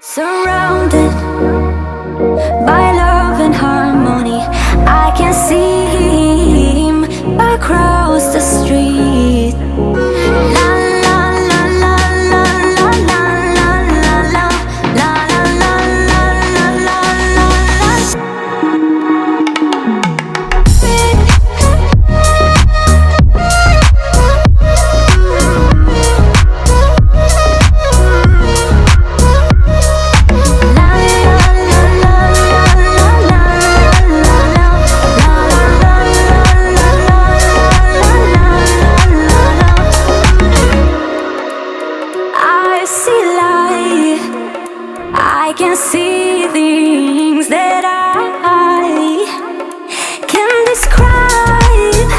Surrounded by love and harmony, I can see him across the street. La la la la la la la la la la la la la la I can see things that I can describe.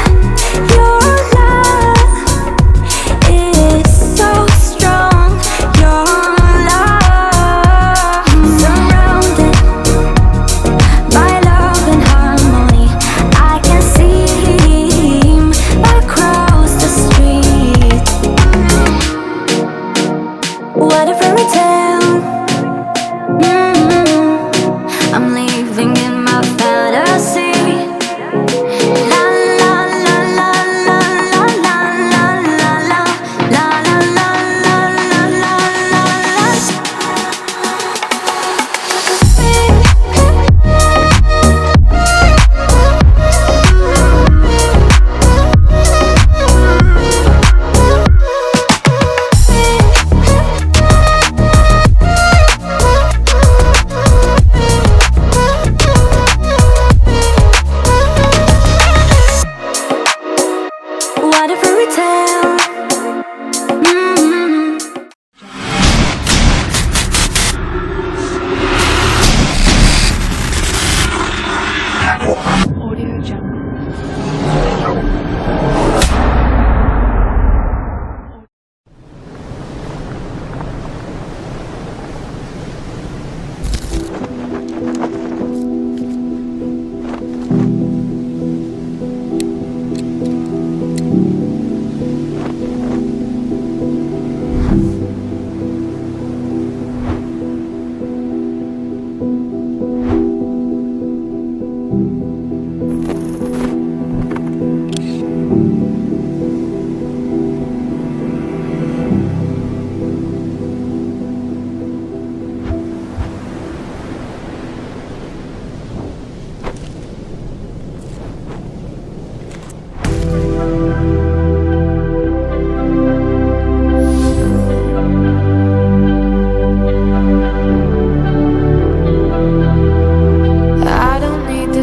Your love is so strong. Your love, surrounded by love and harmony, I can see him across the street. What a fairy tale. I'm living in my fantasy. La la la la la la la la la la la la la la What a fairy tale. Audio Jungle.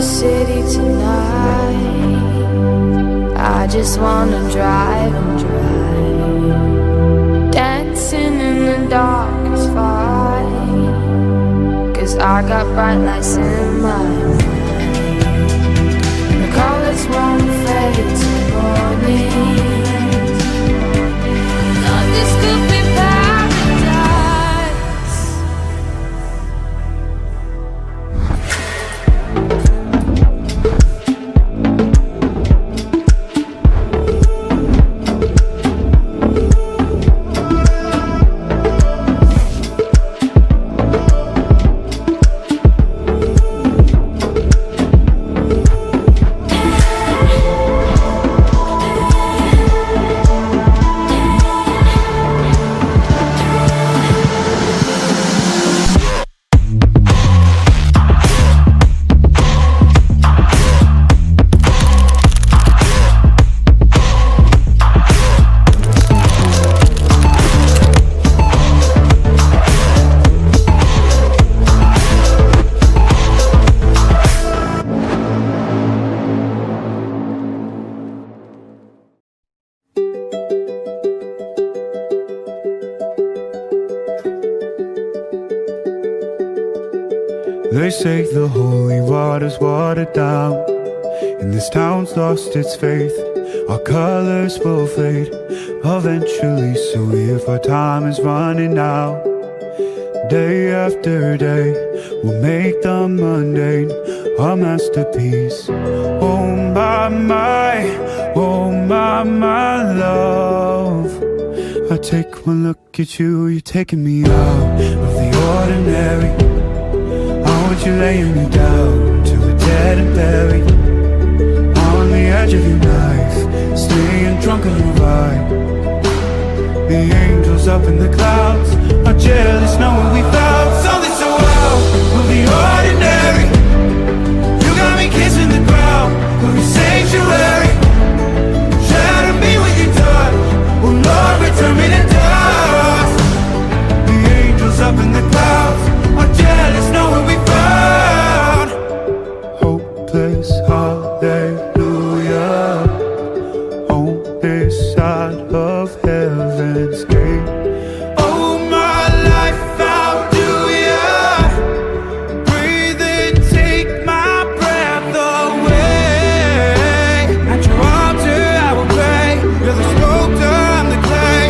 City tonight, I just wanna drive and drive. Dancing in the dark is fine, 'cause I got bright lights in my mind. The colors won't fade till morning. Thought this could be paradise. They say the holy water's watered down, and this town's lost its faith. Our colors will fade eventually, so if our time is running out, day after day, we'll make the mundane our masterpiece. Oh my love, I take one look at you, you're taking me out of the ordinary. laying me down to a dead and buried, on the edge of your knife, staying drunk on your vibe. The angels up in the clouds are jealous knowing we found something so out of the ordinary. You got me kissing the ground of your sanctuary. Shatter me with your touch, oh Lord, return me to dust. The angels up in the clouds are jealous knowing we found hopeless hallelujah on this side of heaven's gate. Oh, my life, how do ya breathe and take my breath away? At your altar I will pray. You're the sculptor, I'm the clay.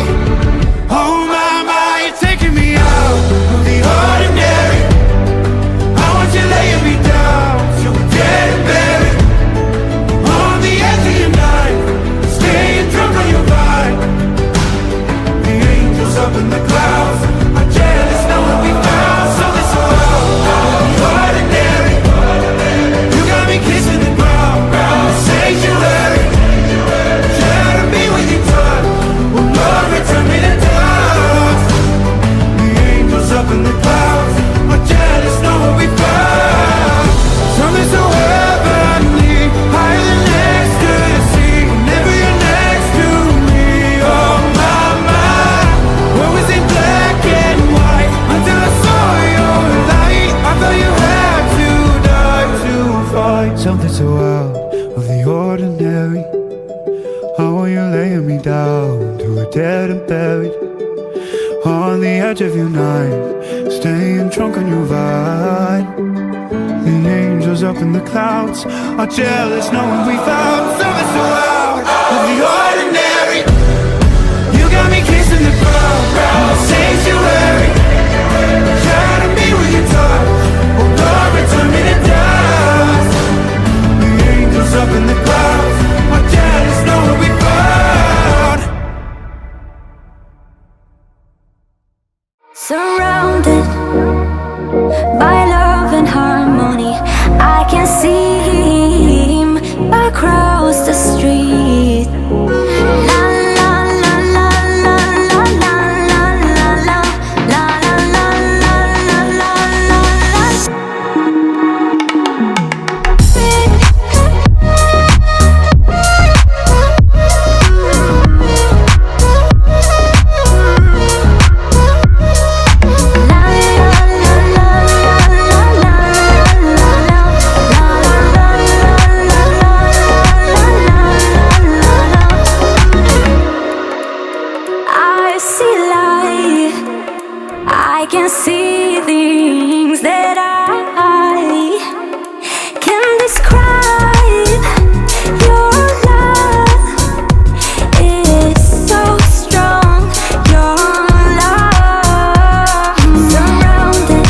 Oh my, you're taking me out of the ordinary. I want you laying me down so we're dead and buried, on the edge of your knife, staying drunk on your vine. The angels up in the clouds are jealous knowing we found something so out of the ordinary. You got me kissing the ground, the sanctuary. Shatter me with your touch, oh Lord, return me to dust. The angels up in the clouds are jealous knowing we found something so heavenly, higher than ecstasy. Whenever you're next to me, oh my, what was in black and white until I saw your light. I thought you had to die to find something so out of the ordinary. How are you laying me down to a dead and buried, on the edge of your knife, staying drunk on your vine. The angels up in the clouds are jealous knowing we found something so out of the ordinary. You got me kissing the ground, the sanctuary. Shatter me with your touch, oh Lord, return me to dust. The angels up in the clouds are jealous knowing we found. Surrounded by love and harmony, I can see him across the street. La la la la la la la la la la la la la la I see light. I can see things that I can describe. Your love is so strong. Your love, surrounded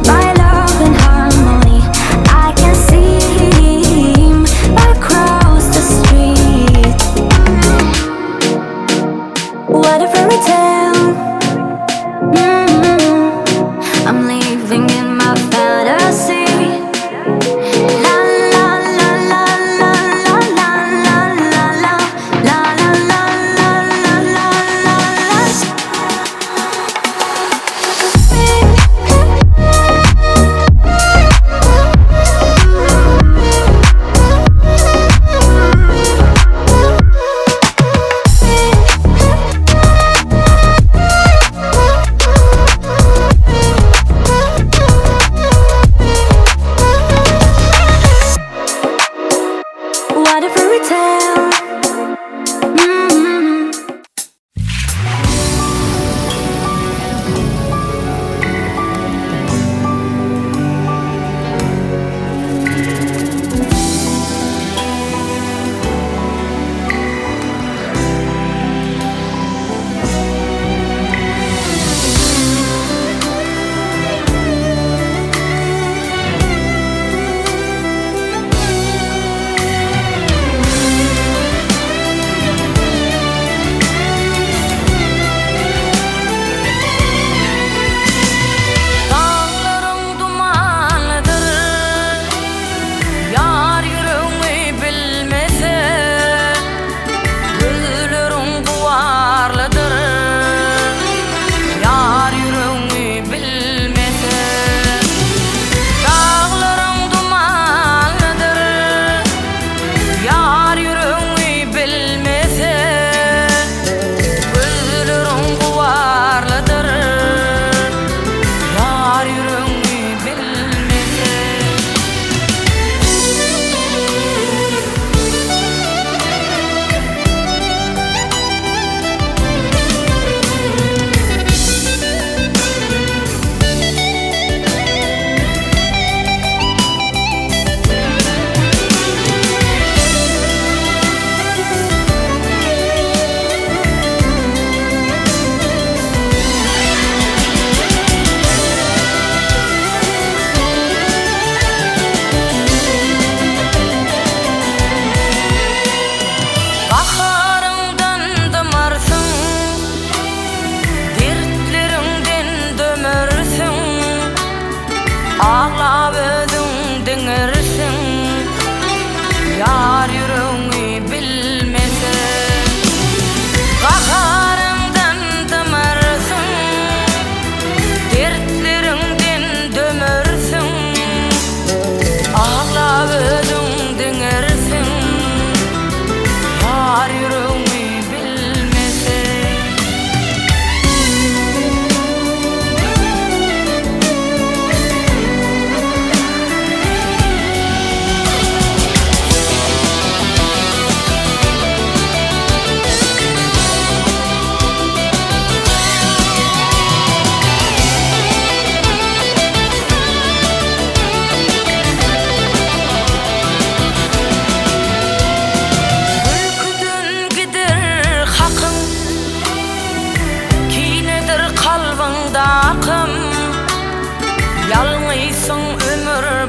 by love and harmony, I can see him across the street. What a fairy tale. I'm leaving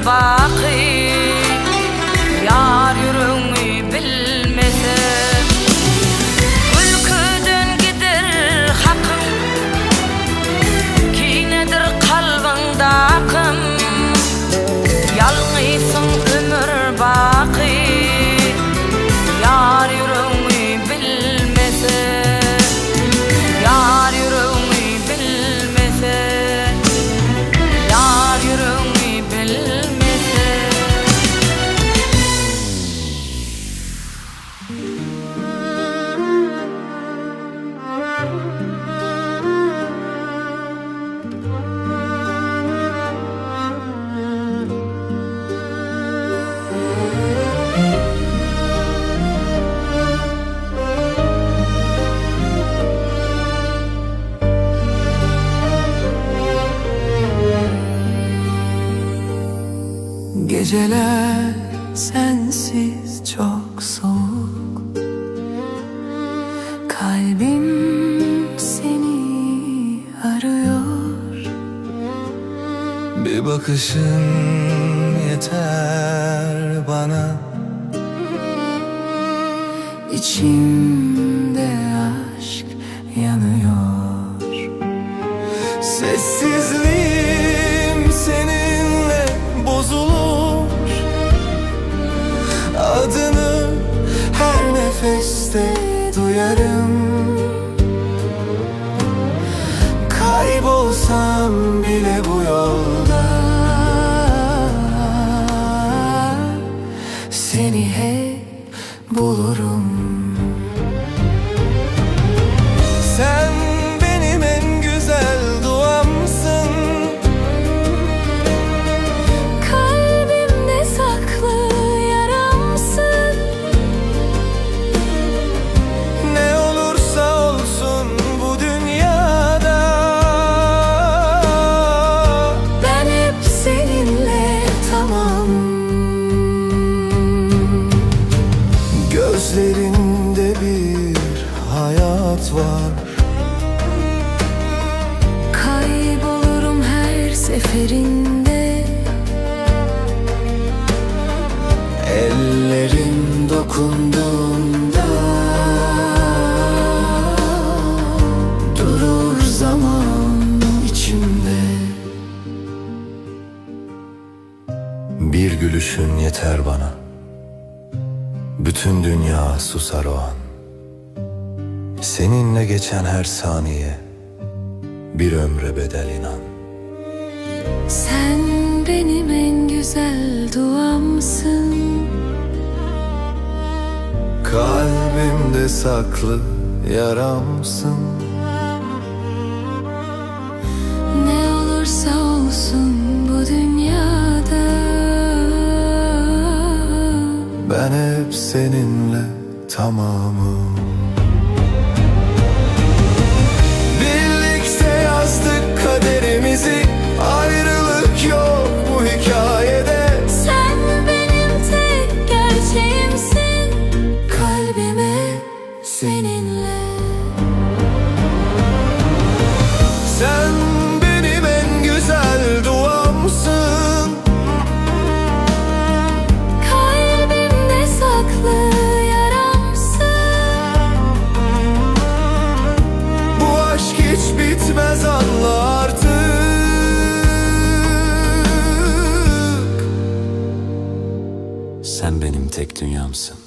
baki. Yar yüreğimi bilmese, ülkeden gider hakkım, kinedir kalbinde akım. Yalnızsın ömür baki. Yar yüreğimi bilmese, yar yüreğimi bilmese, yar yüreğimi bilmese. Geceler sensiz çok soğuk, kalbim seni arıyor. Bir bakışın yeter bana. İçimde aşk yanıyor. Sessizliğim seninle bozulur. Adını her nefeste duyarım. Kaybolsam bile bu yolda Seni hep bulurum. Sen benim en güzel duamsın. Kalbimde saklı yaramsın. Ne olursa olsun bu dünyada Ben hep seninle tamam. gözlerinde bir hayat var. Kaybolurum her seferinde. Ellerin dokunduğunda Durur zaman içimde. bir gülüşün yeter bana. Bütün dünya susar o an. Seninle geçen her saniye bir ömre bedel inan. Sen benim en güzel duamsın. Kalbimde saklı yaramsın. Ne olursa olsun bu dünyada Ben hep seninle tamamım. Birlikte yazdık kaderimizi. Ayrılık yok bu hikayede. Sen benim tek gerçeğimsin. Kalbime seninle. Sen benim en güzel duamsın. Kalbimde saklı yaramsın. Bu aşk hiç bitmez anla artık. Sen benim tek dünyamsın.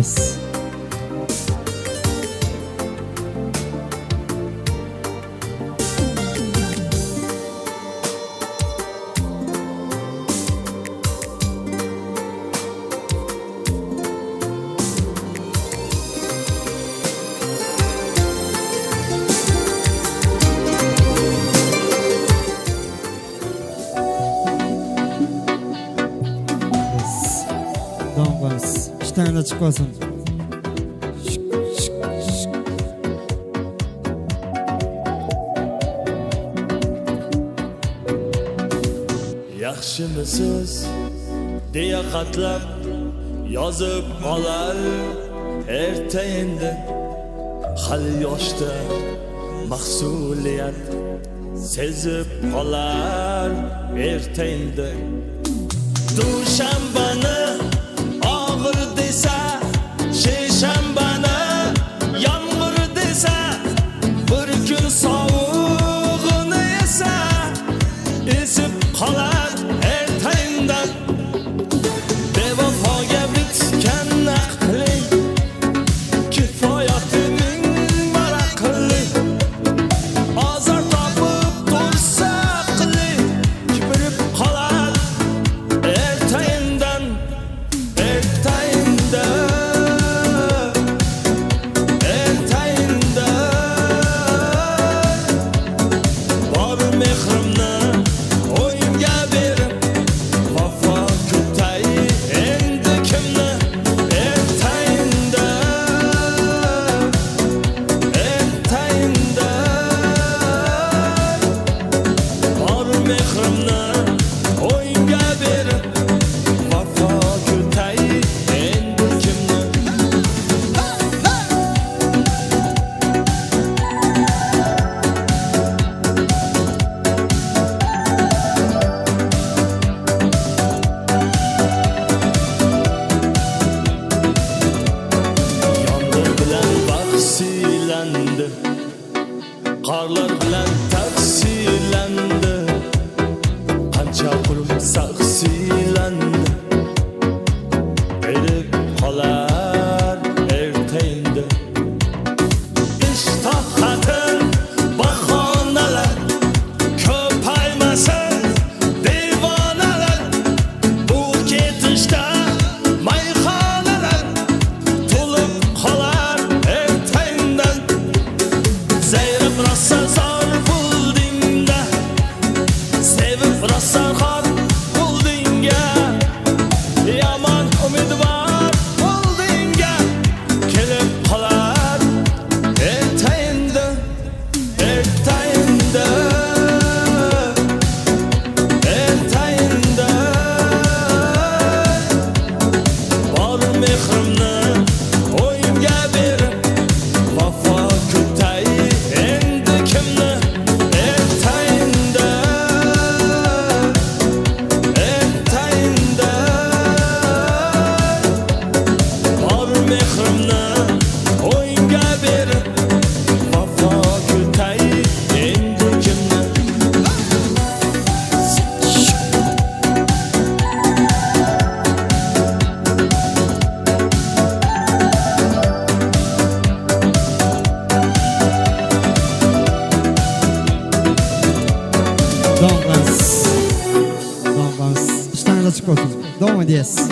deysiz. Davom qilamiz. İşten açık olsun. Yaxshimisiz deya xatlab yozib qolar erta endi hali yoshda mahsuliyat sezib qolar erta endi dushanbani og'ir desa seshanbani yomg'ir desa bir kun sovug'ini esa esib qolar ertayindan bevafoga bitgan aqli kifoyatining maraqli ozor topib tursa aqli kibirib qolar ertayindan bor mehrimni o'yimga berib vafo kutay endi kimni ertayinda bor mehrimni o'yimga berib vafo kutay endi kimni yomg'ir bilan bahsilandi qorlar bilan tafsilandi qancha quruq saxsilandi erib qolar ertayinda ishtohatin bahonalar ko'paymasin devonalar bu ketishda mayxonalar to'lib qolar ertayindan zayrab rosa zor buldingda sevib rosa xor buldingga yomon umidvor buldingga kelib qolar ertayinda bor mehrimni o'yimga berib vafo kutay endi kimni ertayinda bor mehrimni o'yimga berib vafo kutay endi kimni Davom qilamiz. İşten açık olsun. Davom edeysiz.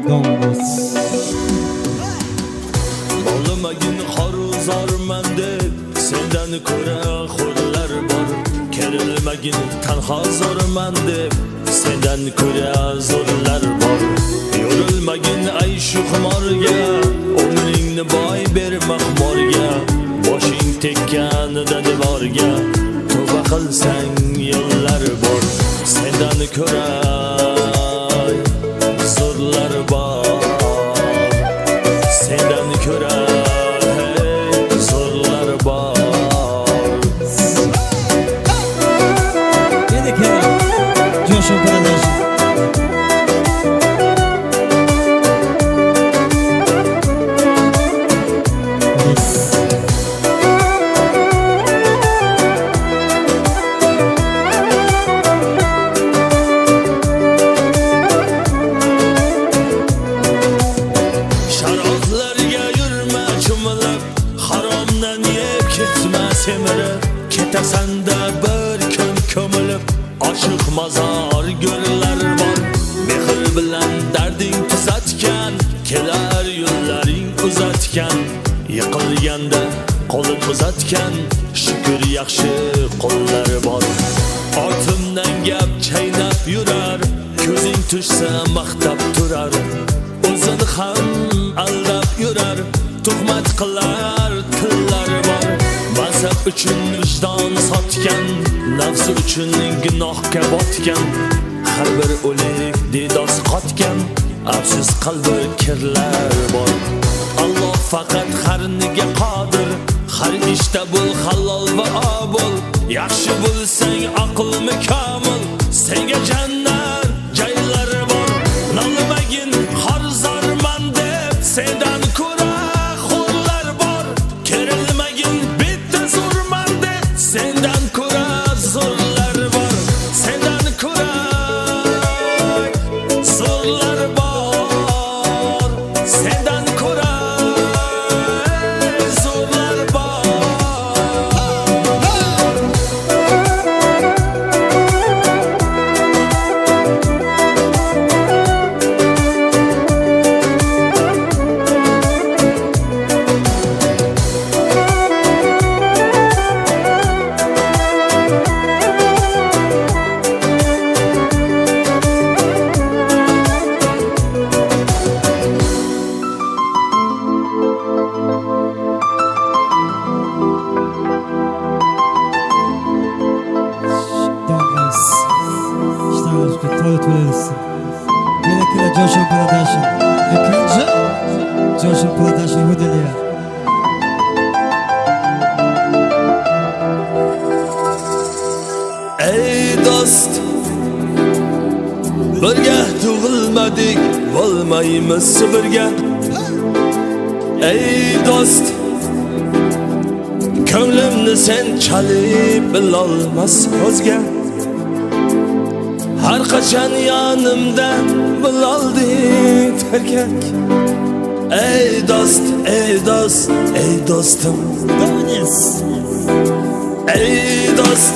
Davom edeysiz. Olmagin xoruzorman deb sendan ko'ra xurlar bor kerilmagin tanho zo'rman deb sendan ko'ra zo'rlar bor yo'rilmagin ay shu xumorga umringni boy ber mahmorga boshing tekkanida devorga tavba qilsang yo'llar bor sendan ko'ra zo'rlar bor sendan ko'ra zo'rlar bor Endi kerak. Jo'sh ketma semirib ketasanda bir kun ko'milib oshiq mazor gullar bor mehr bilan darding tuzatgan kelar yo'llaring uzatgan yiqilganda qo'lin uzatgan shukr yaxshi qo'llar bor ortimdan gap chaynab yurar ko'zing tushsa maqtab turar o'zini ham aldab yurar tuhmat qilar tillar bor mansab uchun vijdon sotgan nafsi uchun gunohga botgan har bir o'lik didosi qotgan afsus qalbi kirlar bor Alloh faqat har niga qodir har ishda bo'l halol va obul yaxshi bo'lsang aqlmi komil senga jannat joylari bor nolmagin har zarman deb sendan ko'ra xo'rlar bor kerilmagin bitta zo'rman deb sendan ko'ra zo'rlar bor sendan ko'ra zo'rlar bor sendan ko'ra zo'rlar bor Dağlarız. İşte aşkı to'la-to'lalisin. Menakila Joshan Production. Ikinci Joshan Production hududiyya. Ey dost birga tug'ilmadik bo'lmaymiz birga Ey dost ko'nglimni sen chalib bilolmas o'zga har qachon yonimda bilolding tergak Ey dost ey dost ey dostim Donis. Ey dost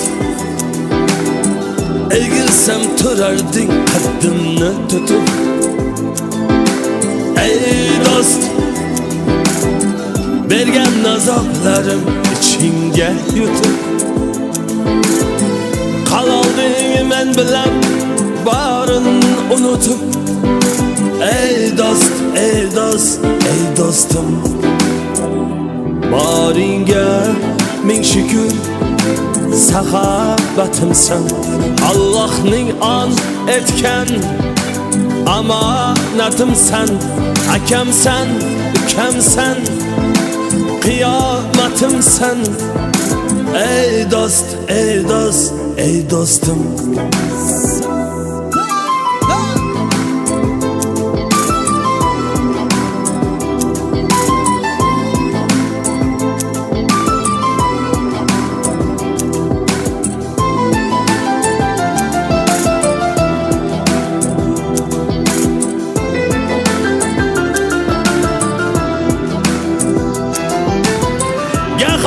Egilsem turarding qaddimni tutib Ey dost bergan azoblarim ichingga yutib qalolding men bilan barini unutib Ey dost ey dost ey dostim boringga ming shukr saxovatimsan Allohning on etgan omonatimsan akamsan ukamsan qiyomatimsan Ey dost ey dost ey dostim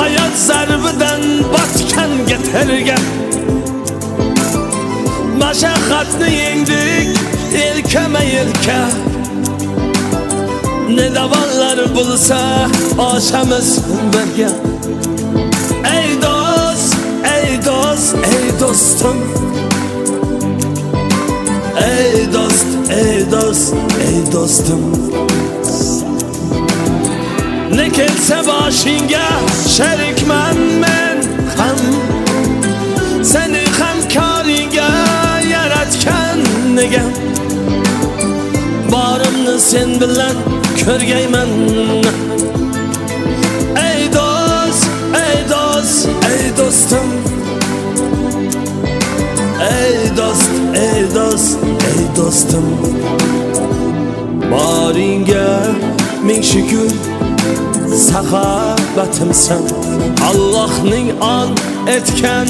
hayot zarbidan botganga tergab mashaqqatni yengdik yelkama yelka ne davollar bo'lsa oshamiz birga Ey dost ey dost ey dostim Ey dost ey dost ey dostim ne kelsa boshingga sherikman men ham seni hamkoringga yaratgan nega borimni sen bilan ko'rgayman Ey dost ey dost ey dostim Ey dost ey dost ey dostim boringga ming shukr saxovatimsan Allohning on etgan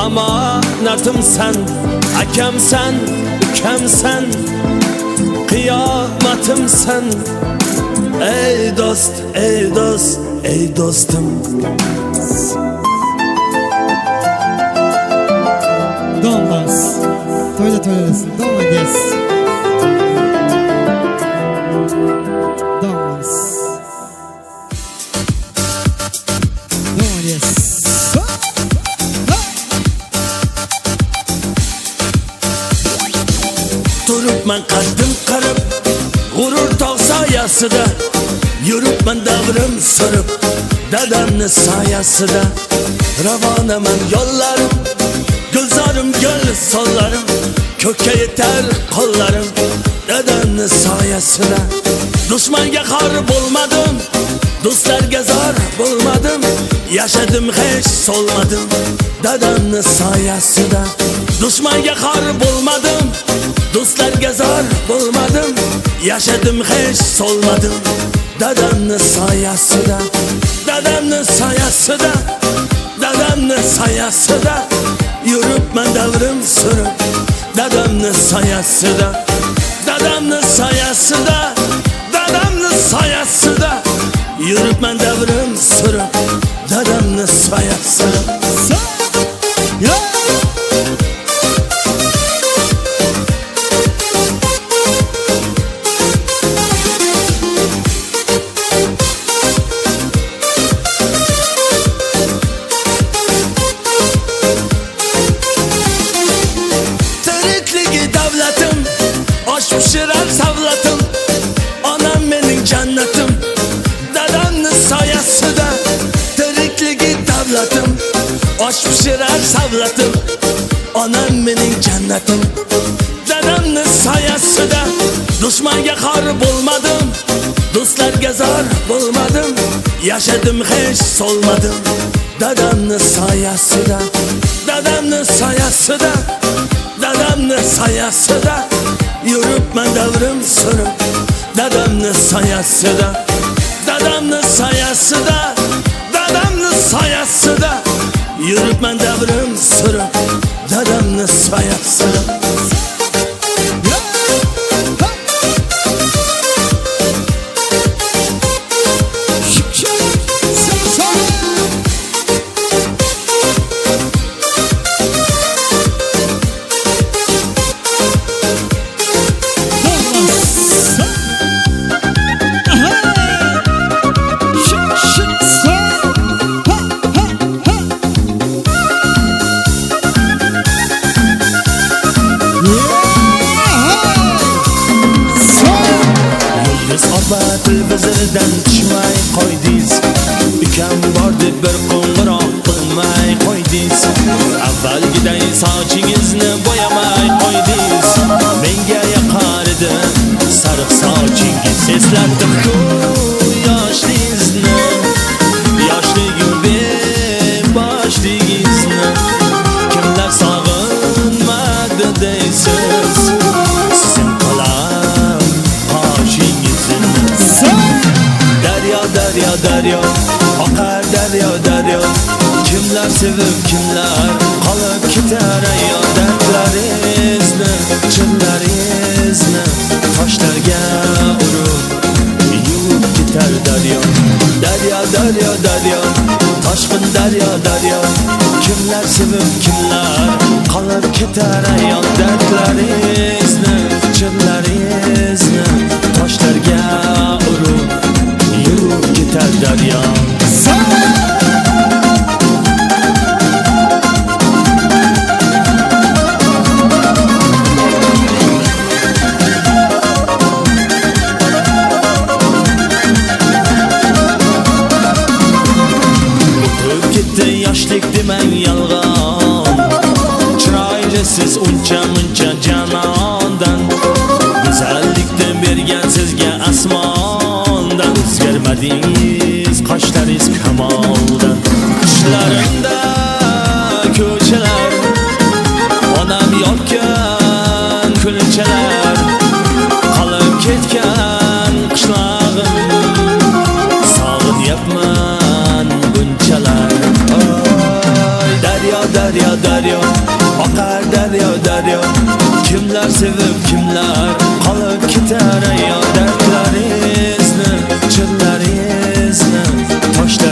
omonatimsan akamsan ukamsan qiyomatimsan Ey dost ey dost ey dostum. Donmaz. Toyla toylasın. Donma gez. Donmaz. Donma gez. Turupman qaddim qarib, g'urur tog' soyasida, yuribman davrim surib, dadamni soyasida. Ravonaman yo'llarim, gulzorim gul sollarim, ko'kka yetar qo'llarim, dadamni soyasida. Dushmanga xor bo'lmadim, do'stlarga zor bo'lmadim, yashadim hech solmadim, dadamni soyasida. Dushmanga xor bo'lmadim, do'stlarga zor bo'lmadim, yashadim hech solmadim, dadamni soyasida. Dadamni soyasida, dadamni soyasida, yuribman davrim surib, dadamni soyasida. Dadamni soyasida, dadamni soyasida, yuribman davrim surib, dadamni soyasida. Pişirer savlatım, anam benim cennetim, dadamni soyasida. Tirikligi davlatim, osh pişirer savlatım, anam benim cennetim, dadamni soyasida. Dushmanga xor bo'lmadim, do'stlarga zor bo'lmadim, yashadim hech solmadim, dadamni soyasida. Dadamni soyasida, dadamni soyasida, yuribman davrim surib, dadamni soyasida. Dadamni soyasida, dadamni soyasida, yuribman davrim surib, dadamni soyasida. Televizordan tushmay qo'ydingiz, ukam bor deb bir qo'ng'iroq qilmay qo'ydingiz, avvalgiday sochingizni bo'yamay qo'ydingiz. Menga yoqar edi sariq sochingiz, eslatdim-ku yoshligingizni, yoshligim beboshligingizni. Kimlar sog'inmadi deysiz, sizning qo'lam qoshingizni. Daryo, daryo, daryo, oqar daryo, daryo, kimlar sevib, kimlar qolib ketar ayyo. Dardlaringizni, chinlaringizni toshlarga urib yuvib ketar daryo. Daryo, daryo, daryo, toshqin daryo, daryo, kimlar sevib, kimlar qolib ketar ayyo. Dardlaringizni, chinlaringizni toshlarga urib yuvib ketar daryo. O'tib ketdi yoshlik demang yolg'on, chiroylisiz uncha muncha janondan, go'zallikni bergan sizga asmondan. O'zgarmadingiz qoshlaringiz kamoldan. Qishlarimda ko'chalar, onam yotgan kulchalar, qolib ketgan qishlog'im, sog'inyapman bunchalar. Oy daryo, daryo, daryo, oqar daryo, daryo, kimlar sevib, kimlar qolib ketar ayyo. Dardlaringizni, chinlaringizni toshlar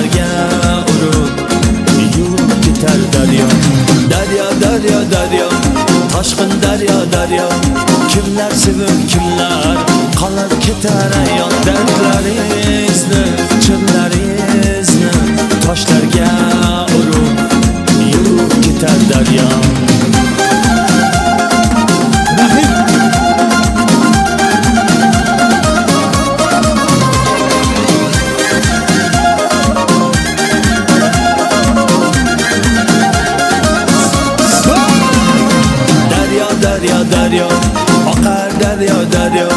Kimler sevib kimlar qolib ketar ayon dardlaringizni chinlaringizni toshlarga urib yuvib ketar daryo daryo oqar daryo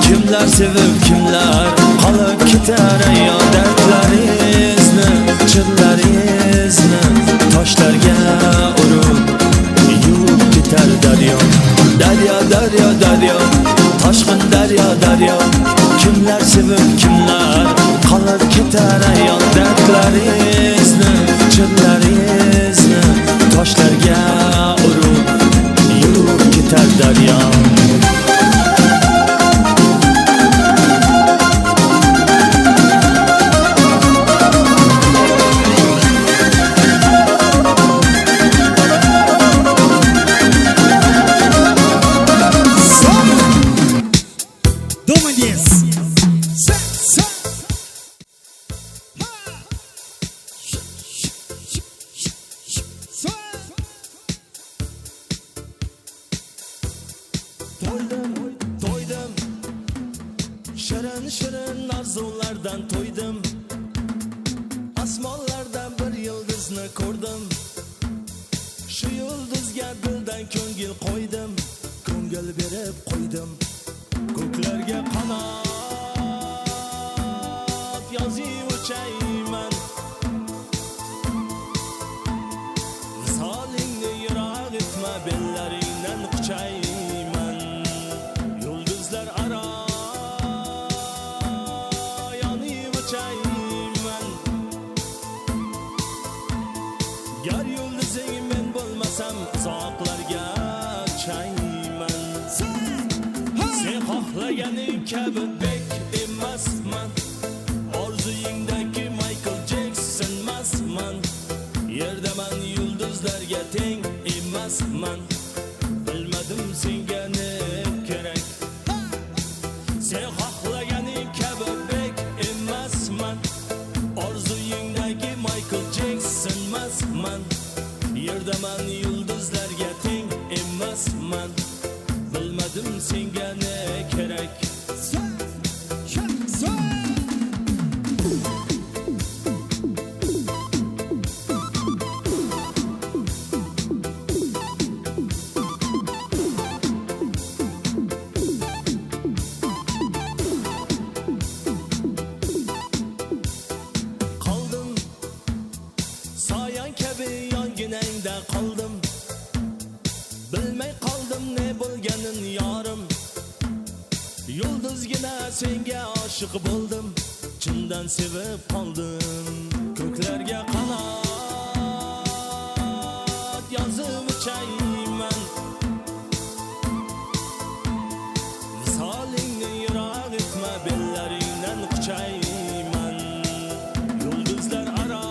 kimlar sevib kimlar qolib ketar ayon dardlaringizni chinlaringizni toshlarga urib yuvib ketar daryo toshqin daryo kimlar sevib kimlar qolib ketar ayon dardlaringizni chinlaringizni toshlarga urib yuvib ketar daryo To'ydim shirin arzulardan to'ydim osmonlardan bir yulduzni ko'rdim shu yulduzga dildan ko'ngil qo'ydim ko'ngil berib qo'ydim ko'klarga qanot yozib uchayman visolingni yiroq etma bellaringdan quchayman Gar yulduzing men bo'lmasam uzoqlarga chayman sen xohlaganing kabi bek emasman orzuyingdagi Michael Jackson emasman yerdaman yulduzlarga teng emasman bilmadim senga ne kerak sen xohlaganing kabi bek emasman orzuyingdagi Michael Jackson emasman yerdaman yulduzlarga teng emasman bilmadim senga ne kerak qoldim bilmay qoldim ne bo'lganin yorim yulduzgina senga oshiq bo'ldim chindan sevib qoldim ko'klarga qanot yozib uchayman visolingni yiroq etma bellaringdan quchayman yulduzlar aro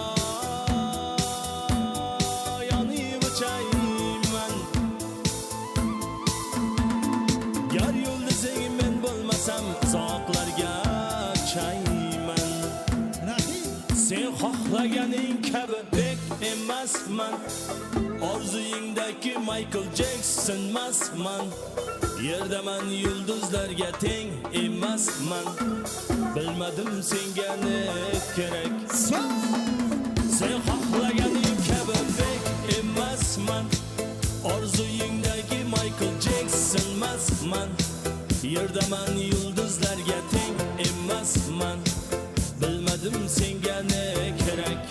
Gar yulduzing men bo'lmasam uzoqlarga chayman sen xohlaganing kabi bek emasman orzuyingdagi Michael Jackson emasman yerdaman yulduzlarga teng emasman bilmadim senga ne kerak sen xohlaganing kabi bek emasman orzuyingdagi Michael Jackson emasman yerdaman yulduzlarga teng emasman bilmadim senga ne kerak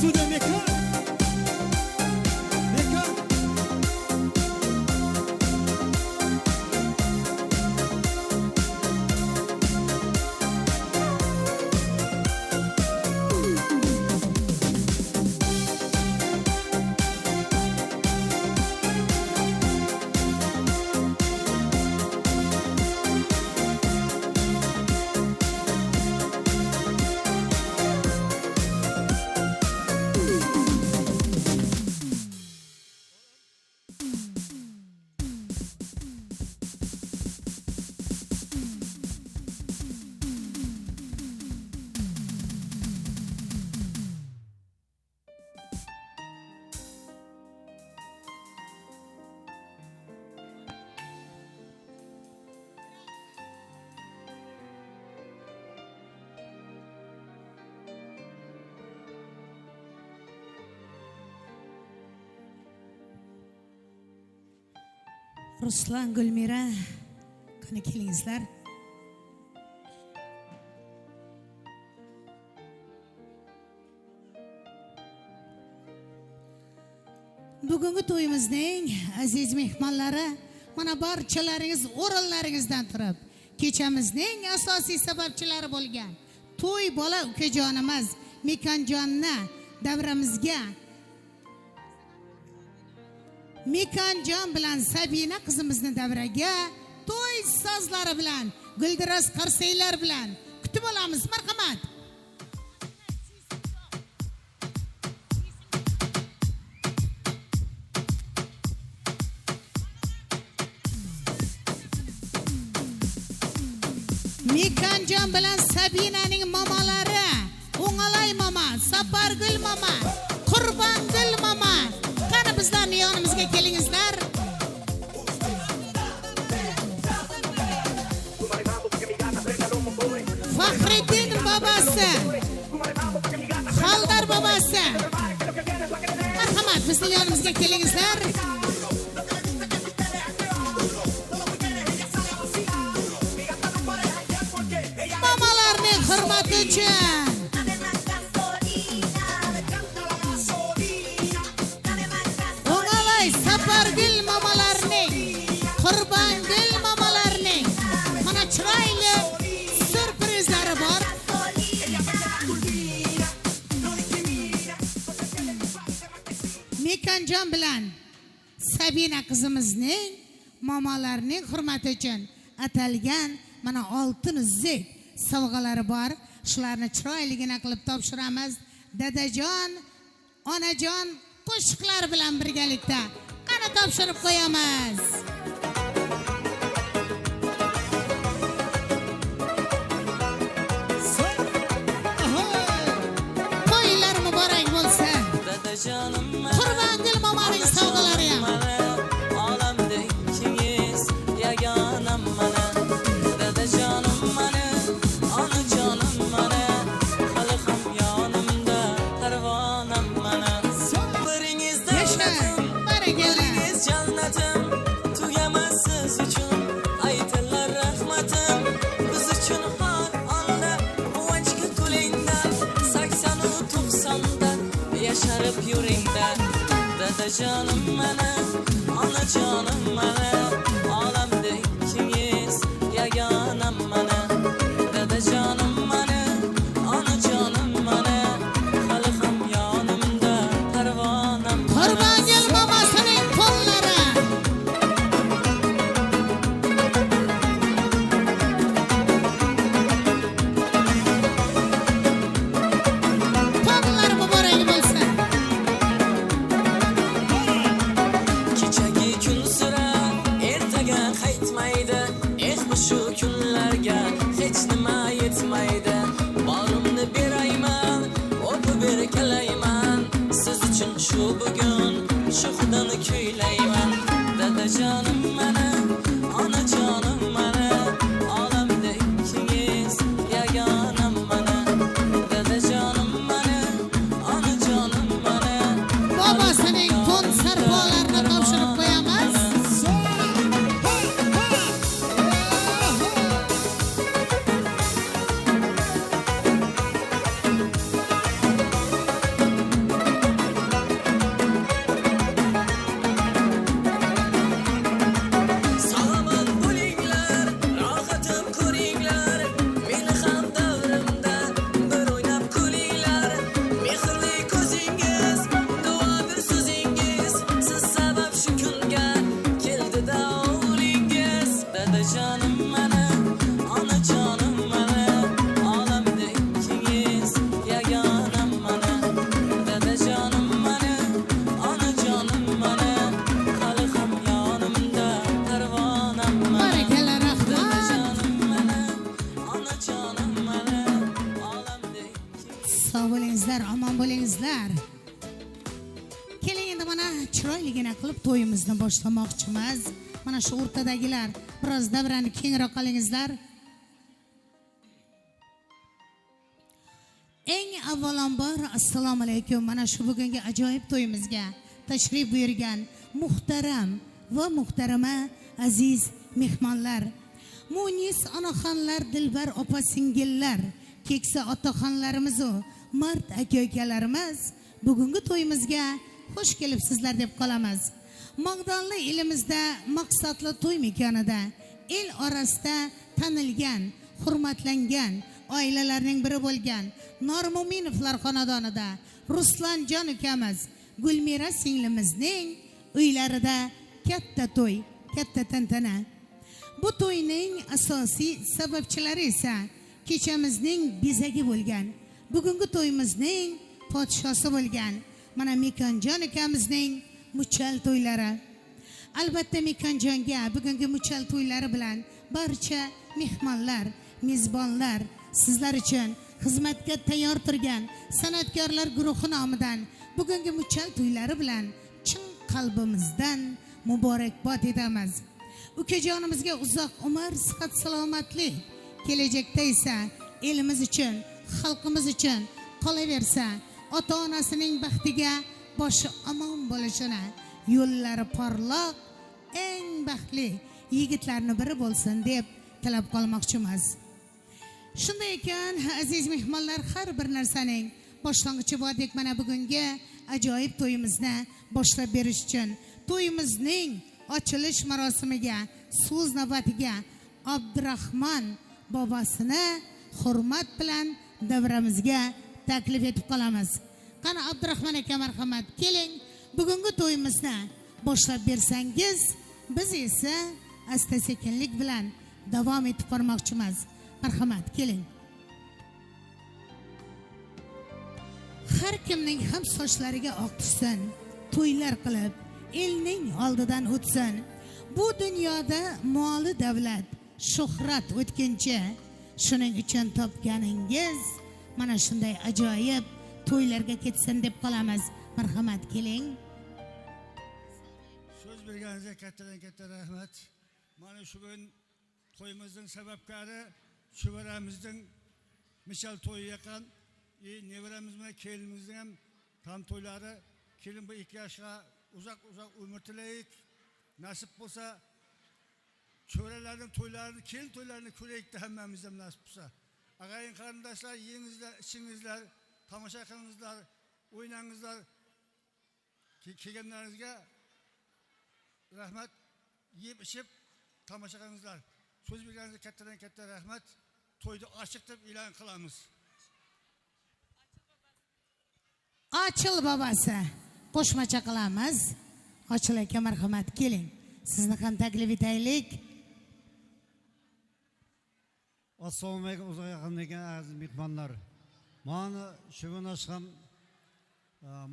Studio Mekan. Mekan. Ruslan, Gulmira, qani kelingizlar. Bugungi to'yimizning aziz mehmonlari, mana barchalaringiz o'rinlaringizdan turib, kechamizning asosiy sababchilari bo'lgan to'y bola ukajonimiz Mekanjonni davramizga Mekanjon bilan Sabina qizimizni davraga to'y sozlari bilan, guldiroz qarsaylar bilan kutib olamiz. Marhamat. Mekanjon bilan Sabinaning momalari, O'ng'alay mama, Sapargul mama, Qurbongul mama, qani bizlarning yonimizga kelingizlar. Faxriddin babasi, Xaldar babasi, marhamat bizning yonimizga kelingizlar. Mamalarning hurmati uchun O'ng'alay Sapargul mamalarning, Qurbongul mamalarning mana chiroyli surprizlari bor. Mekanjon bilan Sabina qizimizning mamalarining hurmati uchun atalgan mana oltin uzuk sovg'alari bor. Shularni chiroyligina qilib topshiramiz. Dadajon, onajon qo'shiqlar bilan birgalikda qani topshirib qo'yamiz. To'ylar muborak bo'lsin. Dadajonim Qurbongul momaning sovg'alari ham. olamda ikkingiz yagonam mana. Dadajonim mana, onajonim mana, hali ham yonimda parvonam mana. Biringizda Yasha, barakalla. biringiz jannatim, tugamas siz uchun aytilar rahmatim. Biz uchun har onda quvonchga to'lingdan, 80 u 90dan yasharib yuringdan. Dadajonim mana, onajonim mana, olamda ikkingiz yagonam mana. Dadajonim mana, onajonim mana, hali ham yonimda parvonam mana. Qurbongul momasining qo'llari. Qo'llari muborak bo'lsin. Kechagi kun sira ertaga qaytmaydi. Bu shu kunlarga hech nima yetmaydi. Borimni berayman, o'pib erkalayman. Siz uchun shu bugun shu xudoni kuylayman. Dadajonim mana, onajonim mana, olamda ikkingiz yagonam mana. Dadajonim mana, onajonim mana, Babasining to'n sarpolarini topshirib qo'yamiz. chiroyligina qilib to'yimizni boshlamoqchimiz. Mana shu o'rtadagilar biroz davrani kengroq qilingizlar. Eng avvalambor assalomu alaykum. Mana shu bugungi ajoyib to'yimizga tashrif buyurgan muhtaram va muhtarama aziz mehmonlar, munis onaxonlar, dilbar opa-singillar, keksa otaxonlarimiz va mard aka-ukalarimiz, bugungi to'yimizga xush kelibsizlar deb qolamiz. Mag'donli elimizda maqsadli to'y mekonida el orasida tanilgan, hurmatlangan oilalarning biri bo'lgan Normuminovlar xonadonida Ruslanjon ukamiz, Gulmira singlimizning uylarida katta to'y, katta tantana. Bu to'yning asosiy sababchilari esa kechamizning bezagi bo'lgan, bugungi to'yimizning podshosi bo'lgan mana Mikonjon ukamizning muchal to'ylari. Albatta Mikonjonga bugungi muchal to'ylari bilan barcha mehmonlar, mezbonlar sizlar uchun xizmatga tayyor turgan san'atkorlar guruhi nomidan bugungi muchal to'ylari bilan chin qalbimizdan muborakbod etamiz. Ukajonimizga uzoq umr, sihat, salomatlik, kelajakda esa elimiz uchun, xalqimiz uchun qolaversa, ota-onasining baxtiga boshi omon bo'lishini, yo'llari porloq, eng baxtli yigitlarning biri bo'lsin deb tilab qolmoqchimiz. Shunday ekan, aziz mehmonlar, har bir narsaning boshlang'ichi bordek mana bugungi ajoyib to'yimizni boshlab berish uchun to'yimizning ochilish marosimiga, so'z navbatiga Abdurahmon bobosini hurmat bilan davramizga taklif etib qolamiz. Qani Abdurahmon aka, marhamat, keling, bugungi to'yimizni boshlab bersangiz, biz esa asta-sekinlik bilan davom etib bormoqchimiz. Marhamat, keling. Har kimning ham sochlariga oq tushsin, to'ylar qilib elning oldidan o'tsin. Bu dunyoda moli davlat, shuhrat o'tkinchi. Shuning uchun topganingiz mana shunday ajoyib to'ylarga ketsin deb qolamiz. Marhamat, keling. So'z berganingizga katta rahmat. Mana shu kun to'yimizning sababkori Şuvaramızdan misal to'y yakan, nevaramiz bilan kelinimizning ham tam to'ylari. Kelin bu 2 yoshga uzoq umr tilaylik. Nasib bo'lsa, cho'ralarning to'ylarini, kelin to'ylarini ko'raylik, hammamiz ham nasib bo'lsa. Ag'ayin qarindoshlar, yengizlar, ichingizlar, tomosha qilingizlar, o'ynangizlar. Kelganlaringizga rahmat, yeb ichib tomosha qilingizlar. So'z berganingizga katta rahmat. To'yni ochiq deb e'lon qilamiz. Ochil babasi, qo'shmacha qilamiz. Ochil aka, marhamat, keling. Sizni ham taklif etaylik. Assalomu alaykum, uzoq yaqindagi aziz mehmonlar. Mana shu kun ochgan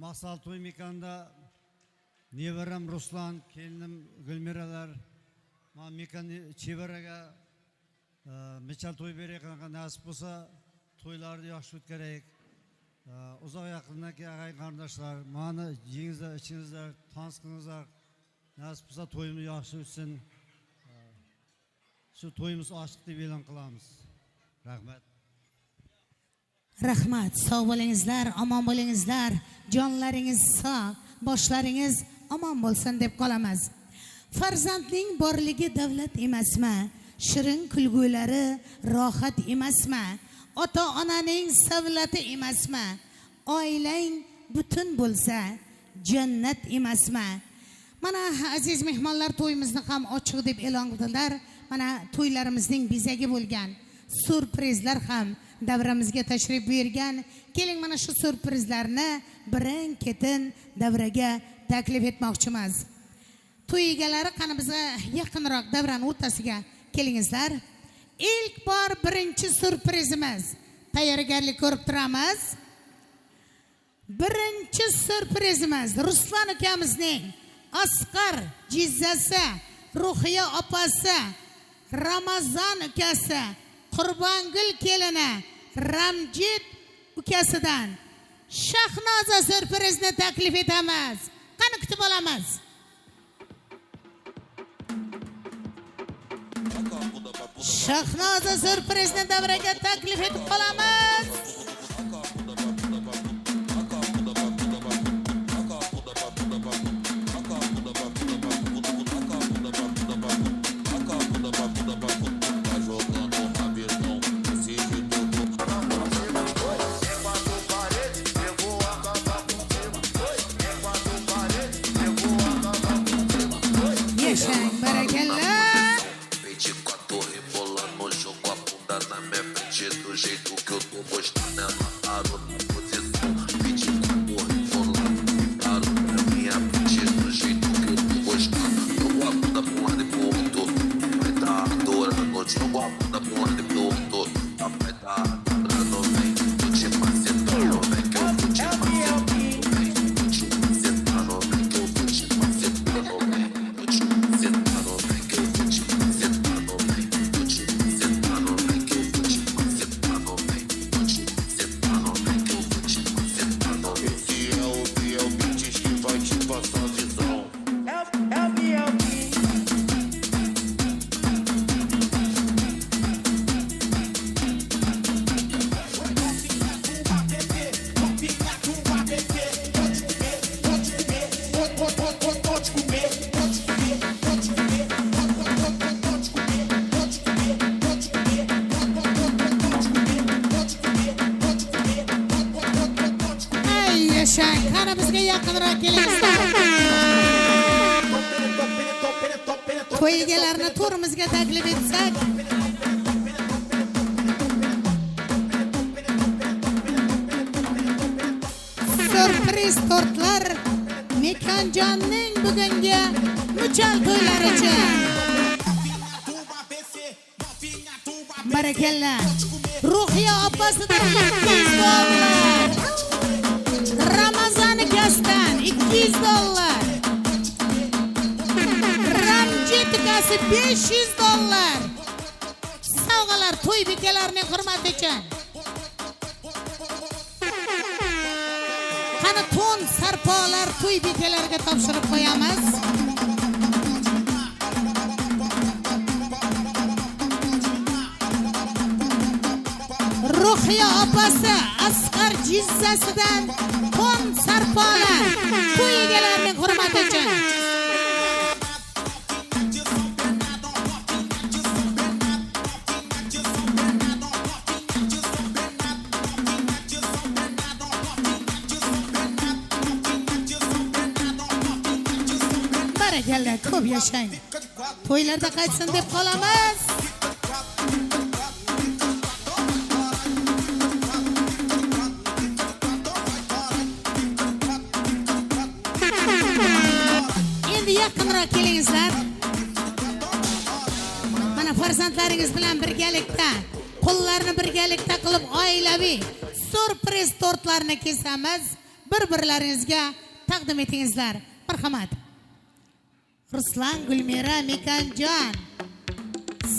maqsad to'y mekonida nevaram Ruslan, kelinim Gulmiralar, mana mekan chevaraga michal to'y berayotgan nasib bo'lsa, to'ylarni yaxshi o'tkazaylik. Uzoq yaqindagi ag'ay qarindoshlar, mana yengizlar, ichingizlar, tanishingizlar, nasib bo'lsa to'yimiz yaxshi o'tsin. Shu to'yimiz ochiq deb e'lon qilamiz. Rahmat. Rahmat, sog' bo'lingizlar, omon bo'lingizlar, jonlaringiz sog', boshlaringiz omon bo'lsin deb qolamiz. Farzandning borligi davlat emasmi? Shirin kulgulari rohat emasmi? Ota-onaning savlati emasmi? Oilang butun bo'lsa jannat emasmi? Mana aziz mehmonlar, to'yimizni ham ochiq deb e'lon qildilar. Mana to'ylarimizning bezagi bo'lgan surprizlar ham davramizga tashrif buyurgan. Keling, mana shu surprizlarni birin-ketin davraga taklif etmoqchimiz. To'y egalari qani bizga yaqinroq davraning o'rtasiga kelingizlar. İlk bor birinchi surprizimiz. Tayyorgarlik ko'rib turamiz. Birinchi surprizimiz Ruslan ukamizning Asqar jizzasi, Ruhiya opasi, Ramazon ukasi, Qurbongul kelini Ramjid ukasidan Shahnoza surprizni taklif etamiz. Qani etib olamiz. Shahnoza sürprizni davraga taklif etib qolamiz. Yaşang, barakalla. Do jeito que eu tô gostando, ela parou na posição. 24 rebolando, parou na minha mente. Do jeito que eu tô gostando, jogou a bunda pra um lado e pro outro. Vai tá adorando, jogou a bunda pra um lado e pro outro. Vai tá adorando, vem, tô te macetando, vem que eu tô te macetando, vem, tô te macetando, vem que eu tô te macetando, vem, tô te macetando, vem que eu tô te macetando, vem, tô te macetando, vem que eu tô te macetando. Esse é o Beats que vai te passar visão. Ay yaşang, qani bizga yaqinroq kelingizlar. To'y egalarini to'rimizga taklif etsak. Sürpriz tortlar Mekanjonning bugungi muchal to'ylari uchun. Barakalla. Ruhiya opasidan $200. Ramazan kasdan $200. Ramjit kasi $500. Sovg'alar to'y bekalarining hurmati uchun. Qani to'n sarpolar to'y bekalariga topshirib qo'yamiz. Ruhiya opasi Asqar jizzasidan to'n sarpolar to'y egalarining hurmati uchun. Barakalla, ko'p yashang. To'ylarda qaytsin deb qolamiz. Endi yaqinroq kelingizlar. Mana farzandlaringiz bilan birgalikda, qo'llarni birgalikda qilib oilaviy surpriz tortlarni kesamiz. Bir-birlaringizga taqdim etingizlar. Marhamat. Ruslan, Gulmira, Mekanjon,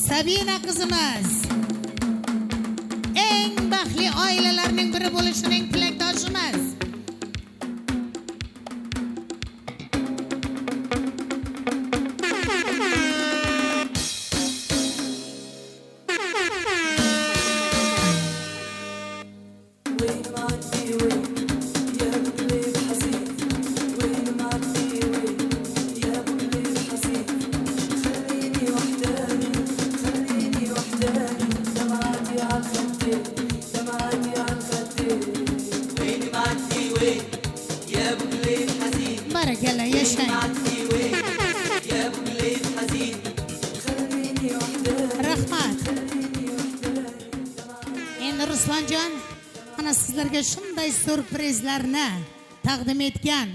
Sabina qizimiz eng baxtli oilalarning biri bo'lishining tilakdoshimiz. Barakalla, yashang. Rahmat. Endi Ruslanjon, mana sizlarga shunday surprizlarni taqdim etgan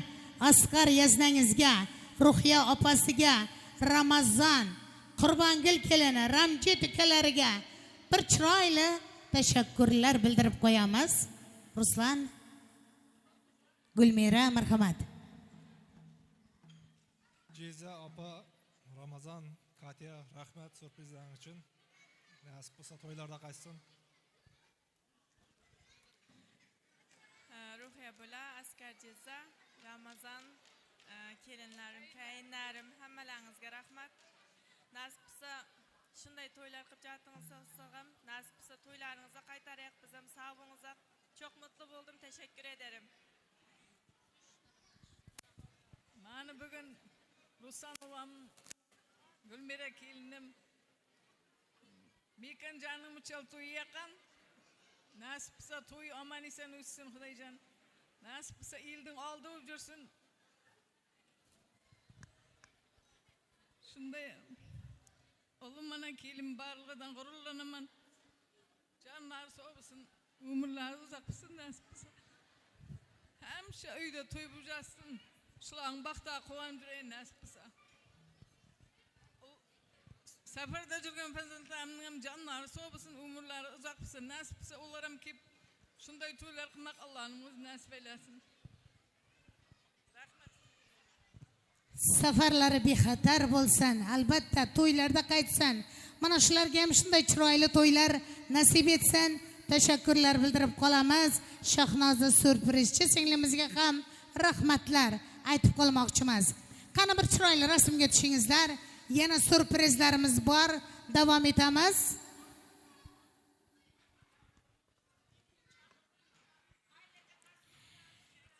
Asqar yaznangizga, Ruhiya opasiga, Ramazon, Qurbongul kelini, Ramjit ukalariga bir chiroyli tashakkurlar bildirib qo'yamiz. Ruslan, Gulmira, marhamat. Jeza opa, Ramazon, Katya, rahmat surprizlaring uchun. Nasib bo'lsa to'ylarda qaytsin. Ruhiya bola, Asqar Jeza, Ramazon kelinlerim, kayınlarim, hammalangizga rahmat. Nasip bo'lsa shunday to'ylar qilib jatdingizga nasip bo'lsa to'ylaringizga qaytarayaq, biz ham sog' bo'lingizlar. Çok mutlu buldum, teşekkür ederim. Mana bugün Ruslan olam, Gülmira kelinim, Mikan canım uçal to'y yaqin. Nasip bo'lsa to'y aman eson o'tsin Xudoyjon. Nasip bo'lsa elning oldi bo'lib yursin. Shunday oğlum mana kelim barligidan g'ururlanaman. Canlar sog' bo'lsin, umrlari uzoq bo'lsin nasip bo'lsa. Hemşe uyda to'y bo'lsin. Shularning baxtida quvonib yurayin nasip bo'lsa. Safarda жүрген farzandlarimning ham jonlari sog' bo'lsin, umrlari uzoq bo'lsin. Nasip bo'lsa ular ham kelib shunday to'ylar qilmoq Allohning o'zi nasib aylasin. Rahmat. Safarlari bexatar bo'lsin, albatta to'ylarda qaytsan. Mana shularga ham shunday chiroyli to'ylar nasib etsin. Teşekkürler bildirib qolamiz. Shahnoza surprizchi singlimizga ham rahmatlar aytib qolmoqchimiz. Qani bir chiroyli rasmga tushingizlar. Yana surprizlarimiz bor. Davom etamiz.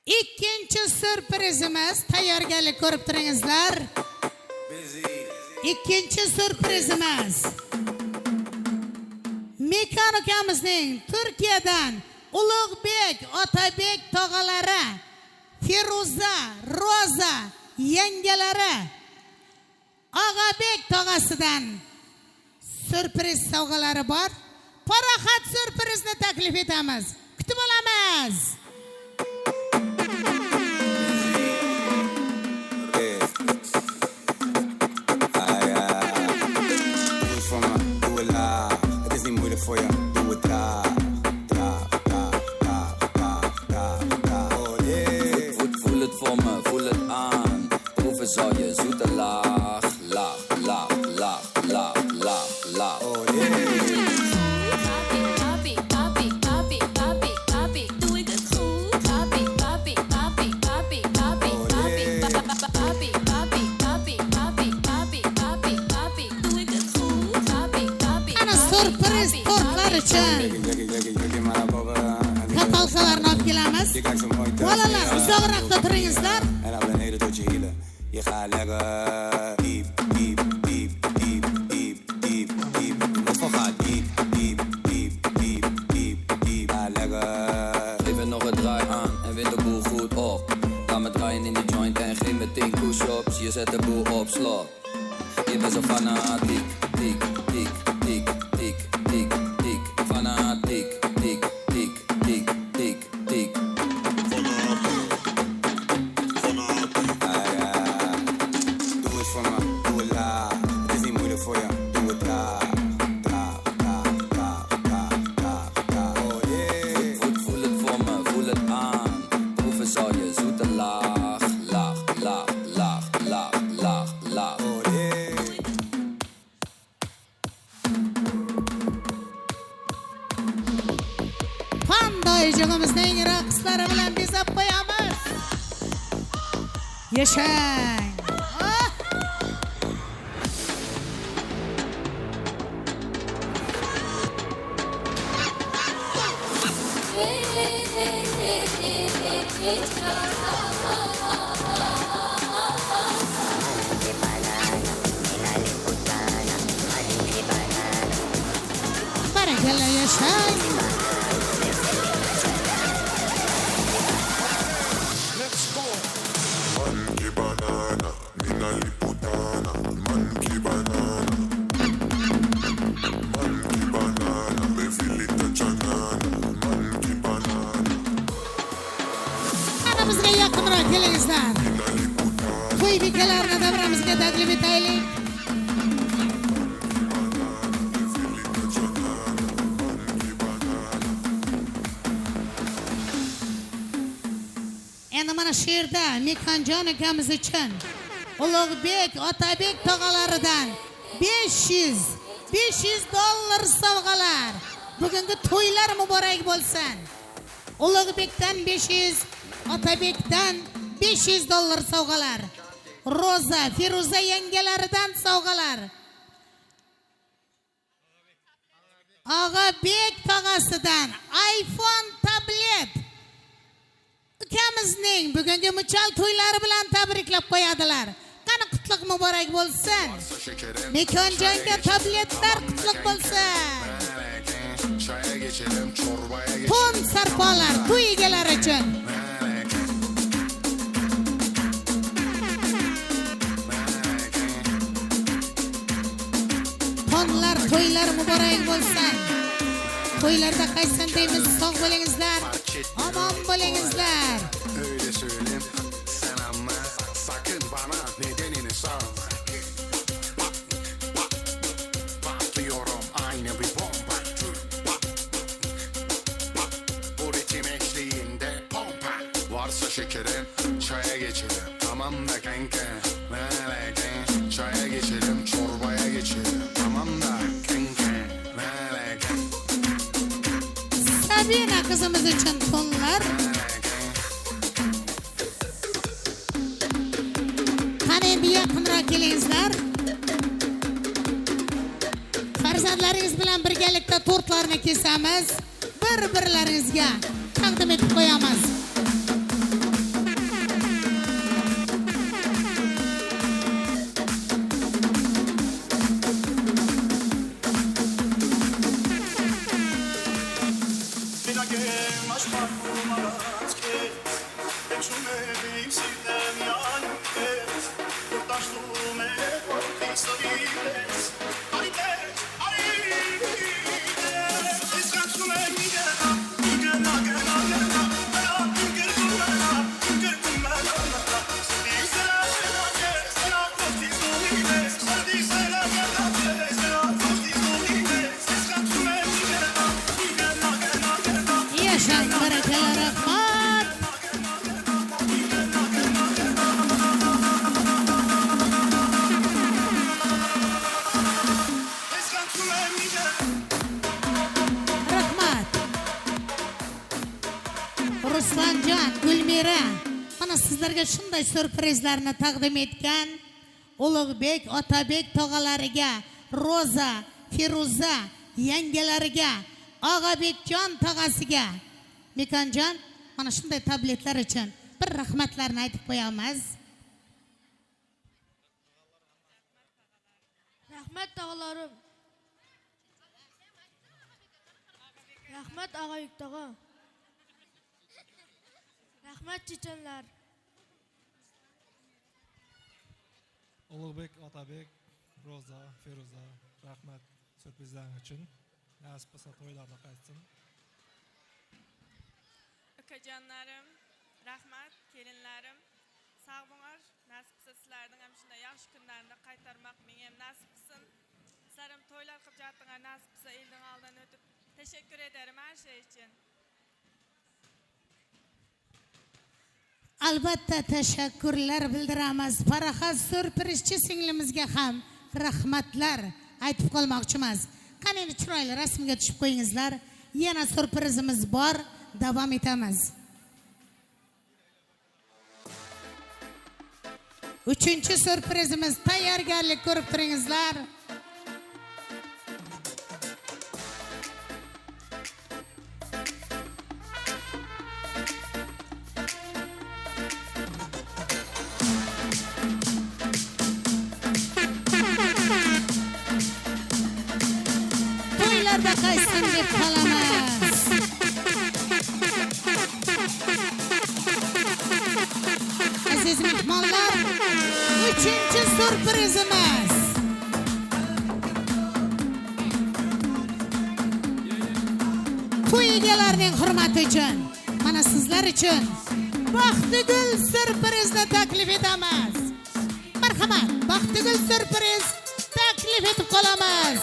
İkinci sürprizimiz tayyorgarlik ko'rib turingizlar. İkinci sürprizimiz Mikan ukamizning Turkiyadan Ulug'bek Otabek tog'alari, Feruza, Roza yengalari, Og'abek tog'asidan sürpriz sovg'alari bor. Paraxat sürprizni taklif etamiz. Kutib olamiz. For you, do it voel het voor me, voel het aan. Proeven zal je zoete lach, lach, lach, lach, lach, lach, lach. Oh Papi, papi, papi, papi, papi, doe ik het goed? Papi, papi, papi, papi, papi, papi, papi, papi, papi, papi, papi, papi, papi, doe ik het goed? Papi, papi, Sürpriz tortlar için katalkalarını alıp gelemiz. Bolalar uzoqroqda turingizlar. Je gaat lekker diep, diep, diep, diep, diep, diep, diep. Of gaat diep, diep, diep, diep, diep, diep. Ga lekker. Geef er nog een draai aan en wint de boel goed op. Ga me draaien in de joint en geef meteen push-ups. Je zet de boel op slot. Je bent zo fanatiek, tik, tik, tik, tik, tik, tik. Fanatiek, tik, tik, tik, tik, tik. Pandayıcığımızın raqsları bilan bezab qo'yamiz. Yashang. Barakalla yashang. Monkey banana, mina liputana. Monkey banana, monkey banana, bevilita chanana. Monkey banana. Aramızga yaqinroq kelingizlar. To'y bekalarini davramizga taklif etaylik. Endi mana shu yerda Mekanjon akamiz uchun Ulug'bek Otabek tog'alaridan 500 dollar sovg'alar. Bugungi to'ylar muborak bo'lsin. Ulug'bekdan 500, Otabekdan 500 dollar sovg'alar. Roza, Firuza yengelaridan sovg'alar. Og'abek tog'asidan iPhone tablet. Ukamizning bugungi muchal to'ylari bilan tabriklab qo'yadilar. Qani qutlug' muborak bo'lsin. Mekonjonga tabletlar qutlug' bo'lsin. To'n sarpolar to'y egalari uchun. Tonlar, to'ylar muborak bo'lsin. To'ylarda qaysin deymiz, sog' bo'lingizlar, omon bo'lingizlar. Öyle söyleyeyim sen ama sakın bana nedenini sorma. Patlıyorum aynı bir bomba. Bu ritim eşliğinde pompa. Varsa şekerim çaya geçelim. Tamam da kanka. Çaya geçelim, çorbaya geçelim. Tamam da kanka. Sabina kızımız için tonlar. Qani endi yaqinroq kelingizlar. Farzandlaringiz bilan birgalikda tortlarni kesamiz. Bir-birlaringizga taqdim etib qo'yamiz. Yaşang barakalar rahmat. Rahmat. Ruslanjon, Gulmira, mana sizlarga shunday surprizlarni taqdim etgan Ulug'bek, Otabek tog'alariga, Roza, Firuza yangalariga, Og'abekjon tog'asiga, Mekonjon mana shunday tabletlar uchun bir rahmatlarni aytib qo'yamiz. Rahmat tog'alarim. Rahmat Og'abek tog'a. Rahmat chechanlar. Ulug'bek, Otabek, Roza, Feruza, rahmat sürprizlaring uchun. Nasib bo'lsa to'ylarda qaytsin. Ukajonlarim, rahmat, kelinlarim, sog' bo'linglar. Nasib bo'lsa sizlarning ham shunday yaxshi kunlarni qaytarmoq menga ham nasib qilsin. Sizlar ham to'ylar qilib jattinglar, nasib bo'lsa elning oldidan o'tib. Teşekkür ederim her şey için. Albatta teşekkürler bildiramiz. Farahat sürprizchi singlimizga ham rahmatlar aytib qolmoqchimiz. Qani endi chiroyli rasmga tushib qo'yingizlar. Yana sürprizimiz bor, davom etamiz. Uchinchi sürprizimiz tayyorgarlik ko'rib turingizlar. To'ylarda qaysin deb qolamiz. Aziz mehmonlar, uchinchi sürprizimiz. To'y egalarining hurmati uchun, mana sizlar uchun Baxtigul sürprizni taklif etamiz. Marhamat, Baxtigul sürpriz taklif etib qolamiz.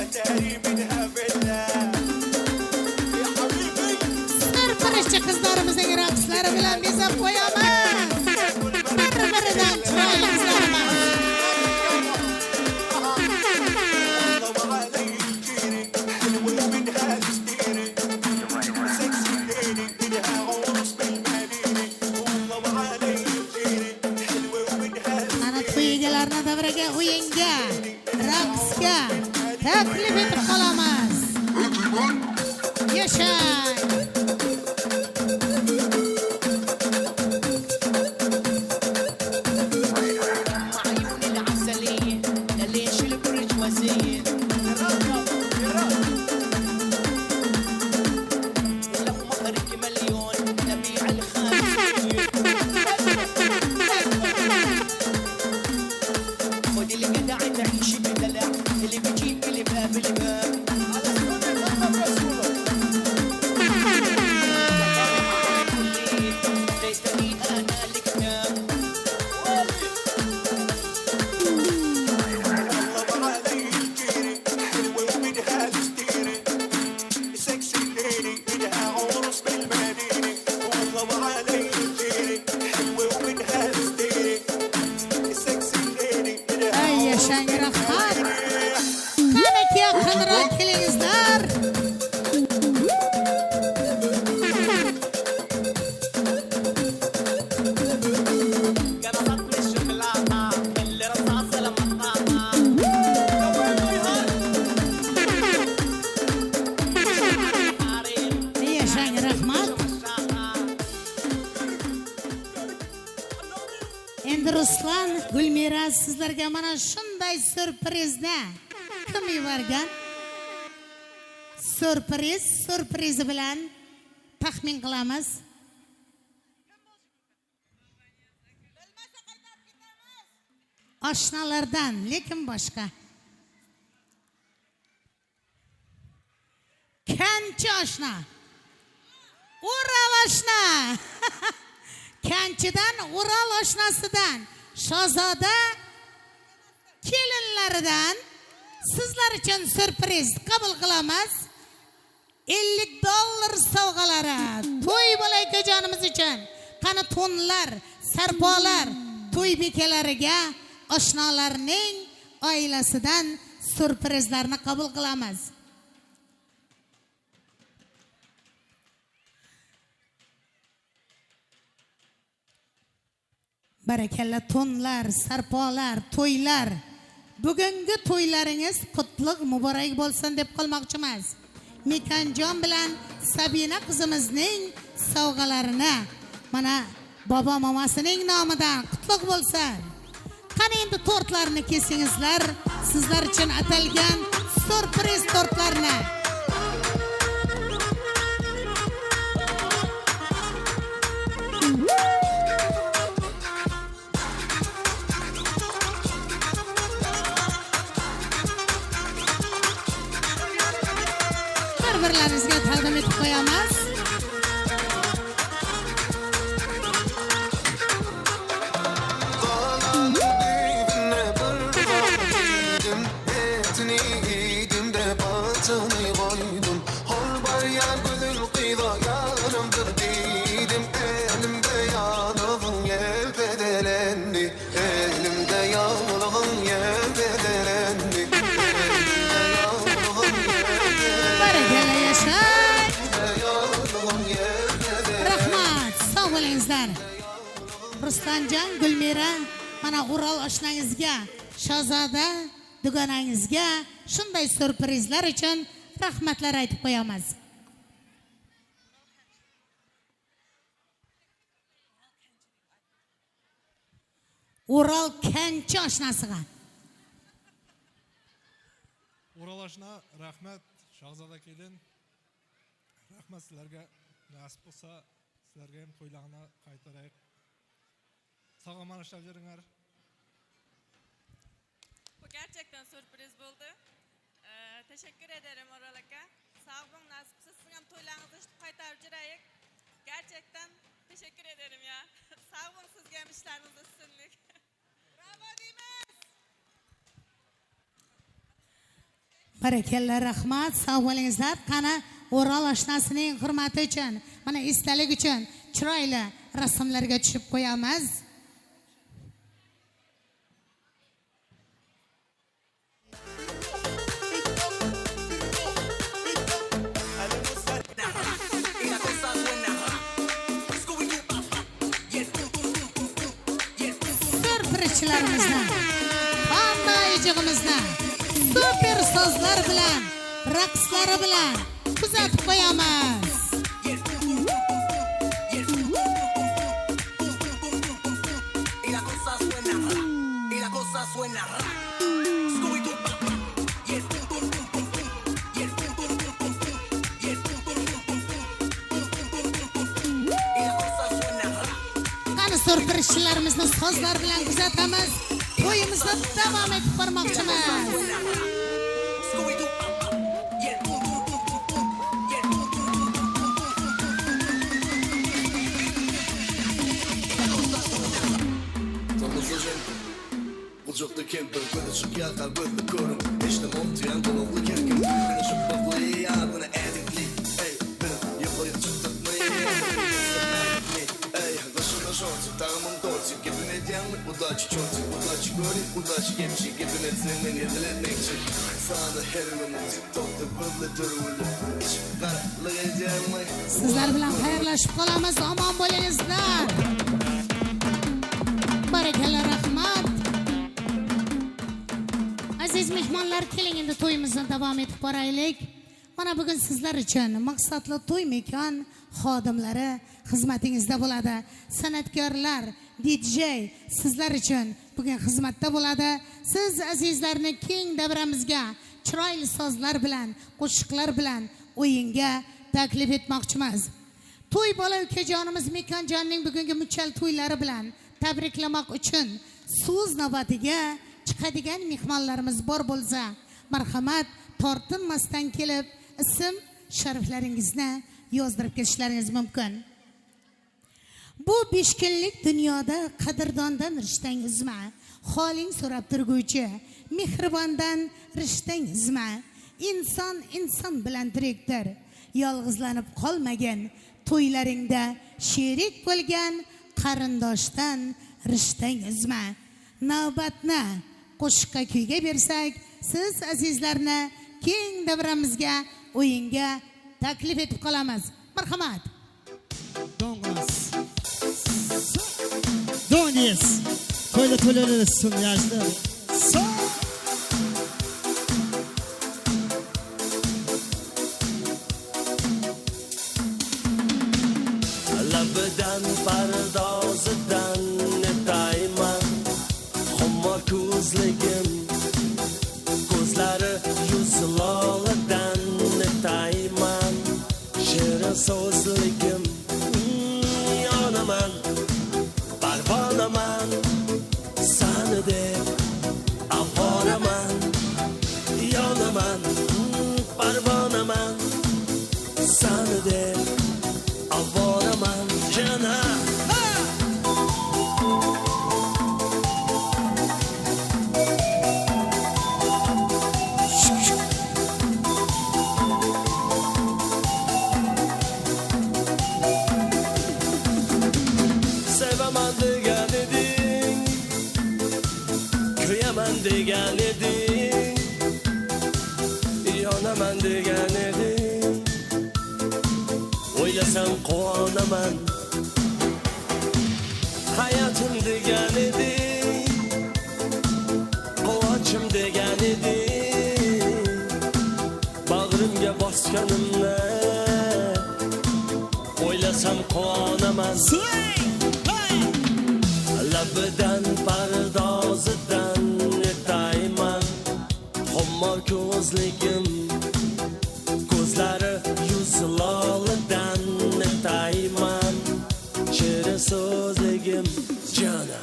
أتاري منها بالله kızlarımızın raqslari bilan bezab qo'yamiz. Bir-biridan chiroyli qizlarimiz. Ana to'y egalarini davraga, o'yinga, raqsga taklif etib qolamiz. Yaşay. Ay yaşayın rahmat. Kanaki yakınıra kelingizler. Yaşayın rahmat. Endi Ruslan, Gulmira sizlarga mana shunday sürprizni kim yuborgan? Sürprizi bilan taxmin qilamiz. Oshnalardan, lekin boshqa. Kanchi oshna. Ural oshna. Kanchidan, Ural oshnasidan, Shahzoda kelinlaridan sizlar uchun sürpriz qabul qilamiz. $50 sovg'alari. To'y bolaykajonimiz uchun qani to'nlar, sarpolar, to'y bekalariga oshnalarning oilasidan sürprizlarni qabul qilamiz. Barakalla to'nlar, sarpolar, to'ylar. Bugungi to'ylaringiz qutlug' muborak bo'lsin deb qolmoqchimiz. Mekanjon bilan Sabina qizimizning sovg'alarini mana bobo mamasining nomidan qutlug' bo'lsin. Qani endi tortlarni kesingizlar, sizlar uchun atalgan sürpriz tortlarni. Bir-birlaringizga taqdim etib qo'yamiz. Barakalla yaşay. Rahmat, sog' bo'lingizlar. Ruslanjon, Gulmira, mana Ural oshnangizga, Shahzoda dugonangizga shunday sürprizlar uchun rahmatlar aytib qo'yamiz. Ural Kanchi oshnasiga. Ural oshna, rahmat. Shahzoda kelin. Rahmat sizlarga. Nasib bo'lsa, sizlarga ham to'ylarni qaytaraylik. Sağ olun arkadaşlar. Bu gerçekten sürpriz oldu. Teşekkür ederim Ural aka. Sağ olun, nasipse sizin hem toylarınızı qaytarıp jirayik. Gerçekten teşekkür ederim ya. Sağ olun, sizge hem işleriniz üstünlük. Bravo deymiz. Barakalla, rahmat. Sağ olingizlar. Qani O'ral oshnasining hurmati uchun, mana esdalik uchun chiroyli rasmlarga tushib qo'yamiz. Sürprizchilarimizni, fandoyijig'imizni super sozlar bilan, raqslari bilan kuzatib qo'yamiz. Qani sürprizchilarimizni sozlar bilan kuzatamiz. To'yimizni davom etib bormoqchimiz. Bulacaklı kemper, böyle çok yakar, böyle korum. İşte montuyan dolablı kerkim. Beni çok baklı, ya bana edikli. Ey, benim yapayım tuttukmayı. Ey, başına şortu, dağımın tortu. Gibin edyanlık, udacı çortu. Udacı gori, udacı gemşi. Gibin etsinmen yediletmekçi. Sana her ünümü TikTok'ta böyle durulur. Hiç karalık edyanlık. Sizler bilan xayrlashib qolamiz. Omon bo'lingizlar. Barakallah, rahmat. Aziz mehmonlar, keling endi to'yimizni davom etib boraylik. Mana bugun sizlar uchun maqsadli to'y mekon xodimlari xizmatingizda bo'ladi. San'atkorlar, DJ sizlar uchun bugun xizmatda bo'ladi. Siz azizlarni keng davramizga chiroyli sozlar bilan, qo'shiqlar bilan o'yinga taklif etmoqchimiz. To'y bola ukajonimiz Mekonjonning bugungi muchal to'ylari bilan tabriklamoq uchun so'z navbatiga chiqadigan mehmonlarimiz bor bo'lsa, marhamat, tortinmasdan kelib ism shariflaringizni yozdirib ketishlaringiz mumkin. Bu 5 kunlik dunyoda qadrdondan rishtang uzma, holing so'rab turguvchi, mehribondan rishtang uzma. Inson inson bilan tirikdir. Yolg'izlanib qolmagan, to'ylaringda sherik bo'lgan qarindoshdan rishtang uzma. Navbatni qo'shiqqa kuyga bersak, siz azizlarni keng davramizga o'yinga taklif etib qolamiz. Marhamat. Dongos. Donies. To'yda to'ylarimiz sunyashdi. Labidan pardozidan netayman. Xumor ko'zligim, ko'zlari yuzi loladan netayman. Shirin so'zligim, yonaman, parvonaman. Sani deb avoraman, yonaman, parvonaman. Sani deb avoraman, jana. Sevaman degan eding, kuyaman degan eding, yonaman degan eding. O'ylasam quvonaman, hayotim degan eding, quvonchim degan eding. Bag'rimga bosganimni o'ylasam quvonaman. Labidan pardozidan netayman. Xumor ko'zligim, ko'zlari yuzi loladan netayman. Shirin so'zligim, jana.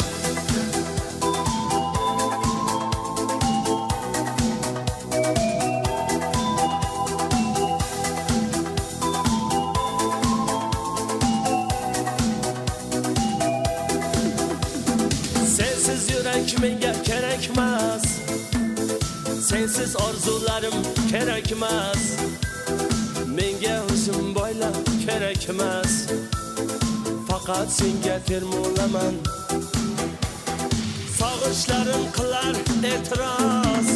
Sensiz yurak menga kerakmas, sensiz orzularim kerakmas. Menga o'zim boylar kerak emas. Faqat senga termulaman. Sog'ishlarim qilar e'tiroz.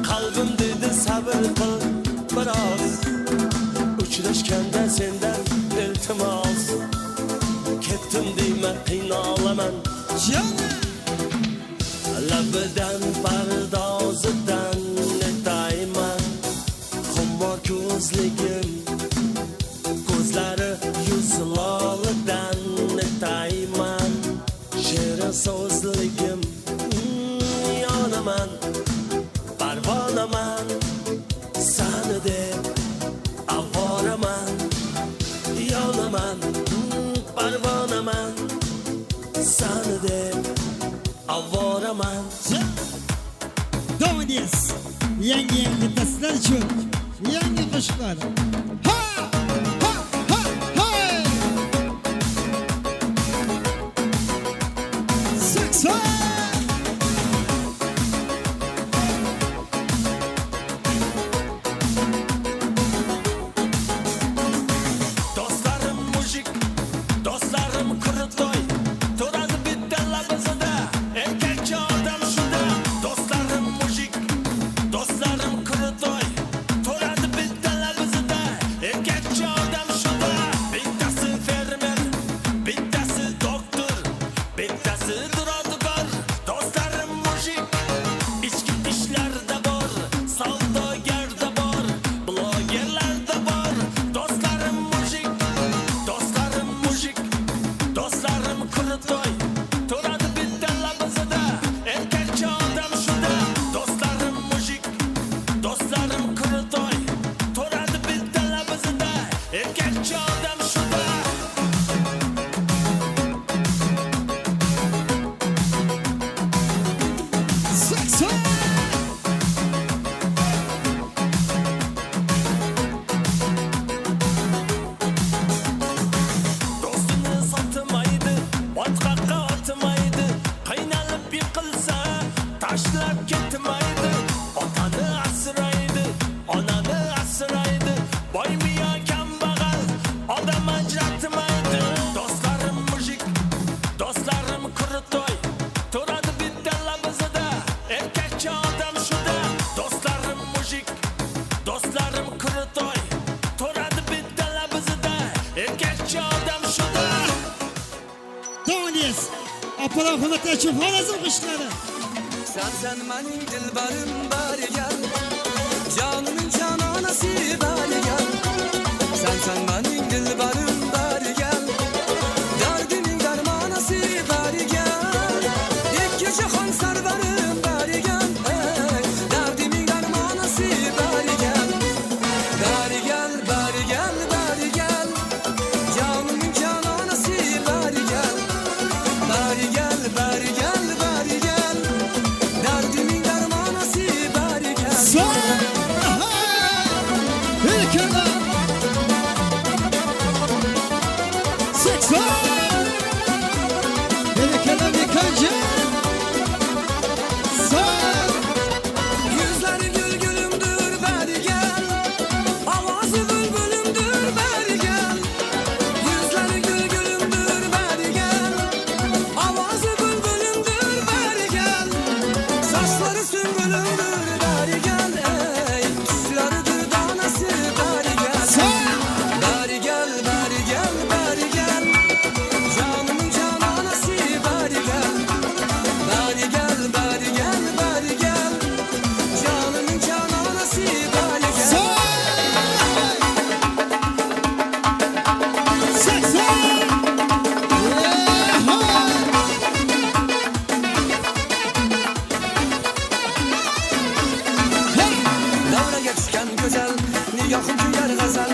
Qalbim dedi sabr qil biroz. Uchrashganda sendan iltimos. Ketdim deyman qiynalaman. Labidan pardozidan netayman. Qumor ko'zligim ko'zlari yuzlolidan netayman. Shirin so'zligim yonaman. Parvonaman sani deb avoraman. Yonaman parvonaman sani deb avoraman. Davom edamiz. Yangi tasvirlar uchun yangi qo'shiqlar. Ha! Ha! Ha! Hey! Sakson! Dostlarım mujik, dostlarım kurtoy. To'radi bitta labizida, erkakcha odam shunda. Dostlarım mujik, dostlarım kurtoy. To'radi bitta labizida, erkakcha odam shunda. Bittasi fermer, bittasi doktor, bittasi duradgor. Dostlarım mujik, ichki ishlarda bor, savdogarda bor, blogerlarda bor. Dostlarım mujik, dostlarım mujik, dostlarım kurtoy. To'radi bitta labizida, erkakcha odam shunda. Dostlarım mujik, dostlarım kurtoy. To'radi bitta labizida, erkakcha odam shunda. Sakson! Dostini sotmaydi, botqoqqa otmaydi. Qiynalib yiqilsa, tashlab ketmaydi. Otani asraydi, onani asraydi. Boymi yo kambag'al, odam ajratmaydi. Dostlarim mujik, dostlarim kurtoy. To'radi bitta labizida, erkakcha odam shunda. Dostlarim mujik, dostlarim kurtoy. To'radi bitta labizida, erkakcha odam shunda. Davom edamiz. Apalar hurmatli uchun Xorazm qo'shiqlari. Sen mening dilbarim bari gel. Canımın cananası bari gel. Sen mening dilbarim bari gel. Derdimin dermanası bari gel. İki cihan serverim bari gel. Ey, derdimin dermanası bari gel. Bari gel, bari gel, bari gel. Canımın cananası bari gel. Bari gel, bari gel, bari gel. Derdimin dermanası bari gel. Sakson! Bereketli yıkıcı. Yüzleri gül gülümdür bari gel. Avazı bülbülümdür bari gel. Yüzleri gül gülümdür bari gel. Avazı bülbülümdür bari gel. Saçları sümbülümdür bari gel. Ey, tüslarıdır danası bari gel. Bari gel, bari gel, bari gel. Canımın cananası bari gel. Bari gel, bari gel, bari gel. Canımın cananası bari gel. Davraga tushgan go'zal, nigohim kuylar g'azal.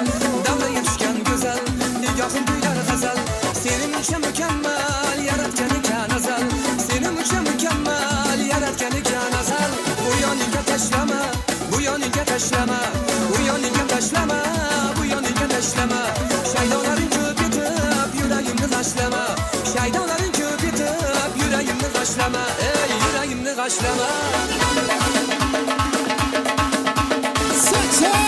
Davraga tushgan go'zal, nigohim kuylar g'azal. Sening uchun mukammal yaratgan ekan azal. Sening uchun mukammal yaratgan ekan azal. Bu yoningga tashlama, bu yoningga tashlama, bu yoningga tashlama, bu yoningga tashlama. Shaydonlaring ko'p etib yuragimni g'ashlama. Shaydonlaring ko'p etib yuragimni g'ashlama. Ey, yuragimni g'ashlama. Sakson!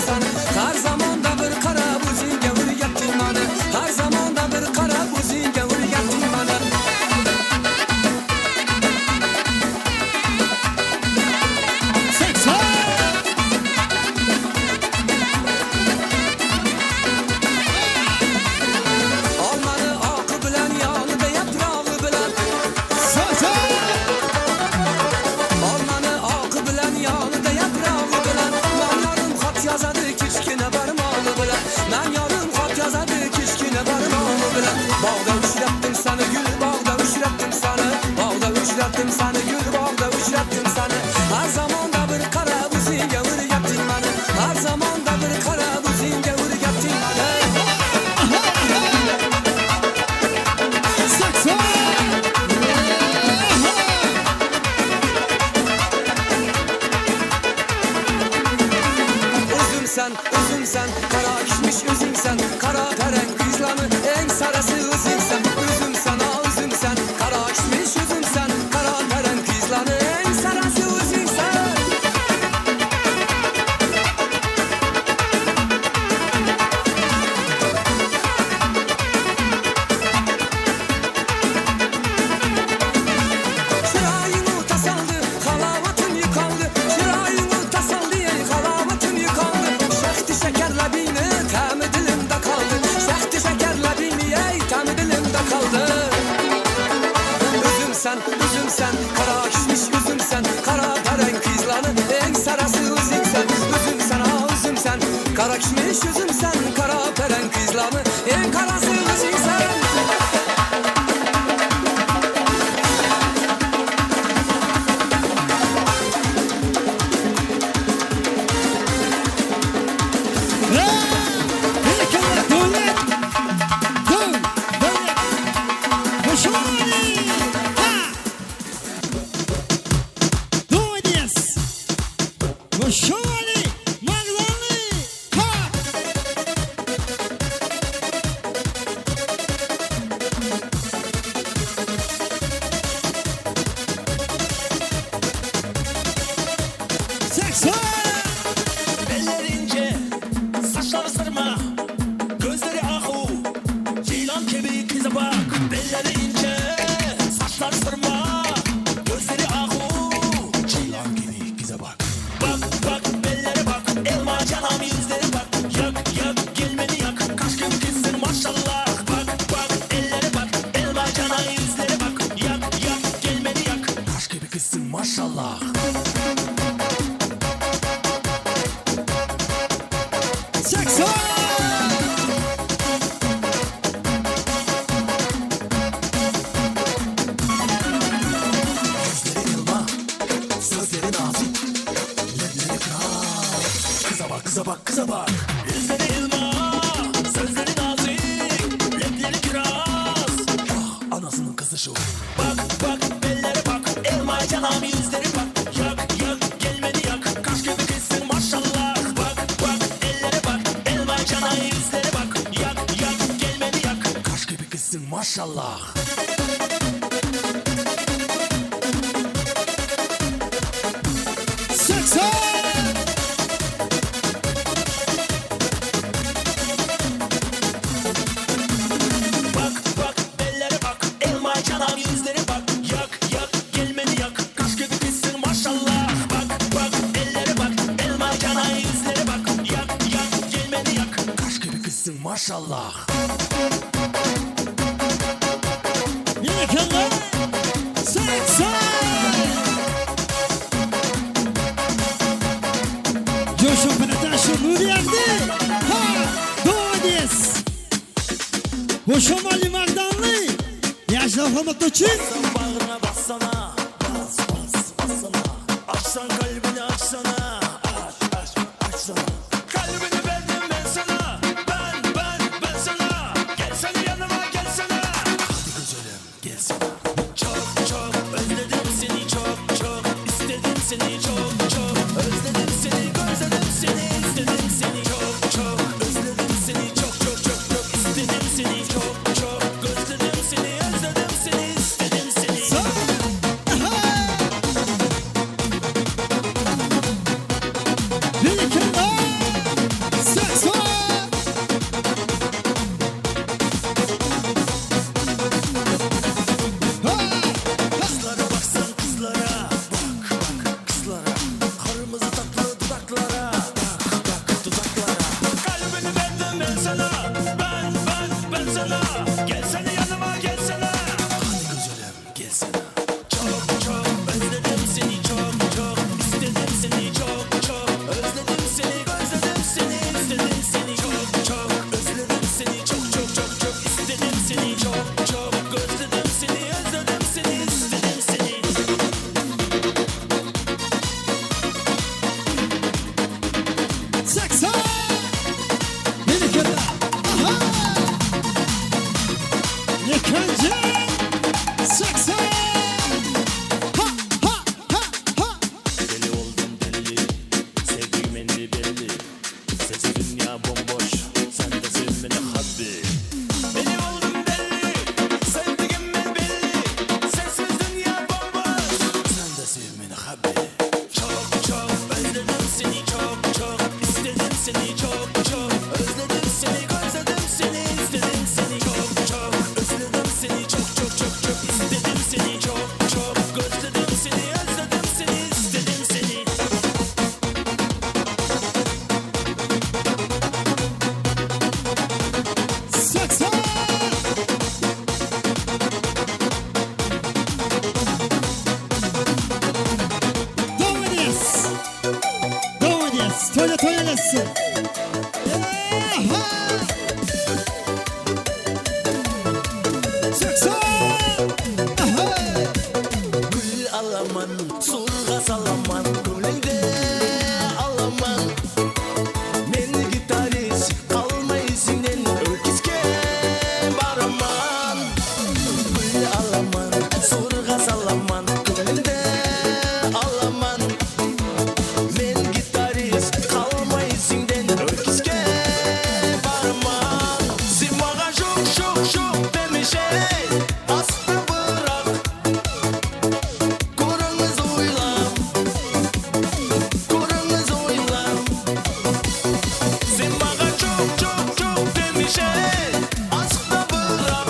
seni. Her zaman da bir kara buzingga o'rgatding meni. Her zaman da bir kara buzingga o'rgatding meni. Olmani oqi bilan yonida yaprog'i bilan. Olmani oqi bilan yonida yaprog'i bilan. Men yorim xat yozadi kichkina barmog'i bilan. Men yorim xat yozadi kichkina barmog'i bilan. Bog'da uchratdim seni gul, bog'da uchratdim seni. Bog'da uchratdim seni gul, bog'da uchratdim seni. Har zamonda bir qara o'zingga o'rgatding meni. Har zamonda bir qara o'zingga o'rgatding meni. Özümsen, kara kişmiş özümsen. Kara peren kızlanı en sarası özümsen. Özümsen, özümsen, kara kişmiş özümsen. Kara peren kızlanı en sarası özümsen. Çırağını tasaldı, halavatın yıkandı. Çırağını tasaldı, halavatın yıkandı. Şahti şekerle beni, tamı dilimde kaldı. Şahti şekerle beni, tamı dilimde kaldı. Üzümsen, üzümsen, kara kişmiş üzümsen. Kara peren kızlanı en sarası özümsen. Üzümsen, üzümsen, kara kişmiş üzümsen. Kara peren kızlanı en karası özümsen. Eller ince, saçları sırma, gözleri ahu, ceylan gibi kıza bak. Belleri ince, saçları sırma, gözleri ahu, ceylan gibi kıza bak. Bak bak bellere bak, elma canam yüzleri bak. Yak yak gelmeni yak, kaş gibi kızsın maşallah. Bak bak ellere bak, elma canam yüzleri bak. Yak yak gelmeni yak, kaş gibi kızsın maşallah. Gözleri yılma, sözleri nazik, ledleri kral. Kıza bak, kıza bak, kıza bak. Gözleri yılma, sözleri nazik, ledleri kiraz. Ah, anasının kızı şu. Bak bak bellere bak, elma canam yüzleri bak. Yak yak gelmedi yak, kaş gibi kızsın maşallah. Bak bak ellere bak, elma canam yüzleri bak. Yak yak gelmedi yak, kaş gibi kızsın maşallah. Bak bak bellere bak, elma canam yüzleri bak. Yak yak gelmeni yak, kaş gibi kızsın maşallah. Bak bak ellere bak, elma canam yüzleri bak. Yak yak gelmeni yak, kaş gibi kızsın maşallah. Yıkıldı. Coşun Pınataşı Nuri Yakdı. Ha, Doğadis. Bu şomali Magdanlı. Yaşlı Hırmatlı Çin. Bağrına bassana, bas bas bassana. Açsan kalbini açsana, açsana. Kalbini verdim ben sana, ben sana. Gelsene yanıma gelsene. Hadi güzelim gelsene. Çok çok özledim seni çok çok. İstedim seni çok çok. Özledim seni, gözledim seni, istedim seni çok çok. Özledim seni çok çok çok çok. İstedim seni çok çok. Gözledim seni, özledim seni, istedim seni. sana. Ben sana. Gelsene yanıma gelsene. Hadi güzelim gelsene. Çok özledim seni çok istedim seni çok özledim seni özledim seni istedim seni çok özledim seni çok istedim seni çok özledim seni özledim seni istedim seni. Saksa! Beni kere! Aha! Yıkıncı! Saksa! Ha ha ha ha! Deli oldum deli, sevdiğim endi belli. Sesi dünya bomboş, sen de sevmeni habbi. Deli oldum deli, sevdiğim ben belli. Sensiz dünya bomboş, sen de sevmeni habbi. Çok özledim seni çok istedim seni çok özledim seni özledim seni istedim seni çok özledim seni çok istedim seni çok özledim seni özledim seni istedim seni. Saksa! Devam ediyoruz. Toylasın. Saksa! Aha! Gül alaman, surga salaman, gülünde alaman. Men gitarist, kalma izinden öküzge baraman. Gül alaman, surga salaman, gülünde alaman. Men gitarist, kalma izinden öküzge baraman. Sen bana çok demişe, asla bırak. Kurunuz uylam, kurunuz uylam. Sen bana çok demişe, asla bırak.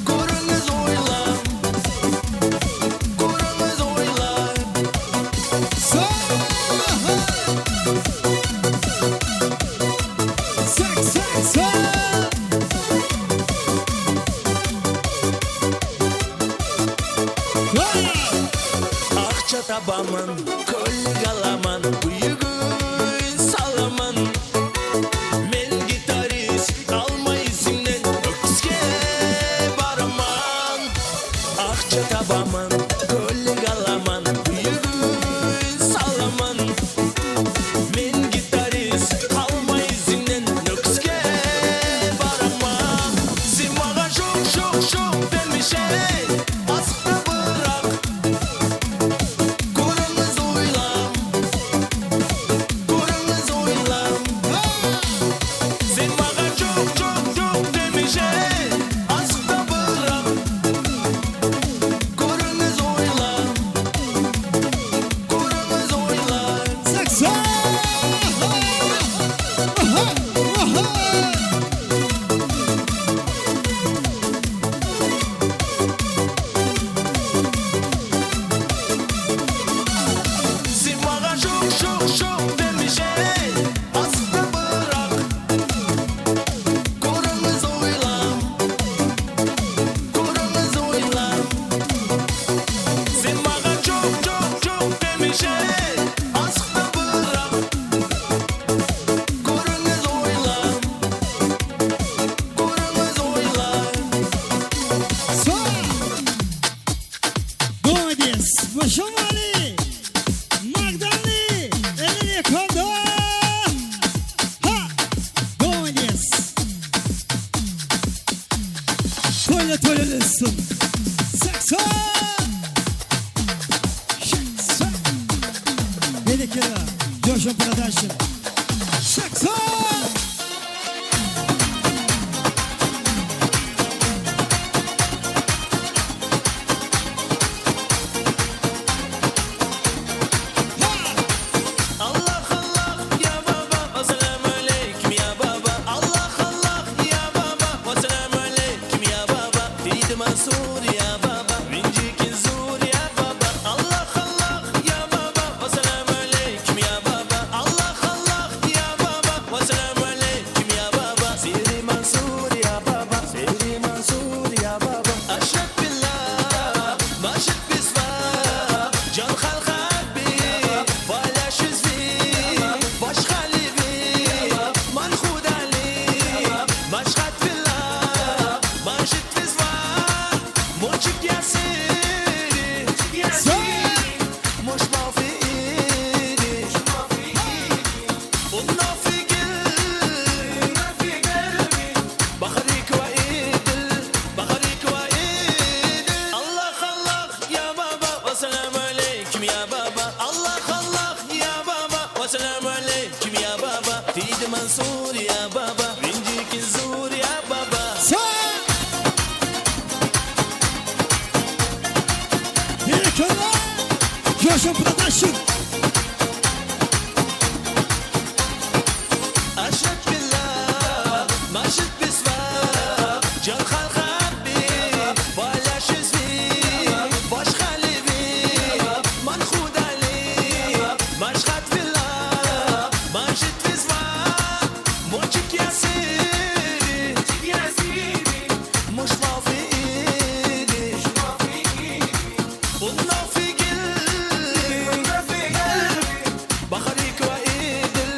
Kurunuz uylam, kurunuz uylam. Saksa! Akça tabaman, kol galaman, buyugun salaman. Men gitarist, kalma izimden öküzge baraman. Akça tabaman, kol galaman, buyugun salaman. Men gitarist, kalma izimden öküzge baraman. Sen bana çok demişe, asla bırak. Kurunuz uylam, kurunuz uylam. Sen bana çok demişe, asla bırak. Kurunuz uylam, kurunuz uylam. Saksa! Aha! Aha! Sen bana çok demişe, asla bırak. Kurunuz uylam, kurunuz uylam. Sen bana çok demişe, asla bırak. Kurunuz uylam, kurunuz uylam. Devam ediyoruz. Başımali! Magdaleni! Elini koydu! Ha! Devam ediyoruz. Toylasın. Saksa! Saksa! Beni kere! Joshua Production. Saksa! Allah ya baba, assalamu alaikum ya baba. Allah ya baba, assalamu alaikum ya baba. Didi Mansur ya baba, Vincik Zur ya baba. Allah ya baba, assalamu alaikum ya baba. Allah Fidi Mansur ya baba, Vincikin Zur ya baba. Joshua Production. Aşık billah, maşık bismillah, can halkabi, paylaşızı, baş halibi, man khudali, maşkat billah, maşık bismillah, moçik yasiri, muşlafidi, unnafigil, بخريك وإيدل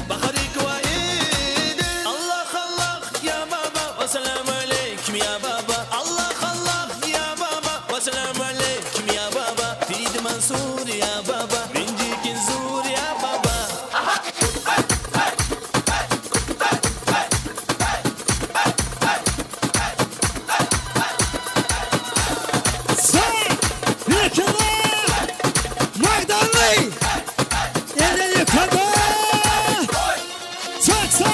بخريك وإيدل الله الله يا بابا والسلام عليكم يا بابا الله الله يا بابا والسلام عليكم يا بابا فيد منصور يا بابا بنجيك نزور يا بابا Magdanlı. Elleri yukarıda. Saksa.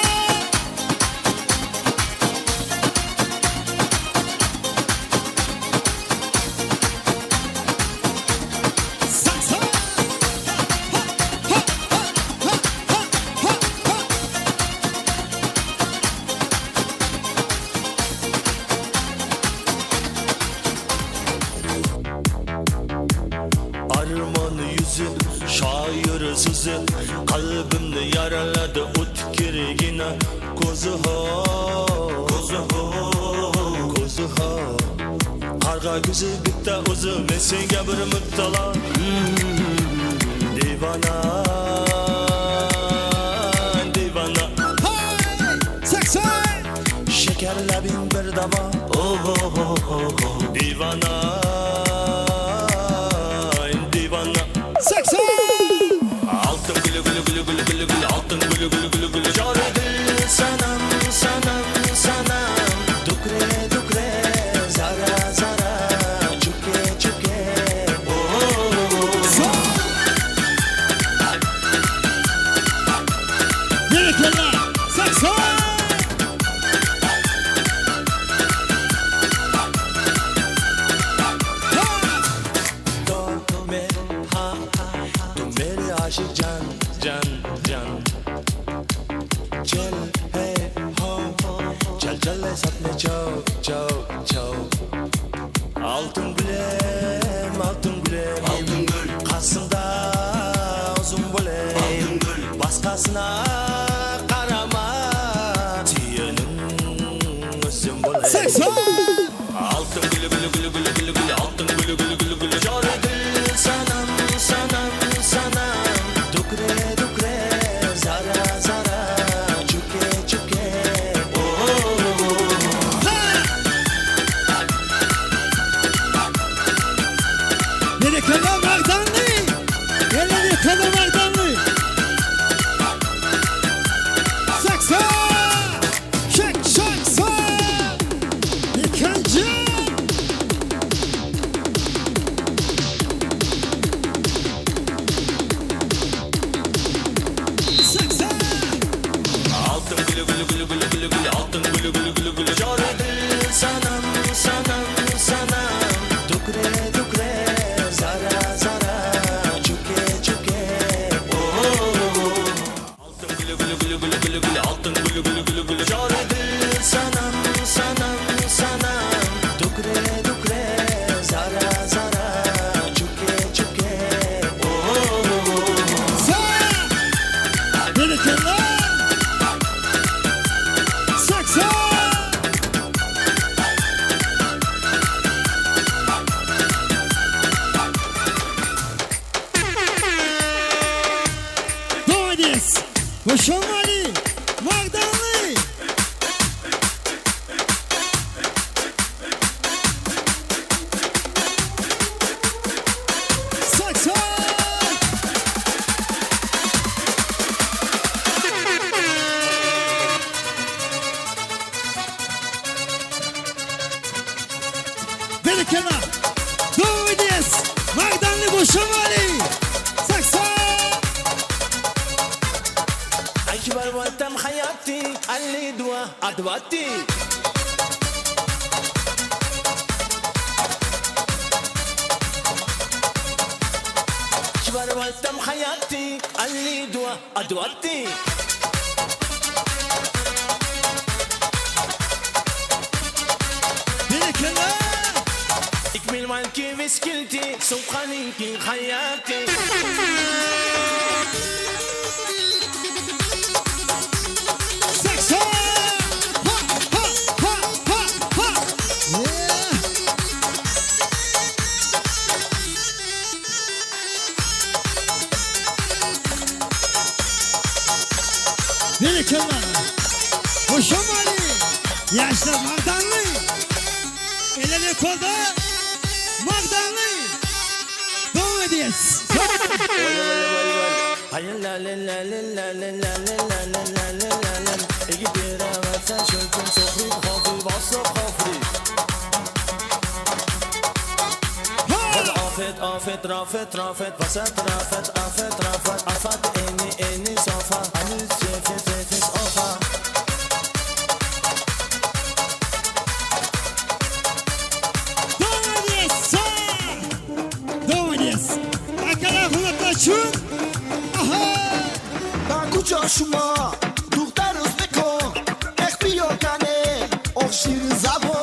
Saksa. Arman yüzü, şair sözü, kalbimni yaraladı utkirgina. Kozu ha, kozu ha, kozu ha. Qarga gözü bitta o'zi, men senga bir muttala. Divana, divana. Saksa. Şeker labin bir dava. Oh oh oh oh oh. Divana. Saksa. Altın gülü gülü gülü gülü gülü gülü, altın gülü gülü gülü gülü. Jaridir sanam sanam sanam, dukre dukre zara zara, çuke çuke. Yelekler. Saksa. तुम मेरे आशिक जान जान जान चल है हो चल चल सपने çal çal çal altın gülüm altın gülüm altın gül kasında uzun bolem altın gül başkasına karama tiyenin özüm bolem Saksa. altın gülü gülü gülü gülü gülü gülü altın gülü gülü gülü gülü jaridir sanam sanam sanam dukre dukre zara zara çuke çuke Yelekler Magdanlı. Yelekler Magdanlı. Saksa. Şak şaksa. İkinci. Saksa. altın gülü gülü gülü gülü gülü gülü altın gülü gülü gülü gülü jaridir sanam sanam sanam dukre dukre zara zara çuke çuke altın gülü gülü gülü gülü gülü gülü altın gülü gülü gülü gülü jaridir sanam sanam sanam dukre dukre zara zara çuke çuke Yelekler. Saksa. Doğadis. Hoşamali. Magdanlı. Saksa. Yelekler. Doğadis. Magdanlı Hoşamali. Saksa. Ay كبر وتم حياتي اللي دوا عدواتي كبر وتم حياتي اللي دوا عدواتي اكمل مالكي بسكلتي سوقانيكي حياتي Beni kenara. Hoşum Ali. Yaşlı Magdanlı. Elini kolda. Magdanlı. Devam ediyoruz. Afet, rafet, rafet, vasat, rafet, afet, rafet, afat, eni, sofa, anüs, cefes, ofa. Devam ediyoruz. Akala hulalaşın. Aha. Ben kucaşıma, tuhtarız beko, ekmiyor kane, okşir zabo.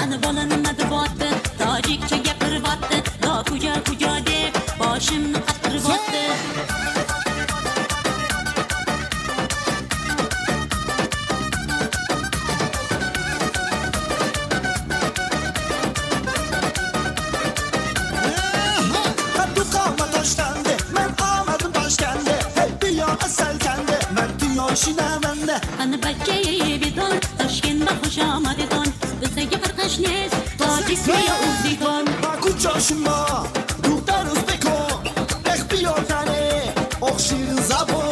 Ana balanın adı battı, tacikçe yakır battı, da kuca kuca de, başımını katır battı. Kaddu kalma taşlandı, ben ağladım başkende, hep bir yana selkende, ben diyor şinemende. Ana bacayı bir don, taşken bakışama de don, bize yakır kaşnes, tacikçe uzdi don. Ben kucaşıma, tuhtarız beko, ekmiyor kane, okşir zabo.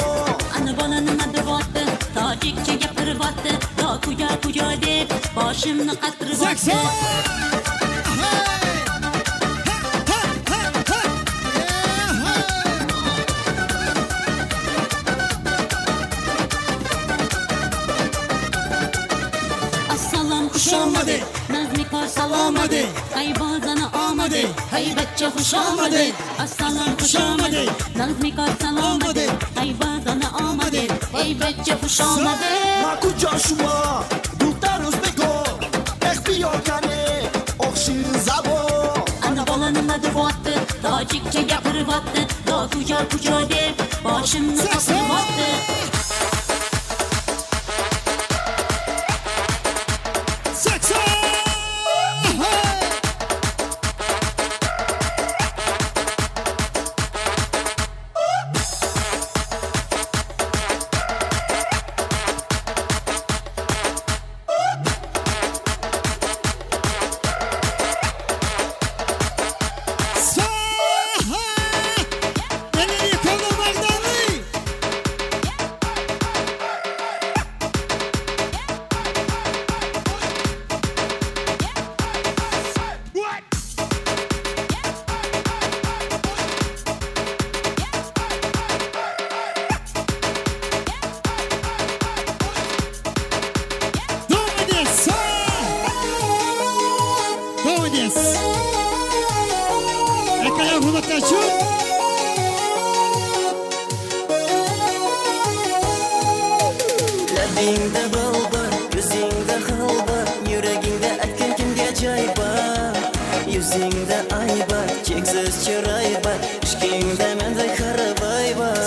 Ana balanın adı battı, tacikçe yakır battı, da kuca kuca de, başımını katır battı. Assalam kuş olmadı, Nazmi kar salamadı, kaybazana amadı, haybetçe kuş olmadı. Assalam kuş olmadı, Nazmi kar salamadı, kaybazana amadı, haybetçe kuş olmadı. Ben kucaşıma, tuhtarız beko, ekmiyor kane, okşir zabo. Ana balanın adı battı, tacikçe yakır battı, da kuca kuca de, başımını katır battı. Elini kolda Magdanlı. Devam ediyoruz. Devam ediyoruz. Akala hulalaşın. Labingda bulbul, yuzingda xilbir, yuragingda aytgan kimga joy bor. Yuzingda ay bor, cheksiz chiroy bor, ishqingda menday xaraboy bor.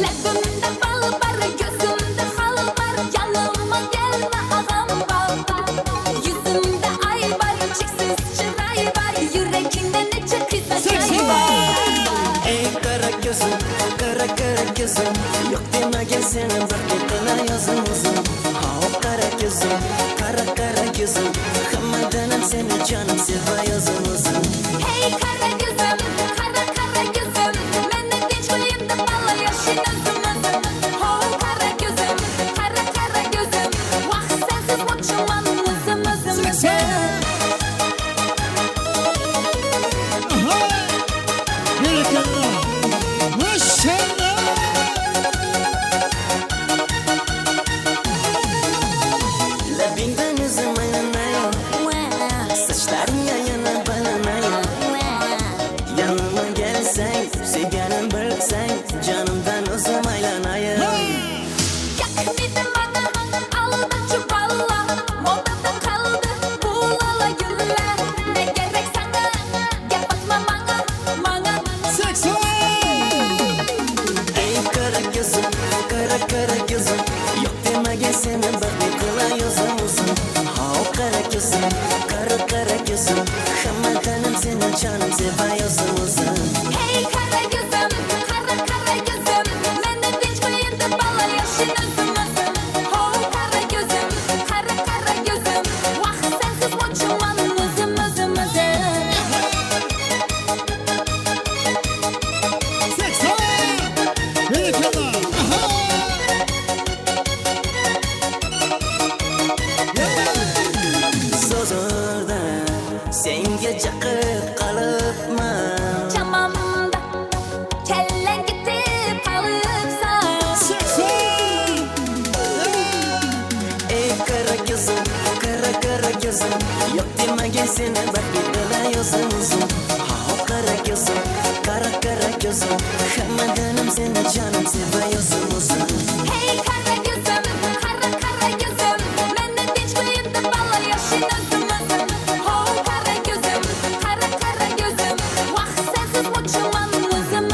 Labimda bal bar, gözümde hal bar, yanıma gelme ağam bal bar. Yüzümde ay bar, çeksiz çıray bar, yüreğinde neçe kısa çay var. Ey kara gözüm, kara gözüm, yok demegen senin baktığına yazım uzun. Ha o kara gözüm, hammadan seni canım seva yazım uzun. Hey kara gözüm, kara gözüm, meni genç koyunda bala yaşın özüm. Ho kara gözüm, kara gözüm, vah sensiz bakşaman özüm. Beni kenara. Maşallah. Demedim bana aldatıcı balla. Modada kaldı bu lala güller. Ne gerek sana gel bakma bana. Ey kara gözüm, kara gözüm. Yok demegen seni bak bu kılayozum uzun. Ha o kara gözüm, kara gözüm. Hammadanım senin canım seviyorsun uzun. Hey kara gözüm, kara gözüm. Meni dinç koyundu bala yaşın özüm. Ho kara gözüm, kara gözüm. Vah sensiz moçuman özüm. Sozorda senga chaqib qolibman. Chamamda kellang ketib qolibsan. Ey kara gözüm, kara gözüm. Yok demegen seni bak bu kılayozum uzun. Ha o kara gözüm, kara gözüm. Hammadanım senin canım seviyorsun uzun. Hey kara gözüm, kara gözüm. Meni dinç koyundu bala yaşın özüm. Ho kara gözüm, kara gözüm. Vah sensiz moçuman özüm.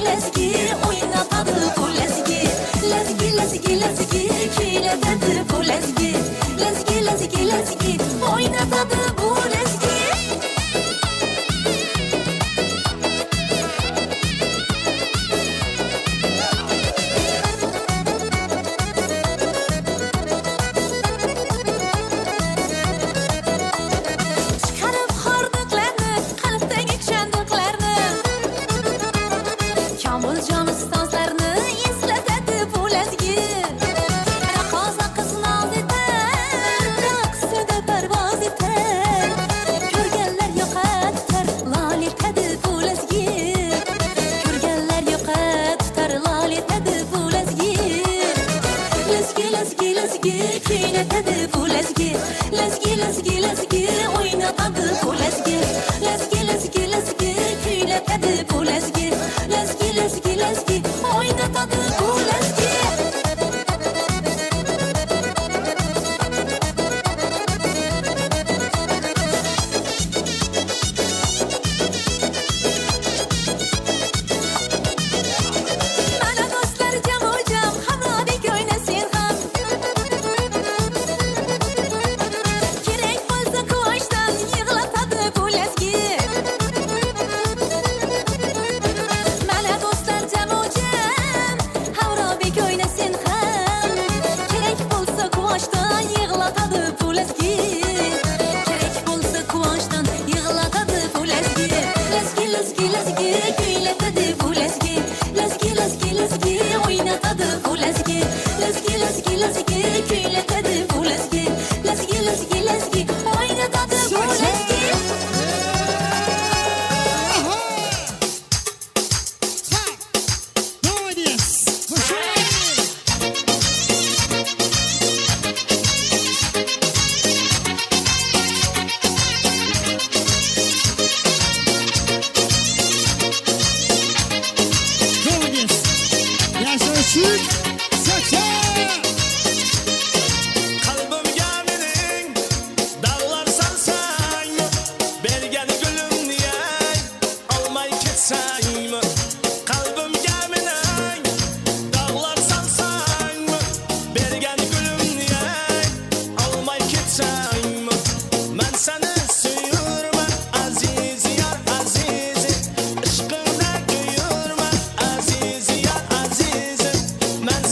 lezgi oynatadı bu lezgi. Lezgi lezgi lezgi kuylatadi bu lezgi. Lezgi lezgi lezgi oynatadı bu lezgi. Çıkarıp hordiqlarni, qalbdagi kishandiqlarni, Komiljon ustozlarni eslatadi bu lezgi. Raqoza qiz noz etar, raqsida parvoz etar, ko'rganlar yo'qotar, lol etadi bu lezgi. Ko'rganlar yo'qotar, lol etadi bu lezgi. Lezgi lezgi lezgi kuylatadi bu lezgi. Lezgi lezgi lezgi oynatadi bu lezgi. Lezgi lezgi lezgi kuylatadi bu lezgi. Lezgi lezgi lezgi oynatadi bu lezgi. Mana do'stlar jam hamrodek o'ynasin ham. Kerak bo'lsa quvonchdan yig'latadi bu lezgi. Mana do'stlar jam hamrodek o'ynasin ham. Kerak bo'lsa quvonchdan yig'latadi bu lezgi. Kerak bo'lsa quvonchdan yig'latadi bu lezgi. Lezgi lezgi lezgi kuylatadi bu lezgi. Lezgi lezgi lezgi oynatadi bu lezgi. Lezgi lezgi lezgi kuylatadi bu lezgi. Lezgi lezgi lezgi oynatadi bu lezgi. Devam ediyoruz. Hoş Devam ediyoruz. Yaşasın. Saksa. Kalbimga mening dağlar salsang, bergan gülüm niye almay ketsang? Kalbimga mening dağlar salsang, bergan gülüm niye almay ketsang? Men seni suyurman aziz yar aziz, ishqingda kuyurman aziz yar aziz. Men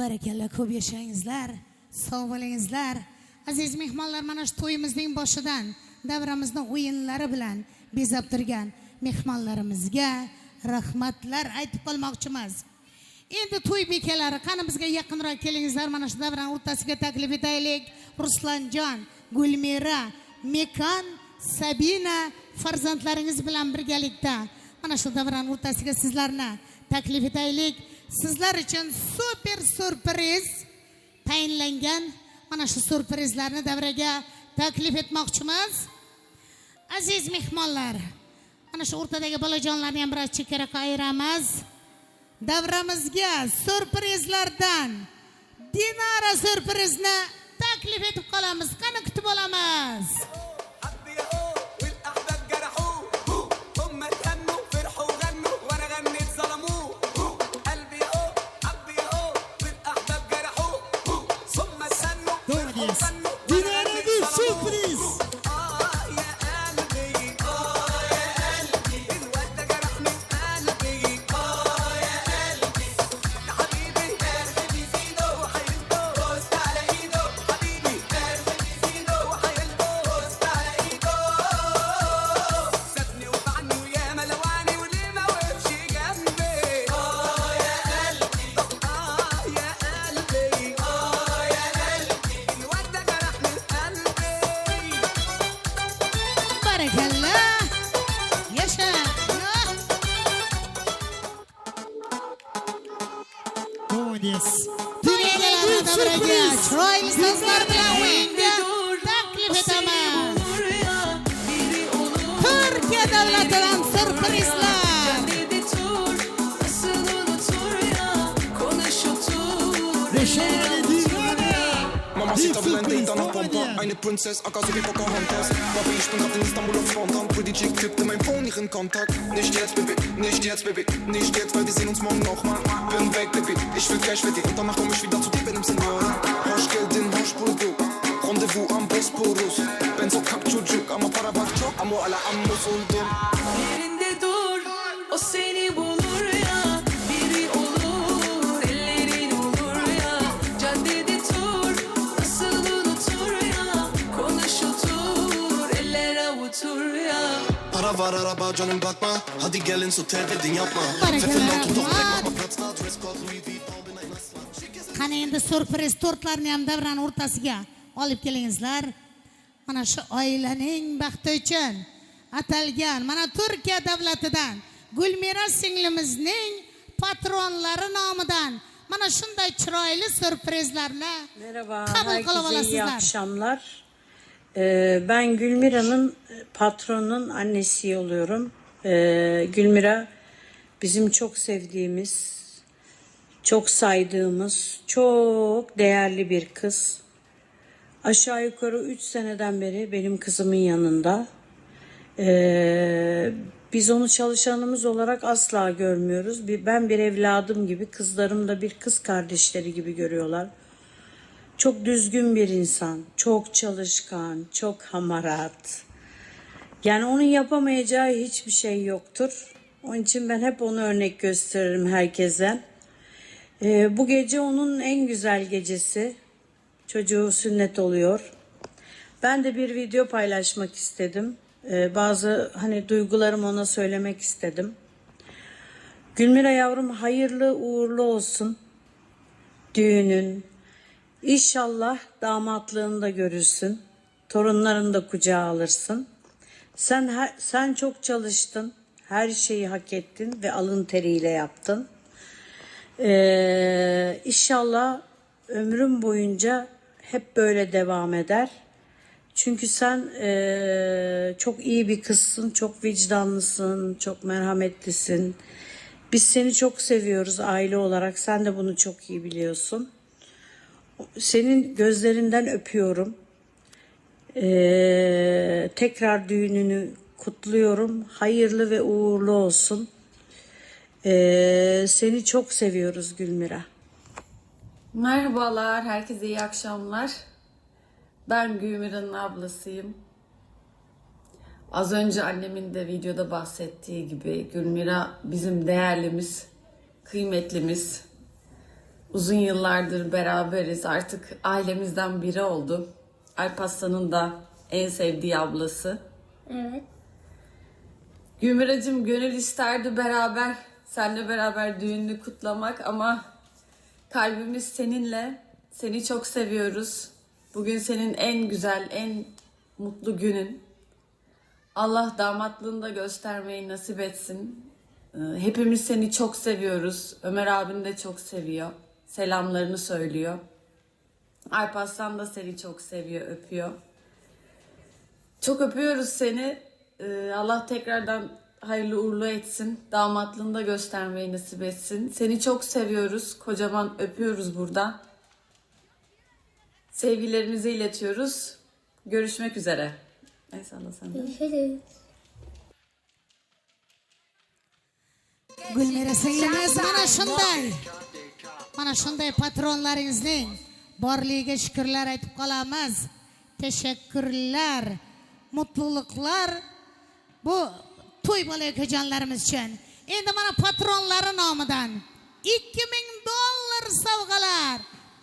Barakalla, ko'p yashangizlar, sog' bo'lingizlar. Aziz mehmonlar, mana shu to'yimizning boshidan davramizning o'yinlari bilan bezab turgan mehmonlarimizga rahmatlar aytib qolmoqchimiz. Endi to'y bekalari, qani bizga yaqinroq kelingizlar, mana shu davran o'rtasiga taklif etaylik. Ruslanjon, Gulmira, Mekan, Sabina farzandlaringiz bilan birgalikda mana shu davran o'rtasiga sizlarni taklif etaylik. Sizlar uchun super surpriz tayinlangan mana shu surprizlarni davraga taklif etmoqchimiz. Aziz mehmonlar, mana shu o'rtadagi bolajonlarni ham biroz chekaraga ayiramiz. Davramizga surprizlardan Dinara surprizni taklif etib qolamiz. Qani kutib olamiz. Dinara bir sürpriz. Troy'li sazlar bilan o'yinga taklif etaman. Turkiya davlatidan surprizlar. Mamacita blendita nach Pompa. Eine Prinzess, Acker so wie Pocahontas. Papi, ich bin grad in Istanbul auf Frontal. Pretty Chick tippte mein Phone ihren Kontakt. Nicht jetzt, Baby, nicht jetzt, Baby, nicht jetzt, weil wir sehen uns morgen nochmal. Bin weg, Baby, ich will Cash für dich. Und danach komm ich wieder zu dir, benim Senora. Hoş geldin, hoş bulduk. Randevu am Bosporus. Ben sokak çocuk ama para bak çok. Ama ala amma soldum. Yerinde dur, o seni bulur ya. Biri olur, ellerin olur ya. Caddede tur, nasıl unutur ya. Konuş otur, eller avutur ya. Para var araba canım bakma. Hadi gelin su terledin yapma. Qani endi surpriz tortlarni ham davran o'rtasiga olib kelingizlar. Mana shu oilaning baxti uchun atalgan mana Turkiya davlatidan Gulmira singlimizning patronlari nomidan mana shunday chiroyli surprizlarni Merhaba, qabul qilib herkese iyi olasizlar. akşamlar. Ben Gülmira'nın patronun annesi oluyorum. Gülmira bizim çok sevdiğimiz, çok saydığımız, çok değerli bir kız. Aşağı yukarı 3 seneden beri benim kızımın yanında. Biz onu çalışanımız olarak asla görmüyoruz. Ben bir evladım gibi, kızlarım da bir kız kardeşleri gibi görüyorlar. Çok düzgün bir insan, çok çalışkan, çok hamarat. Yani onun yapamayacağı hiçbir şey yoktur. Onun için ben hep onu örnek gösteririm herkese. Bu gece onun en güzel gecesi. Çocuğu sünnet oluyor. Ben de bir video paylaşmak istedim. Bazı duygularımı ona söylemek istedim. Gülmira yavrum, hayırlı uğurlu olsun düğünün. İnşallah damatlığını da görürsün. Torunlarını da kucağa alırsın. Sen çok çalıştın. Her şeyi hak ettin ve alın teriyle yaptın. İnşallah ömrüm boyunca hep böyle devam eder. Çünkü sen çok iyi bir kızsın, çok vicdanlısın, çok merhametlisin. Biz seni çok seviyoruz aile olarak. Sen de bunu çok iyi biliyorsun. Senin gözlerinden öpüyorum. Tekrar düğününü kutluyorum. Hayırlı ve uğurlu olsun. Seni çok seviyoruz Gülmira. Merhabalar, herkese iyi akşamlar. Ben Gülmira'nın ablasıyım. Az önce annemin de videoda bahsettiği gibi Gülmira bizim değerlimiz, kıymetlimiz. Uzun yıllardır beraberiz. Artık ailemizden biri oldu. Alparslan'ın da en sevdiği ablası. Evet. Gümracığım gönül isterdi beraber, seninle beraber düğününü kutlamak ama kalbimiz seninle. Seni çok seviyoruz. Bugün senin en güzel, en mutlu günün. Allah damatlığını da göstermeyi nasip etsin. Hepimiz seni çok seviyoruz. Ömer abin de çok seviyor. Selamlarını söylüyor. Alparslan da seni çok seviyor, öpüyor. Çok öpüyoruz seni. Allah tekrardan hayırlı uğurlu etsin. Damatlığını da göstermeyi nasip etsin. Seni çok seviyoruz. Kocaman öpüyoruz burada. Sevgilerimizi iletiyoruz. Görüşmek üzere. Neyse Allah senden. Görüşürüz. Gülmira singlimiz mana shunday patronlaringizning borligiga shukrlar aytib qolamiz. Teşekkürler, mutluluklar bu to'y bola akajonlarimiz uchun. Endi mana patronlari nomidan $2000 sovg'alar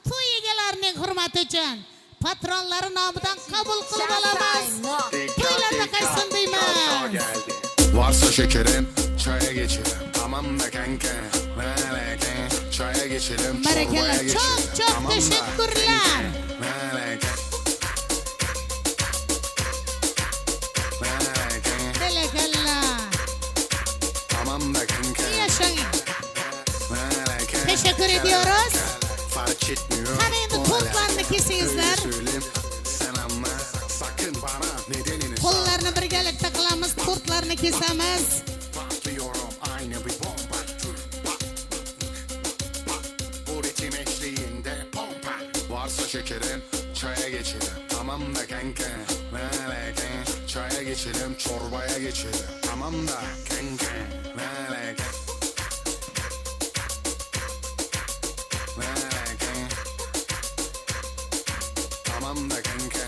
to'y egalarining hurmati uchun patronlari nomidan qabul qilib olamiz. To'ylarda qaysin deymiz. Varsa şekerim çaya geçelim. Tamam da kanka. Çaya geçelim. Barakallah, çok teşekkürler. Barakallah. Tamam da kanka. Yaşayın. Teşekkür ediyoruz. Fark etmiyor. Hani endi to'plarni kesingizlar. Sen anla sakın bana nedenini Qo'llarni birgalikda qilamiz, to'rtlarni kesamiz. patlıyorum aynı bir bomba. Bu ritim eşliğinde pompa. Varsa şekerim çaya geçelim. Tamam da kanka. Çaya geçelim, çorbaya geçelim. Tamam da kanka. Tamam da kanka.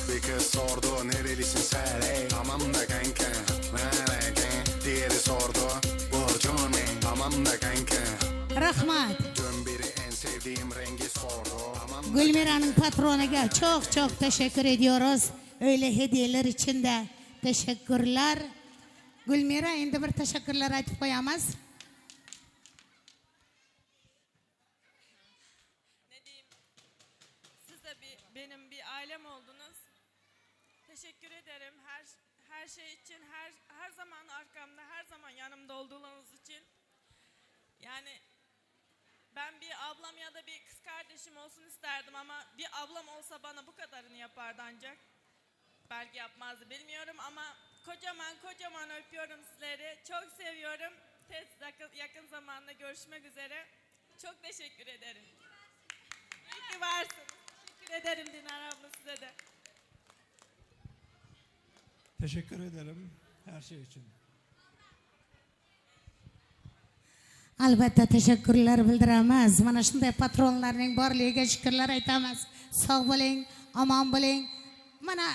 Bir kız sordu nerelisin sen? Tamam da kanka. Diğeri sordu burcun ne? Tamam da kanka. Rahmat. Dün biri en sevdiğim rengi sordu. Tamam da Gülmira'nın patroniga çok teşekkür ediyoruz. Öyle hediyeler için de teşekkürler. Gülmira endi bir teşekkürler aytib qo'yamiz. Siz de benim bir ailem oldunuz. Teşekkür ederim her şey için, her zaman arkamda, her zaman yanımda olduğunuz için. Yani ben bir ablam ya da bir kız kardeşim olsun isterdim ama bir ablam olsa bana bu kadarını yapardı ancak. Belki yapmazdı bilmiyorum ama kocaman öpüyorum sizleri. Çok seviyorum. Yakın zamanda görüşmek üzere. Çok teşekkür ederim. İyi ki varsınız. Teşekkür ederim Dinar abla size de. Teşekkür ederim her şey için. Albatta teşekkürler bildiramiz. Mana shunday patronlarning borligiga shukrlar aytamiz. Sog' bo'ling, omon bo'ling. Mana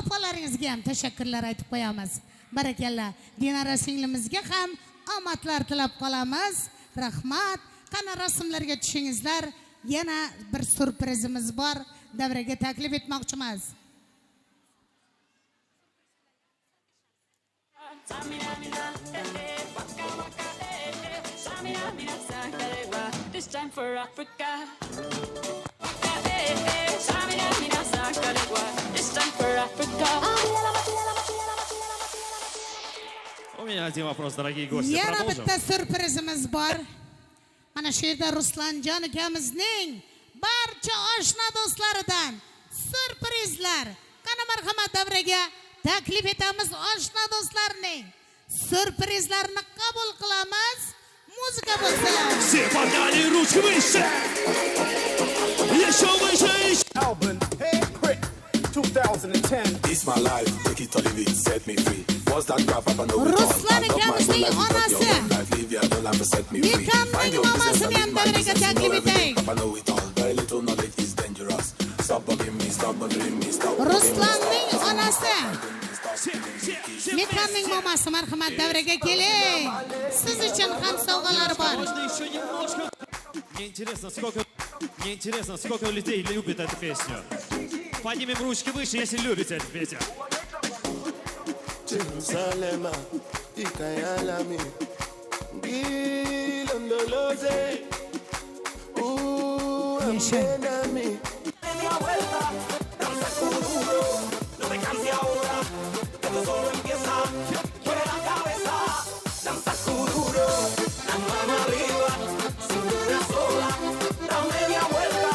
opalaringizga ham teşekkürler aytib qo'yamiz. Barakallah. Dinara singlimizga ham omadlar tilab qolamiz. Rahmat. Qani rasmlarga tushingizlar. Yana bir surprizimiz bor. Davraga taklif etmoqchimiz. This time for Africa. This time for Africa. У меня один вопрос, дорогие гости. Yana Продолжим. bitta surprizimiz bor. Mana shu yerda Ruslanjon akamizning barcha oshna do'stlaridan surprizlar. Qani marhamat davraga taklif etamiz oshna do'stlarning surprizlarini qabul qilamiz. Muzika bo'lsin. Все подняли ручки выше. Еще выше. Album, hey, quick, 2010. It's my life, take it or leave it, set me free. What's that crap up and know it all? Ruslan I love my akamizning whole life, but onasi. your life, live your own life and set me free. Nikamning Mind your business mamasini and ham live my davraga business, you know taklif everything. etaylik. I know it all, very little knowledge is dangerous. Stop bugging me, stop bothering me, stop bugging me, Ruslanning stop onasi. Nikamning mamasi marhamat davraga keling. Siz uchun ham sovg'alar bor. Мне интересно, сколько людей любит эту песню. Поднимем ручки выше, если любите эту песню. Jerusalem, ikayalami, gilondoloze, amenami. Media vuelta, danza duro, no te canses ahora, esto solo empieza, mueve la cabeza, danza duro, la mano arriba, cintura sola, da media vuelta,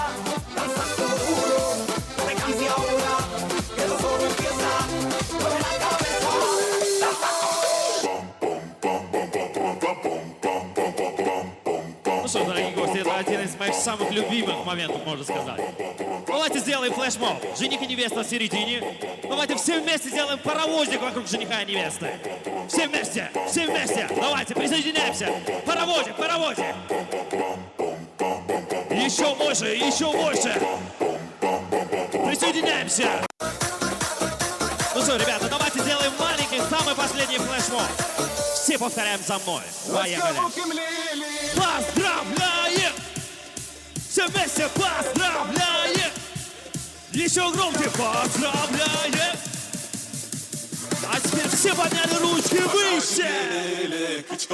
danza duro, no te canses ahora, esto solo empieza, mueve la cabeza, danza Ну что, дорогие гости, это один из моих самых любимых моментов, можно сказать. Давайте сделаем флешмоб. Жених и невеста в середине. Давайте все вместе сделаем паровозик вокруг жениха и невесты. Все вместе, все вместе. Давайте, присоединяемся. Паровозик, паровозик. Еще больше, еще больше. Присоединяемся. Ну что, ребята, давайте сделаем маленький, самый последний флешмоб. Все повторяем за мной. Поехали. Поздравляем! Все вместе поздравляем! Еще громче поздравляем! А теперь все подняли ручки выше! И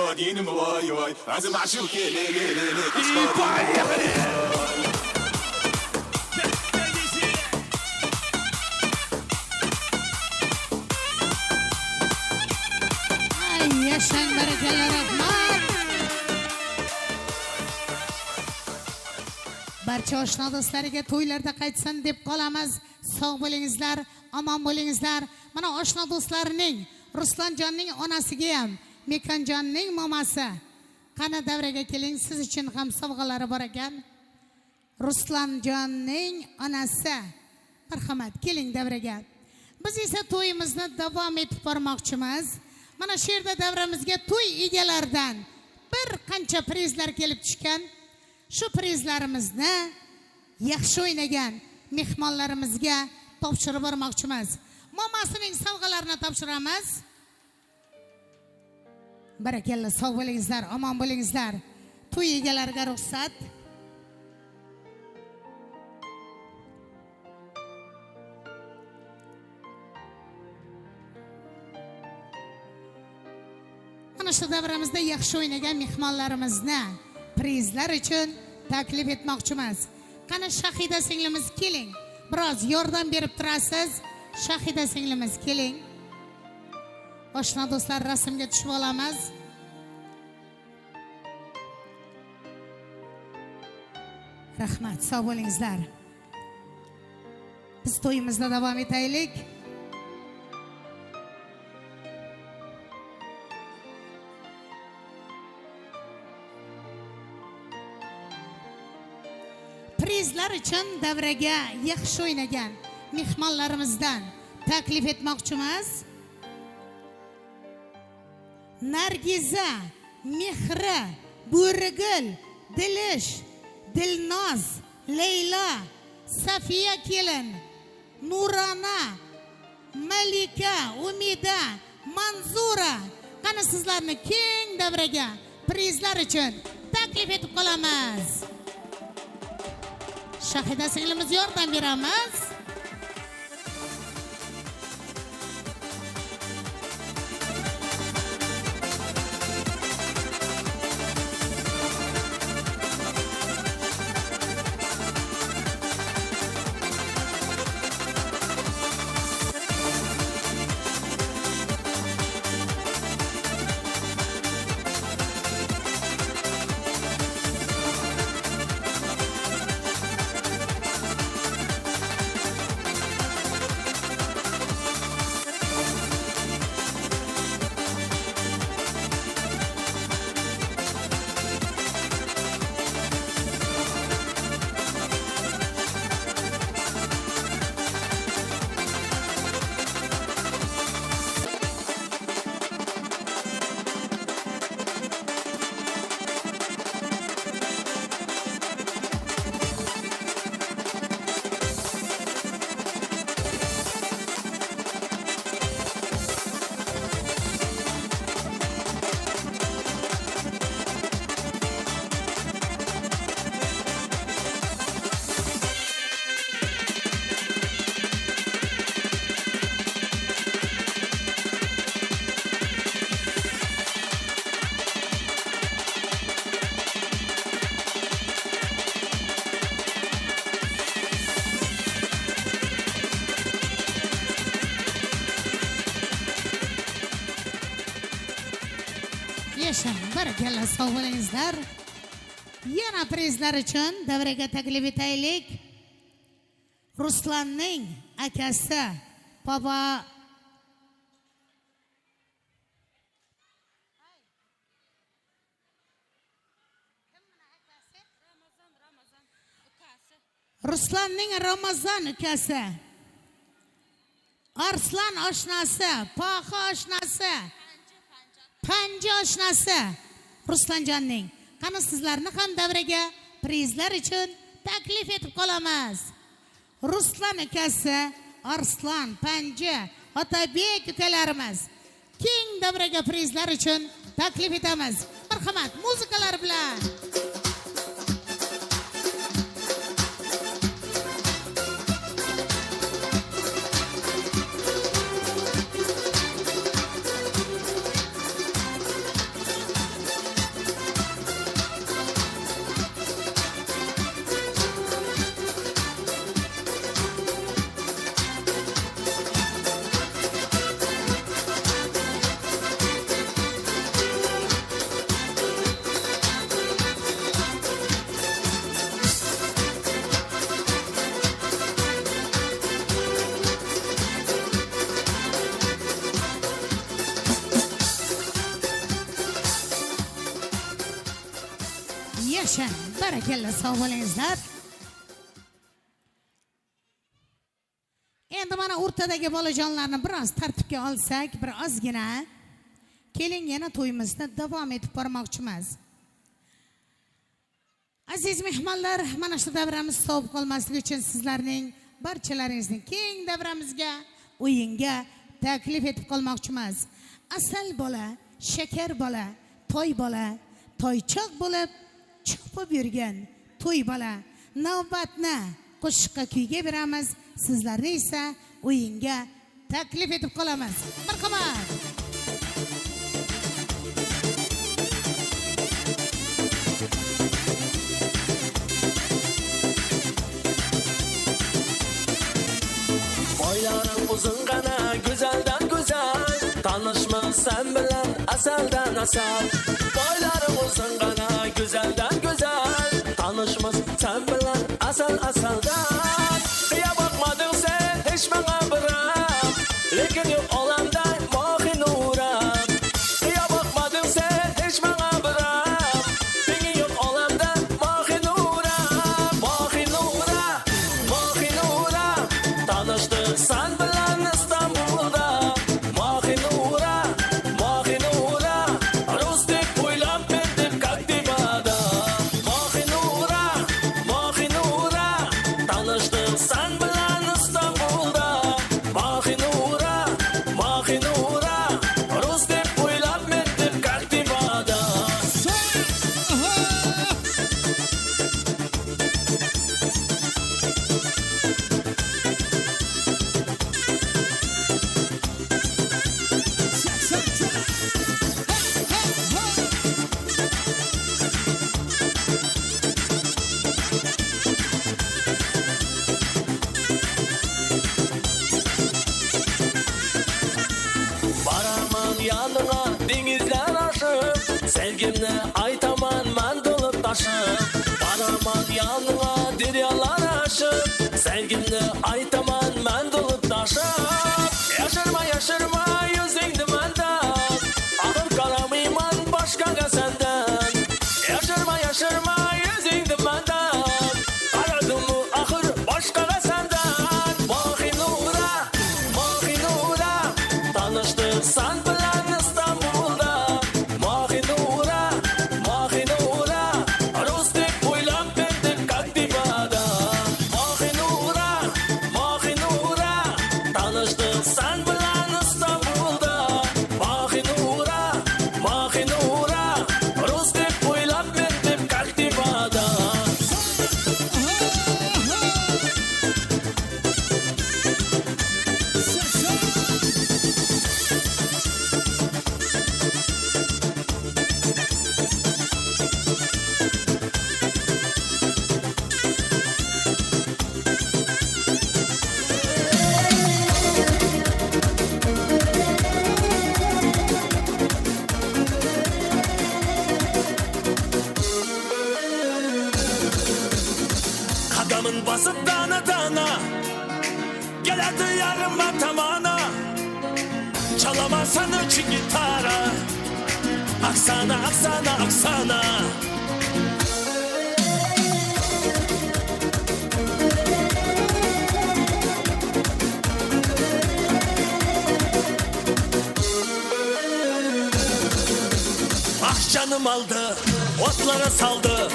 поехали! Yaşang barakalar rahmat. Barcha oshna do'stlariga to'ylarda qaytsin deb qolamiz. Sog' bo'lingizlar, omon bo'lingizlar. Mana oshna do'stlarining Ruslonjonning onasiga ham, Mekanjonning momasi. Qani davraga keling, siz uchun ham sovg'alari bor ekan. Ruslonjonning onasi. Marhamat, keling davraga. Biz esa to'yimizni davom etib bormoqchimiz. Mana shu yerda davramizga to'y egalaridan bir qancha prizlar kelib tushgan. Shu prizlarimizni yaxshi o'ynagan mehmonlarimizga topshirib bormoqchimiz. Momasining sovg'alarini topshiramiz. Barakalla, sog' bo'lingizlar, omon bo'lingizlar. To'y egalariga ruxsat. Mana shu davramizda yaxshi o'ynagan mehmonlarimizni prizlar uchun taklif etmoqchimiz. Qani Shahida singlimiz keling. Biroz yordam berib turasiz. Shahida singlimiz keling. Oshna do'stlar, rasmga tushib olamiz. Rahmat, sog' bo'lingizlar. Biz to'yimizda davom etaylik. Prizlar uchun davraga yaxshi o'ynagan mehmonlarimizdan taklif etmoqchimiz. Nargiza, Mehra, Bo'rigul, Dilish, Dilnoz, Leyla, Safiya kelin, Nurona, Malika, Umida, Manzura. Qani sizlarni keng davraga prizlar uchun taklif etib qolamiz. Shahida singlimiz yordam beramiz. Yaşam, barakalla sağ olingizlar. Yana prizlar uchun davraga taklif etaylik. Ruslanning akasi baba Ruslanning Ramazon ukasi, Arslan oshnasi, Paxa oshnasi, Panji oshnasi Ruslanjonning. Qani sizlarni ham davraga prizlar uchun taklif etib qolamiz. Ruslan ukasi, Arslan, Panji, Otabek ukalarimiz keng davraga prizlar uchun taklif etamiz. Marhamat, muzikalar bilan. Yaşa, barakalla sağ olingizlar. Endi mana o'rtadagi bolajonlarni biroz tartibga olsak, bir ozgina keling yana to'yimizni davom etib bormoqchimiz. Aziz mehmonlar, mana shu davramiz sovib qolmasligi uchun sizlarning barchalaringizni keng davramizga, o'yinga taklif etib qolmoqchimiz. Asal bola, shakar bola, toy bola, toychoq bo'lib chopib yurgan to'y bola. Navbatni qo'shiqqa kuyga beramiz, sizlarni esa o'yinga taklif etib qolamiz. Marhamat. Boylarim uzun gana güzelden güzel, tanışma sen bilen asaldan asal. Boylarim uzun gana güzelden güzel, tanışma sen bilen asal asaldan. Kıya bakmadın sen hiç bana bırak, lekin yok olamda mahin uğram. Kıya bakmadın sen hiç bana bırak, beni yok olamda mahin uğram. Mahin uğram, mahin uğram, tanıştık sen bilen İstanbul'da. Mahin uğram, mahin uğram, Rustik boylam bendim kaktivada. Mahin uğram, tanıştık sen bilen İstanbul'da. Mahin uğram, Rustik boylam bendim kaktivada. Baraman yanına denizler aşıp, sevgimle aytaman ben dolup taşıp. Baraman yanına deryalar aşıp, sevgimle aytaman ben dolup taşıp. Yaşırma yaşırma yüzüngdi menden, ahır karamayman başkaga senden. Yaşırma yaşırma yüzüngdi menden, aradım mı ahır başkaga senden. Mahin uğra, tanıştık sen bilen İstanbul'da. Mahin uğra, Rustik boylam bendim kaktivada. Mahin uğra, tanıştık geledi yarıma tamana. Çalamazsan için gitara. Aksana, aksana, aksana. Ah canım aldı, otlara saldı.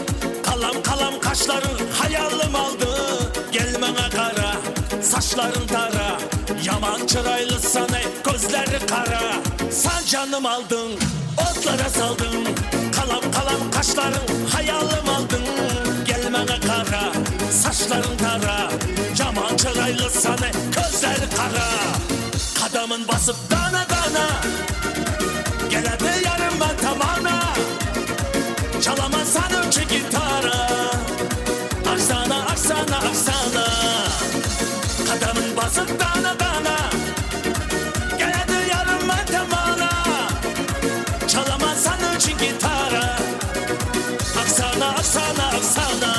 Kalam kalam kaşların hayalim aldı. Gelmene kara, saçların tara. Yaman çıraylısan ey gözleri kara. Sen canım aldın, otlara saldın. Kalam kalam kaşların hayalim aldın. Gelmene kara, saçların tara. Yaman çıraylısan ey gözleri kara. Kadamın basıp dana dana. Geledi yarım ben tamana. Çalamazsan önce gitara. Aksana, aksana, aksana. Kadamın basıp dana dana. Geledi yarım ben tamana. Çalamazsan önce gitara. Aksana, aksana, aksana.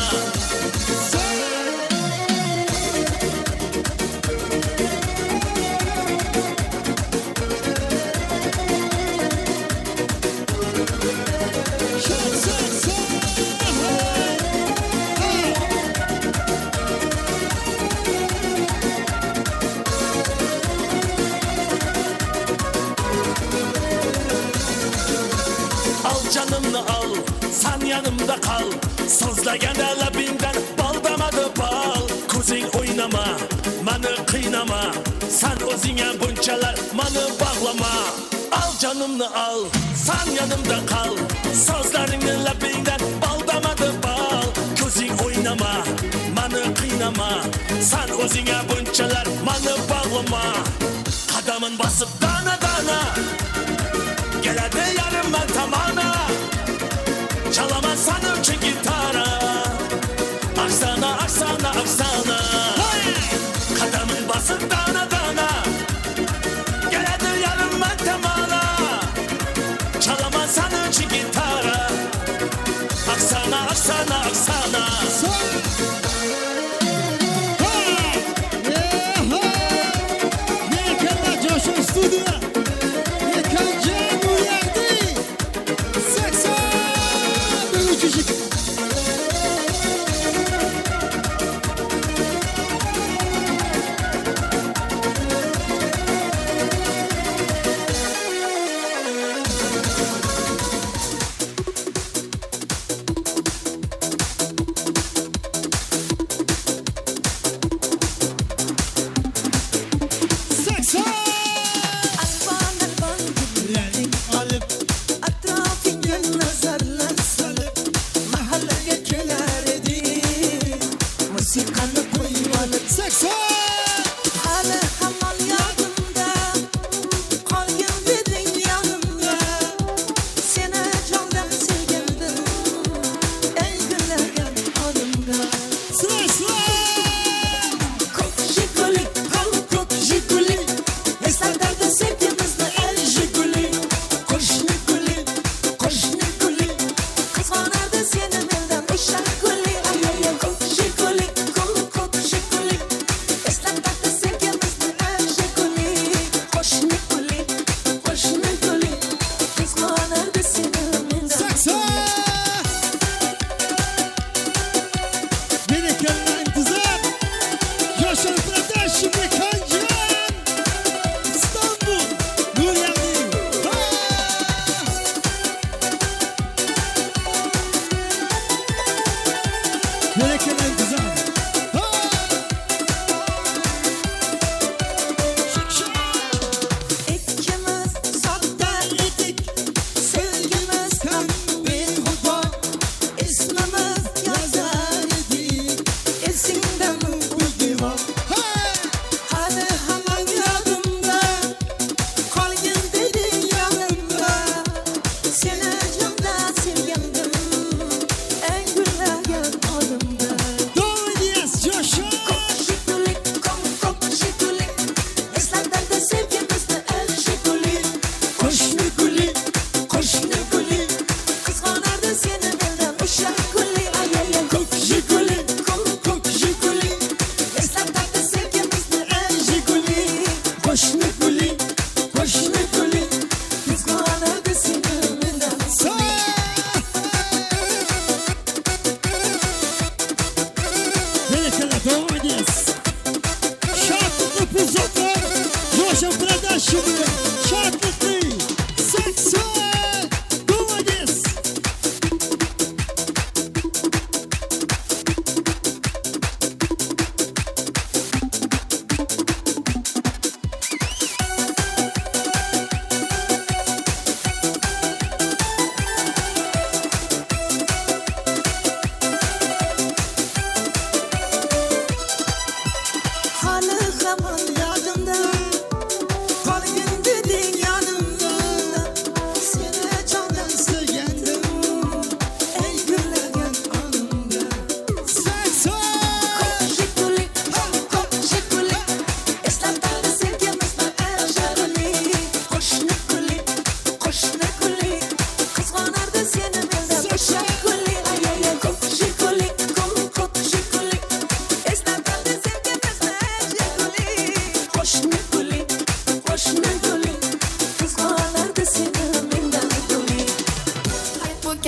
Al canımı al, sen yanımda kal. Sözlegen labinden bal damadı bal. Kuzin oynama, beni kıynama. Sen özüne bunçalar, beni bağlama. Al canımı al, sen yanımda kal. Sözlerin labinden bal damadı bal. Kuzin oynama, beni kıynama. Sen özüne bunçalar, beni bağlama. Kadamın basıp dana dana. Geledi yarım ben tamana. Çalamazsan önce gitara. Aksana, aksana, aksana. Kadamın basıp dana dana. Geledi yarım ben tamana. Çalamazsan önce gitara. Aksana, aksana, aksana. Coşun stüdyo. Yıkancı.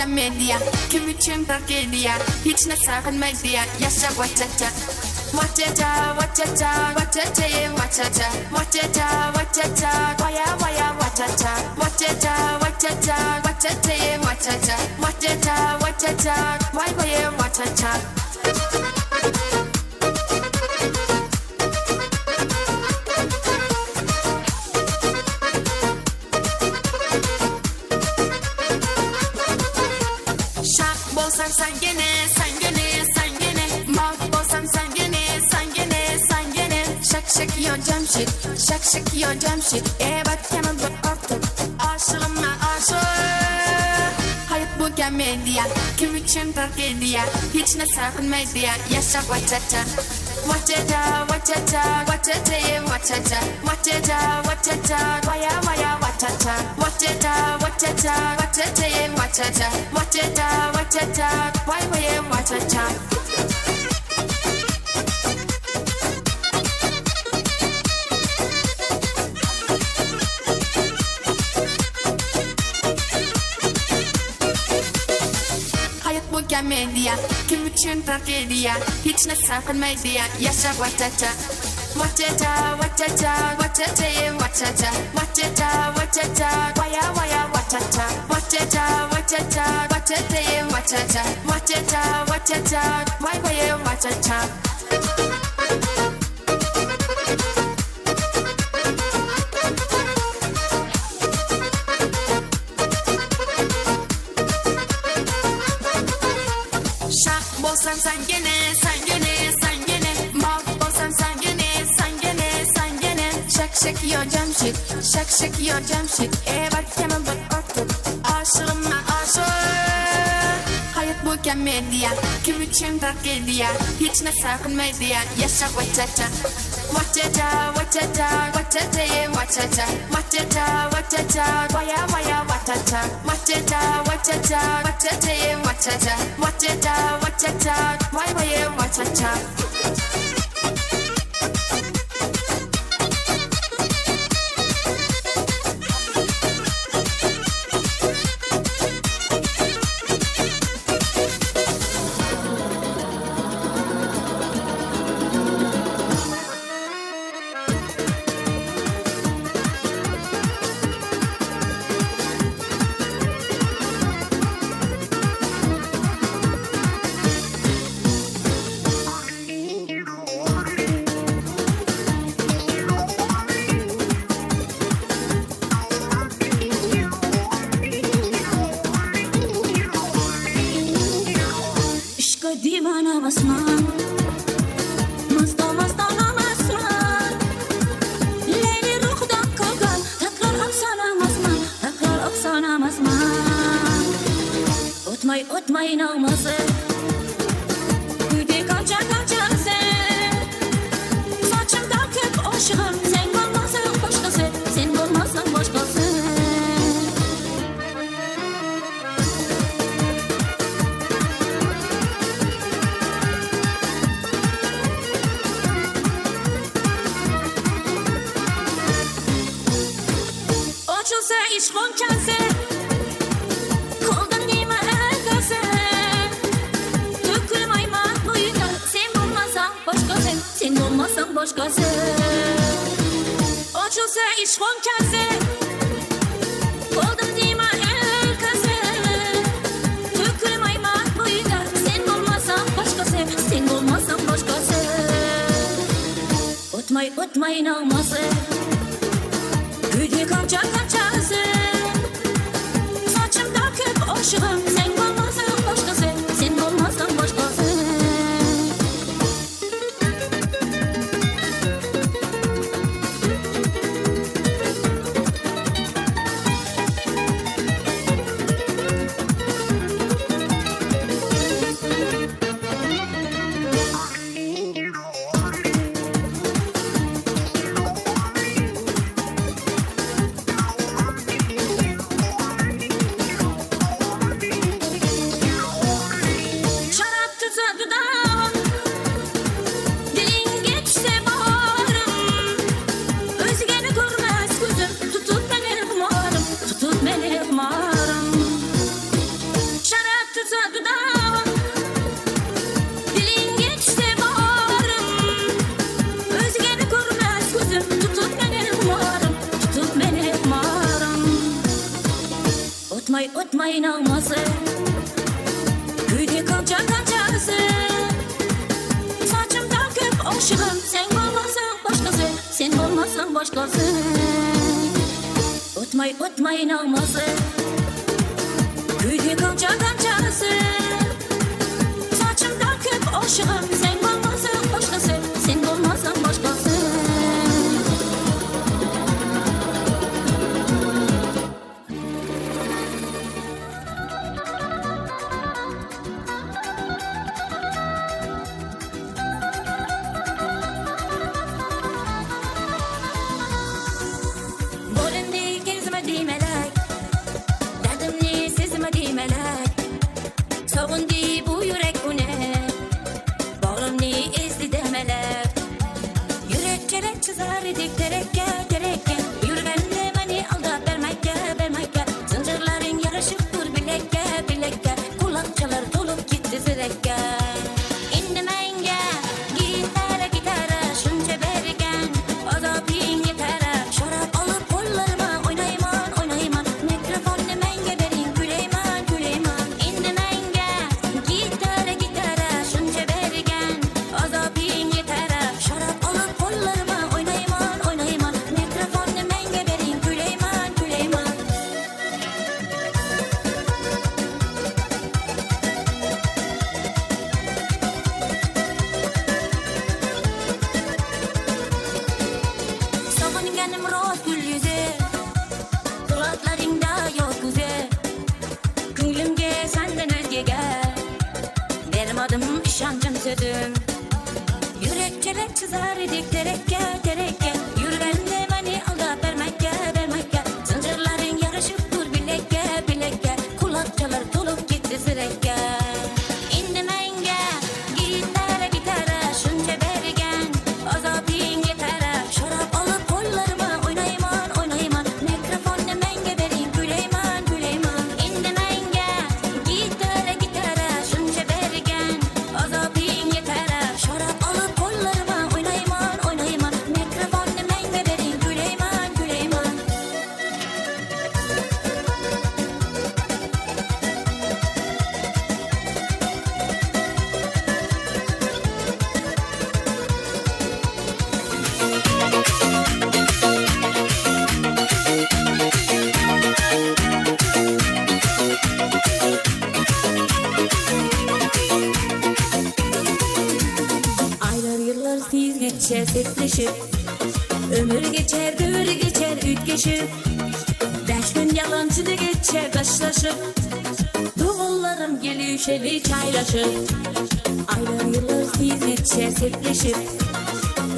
mükemmel diye, kim için tragediye, hiç ne sakınmayız diye, yaşa vaçaça. Wachacha, wachacha, wachacha, wachacha, wachacha, wachacha, waya, waya, wachacha, wachacha, wachacha, wachacha, wachacha, wachacha, wachacha, waya, waya, wachacha. Şak bolsan sen gene, sen gene, sen gene, mal bolsan sen gene. Şak yo Cemşit, şak yo Cemşit. Bak hemen dur artık, aşığıma aşık. Hayat bu komedya, kim için tragediye, hiç ne sakınmayız diye, yaşa vaçaça. Wachacha, wachacha, wachacha, wachacha, wachacha, wachacha, waya, waya, wachacha. Wachacha, wachacha, wachacha, wachacha, wachacha, wachacha, waya, waya, wachacha. Komedya, kim için tragediye, hiç ne sakınmayız diye, yaşa vaçaça. Wachacha, wachacha, wachacha, wachacha, wachacha, wachacha, waya, waya, wachacha. Wachacha, wachacha, wachacha, wachacha, wachacha, wachacha, waya, waya, wachacha. Bolsan sen gene, sen gene, sen gene, mal bolsan sen gene, sen gene, sen gene. Şak yo Cemşit, şak yo Cemşit. Bak hemen dur artık, aşığıma aşık. Hayat bu komedya, kim için tragediye, hiç ne sakınmayız diye, yaşa vaçaça. Wachacha, wachacha, wachacha, wachacha, wachacha, wachacha, waya, waya, wachacha. Wachacha, wachacha, wachacha, wachacha, wachacha, wachacha, waya, waya, wachacha. Divana basman, masta masta namasman. Leyli ruhdan kalkan, tekrar aksanamazman, tekrar aksanamazman. Otmay namazı, güde kaça sen. Saçımda kök aşığım, sen olmazsan başkası, sen olmazsan başkası. Açılsa işkon kelse, kaldım dime herkese. Dökülmay boyunca, sen olmazsan başkası, sen olmazsan başkası. Açılsa işkon kelse, kaldım dime herkese. Dökülmay boyunca, sen olmazsan başkası, sen olmazsan başkası. Otmay namazı, güde kaça sen. Saçımda kök aşığım, sen olmazsan başkası, sen olmazsan başkası. O'tmay namazı Kuydi kalça kalçası Saçımda köp aşığım Sen olmazsan başkası Sen olmazsan başkası O'tmay namazı Kuydi kalça kalçası Saçımda köp aşığım Sen olmazsan başkası Sen olmazsan başkası Soğundi bu yürek une Bağrımni ezdi demeler Yürek çelek çizer dik terekke terekke Yürgenle beni aldap vermekke Zincirlerin yarışıp dur bilekke bilekke Kulakçalar dolup gitti zirekke İnnemenge gitara şunca bergen Azabin yetere Şarap alıp kollarıma oynayman Mikrofon menge verin güleyman İnnemenge gitara şunca bergen Azabin yetere Şarap alıp kollarıma oynayman Mikrofon menge verin güleyman Savunganim roz gül yüzü Kulaklarında yok güze Künlümge senden özgege Vermadım işancım sözüm Yürek çelek çizer dik terekke Yürgenle beni aldap vermekke Zincirlerin yarışıp dur bilekke Kulakçalar dolup gitti zirekke İnnemenge gitara şunca bergen Azabin yetere Şarap alıp kollarıma oynayman Mikrofon menge verin güleyman İnnemenge gitara şunca bergen Azabin yetere Şarap alıp kollarıma oynayman Mikrofon menge verin güleyman Aylar yıllar siz geçer sertleşip Ömür geçer, dövür geçer, üt geçip 5 gün yalancı da geçer taşlaşıp Doğullarım geliyor şeli çaylaşıp Aylar yıllar siz geçer sertleşip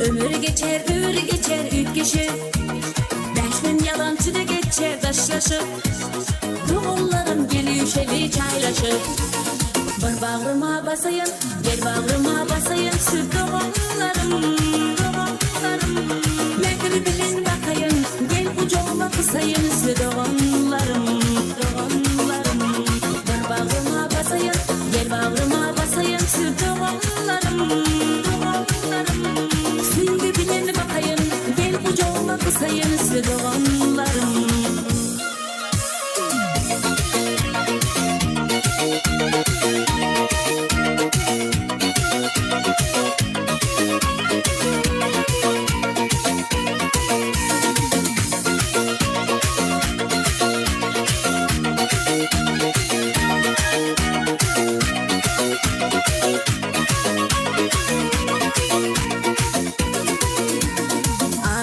Ömür geçer, dövür geçer, üt geçip 5 gün yalancı da geçer taşlaşıp Doğullarım geliyor şeli çaylaşıp Bir bağrıma basayım, gel bağrıma basayım Süt doğumlarım Mekri bilin bakayım, gel kucağıma kısayım Süt doğumlarım Bir bağrıma basayım, gel bağrıma basayım Süt doğumlarım Süngü bilin bakayım, gel kucağıma kısayım Süt doğumlarım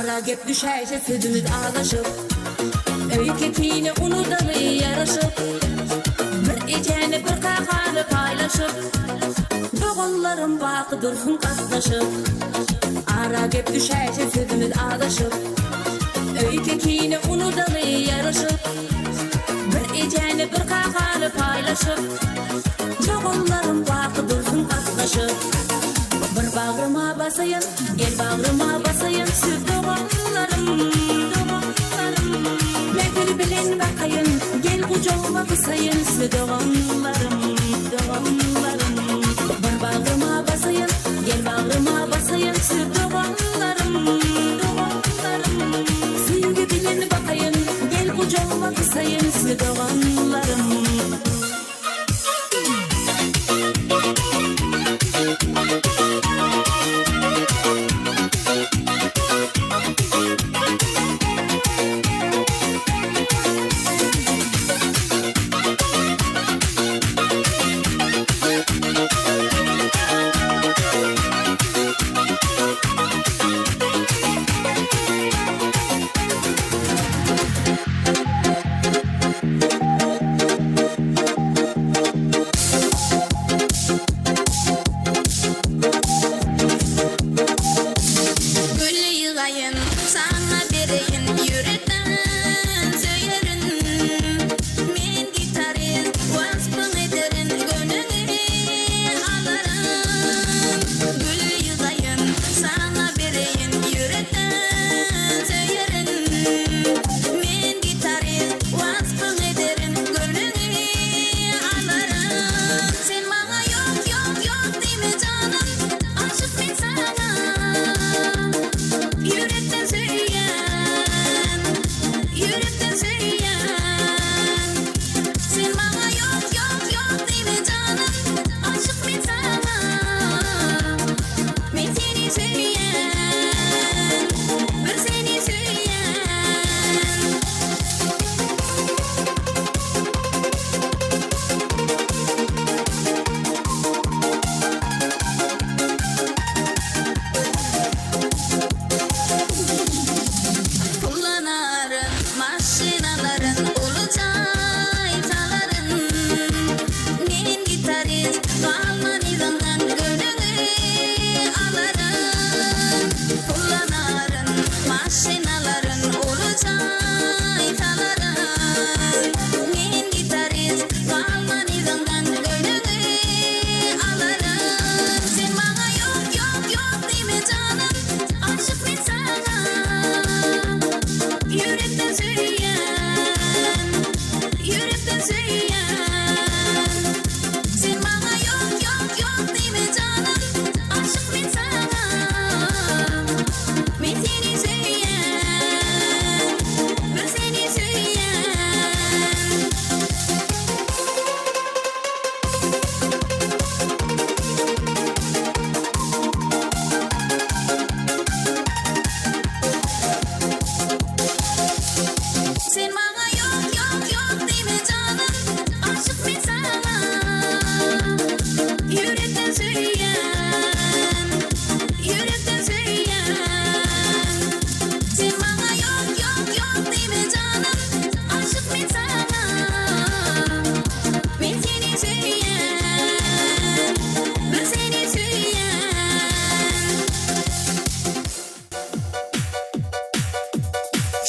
Ara gep düşerse südümüz ağlaşıp Öy kekini unudalı yarışıp Bir içeni bir kahane paylaşıp Doğullarım bakı dursun katlaşıp Ara gep düşerse südümüz ağlaşıp Öy kekini unudalı yarışıp Bir içeni bir kahane paylaşıp Doğullarım bakı dursun katlaşıp Bir bağrıma basayım, gel bağrıma basayım Süt doğumlarım Mekri bilin bakayım, gel kucağıma kısayım Süt doğumlarım Bir bağrıma basayım, gel bağrıma basayım Süt doğumlarım Sevgi bilin bakayım, gel kucağıma sayımızı doğanlarım.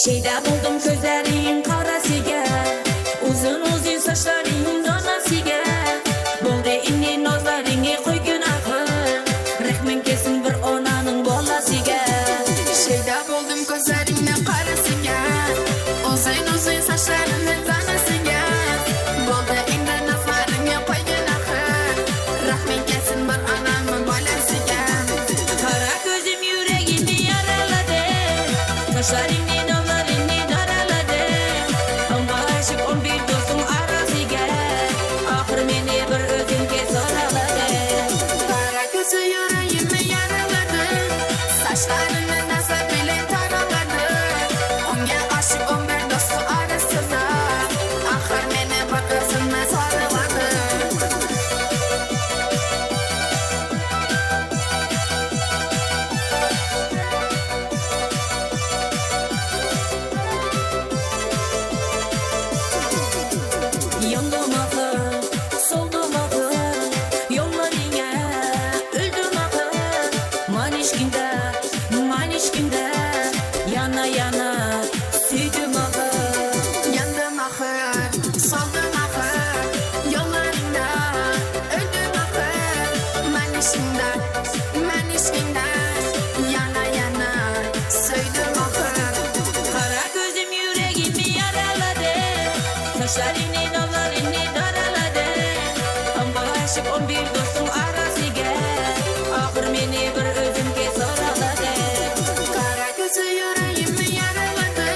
Şeyda buldum gözlerin karasıga, uzun uzun saçların donasıga. Buldu inni nozlarini koy günahı, rehmin kesin bir onanın bolasıga. Şeyda buldum gözlerin karasıga, uzun uzun saçların donasıga. Buldu inni nozlarini koy günahı, rehmin kesin bir onanın bolasıga. Kara gözüm yüreğimi yaraladı, saçlarını yana yana süydüm ahır. Yandım ahır, soldum ahır, yollarında öldüm ahır. Ben işimde, yana yana süydüm ahır. Kara gözüm yüreğimi yaraladı, saçlarını nallarını daraladı. Ama aşık 11 dostum arasıga, ahır beni bir özümge soraladı. Kara gözü yüreğimi yaraladı,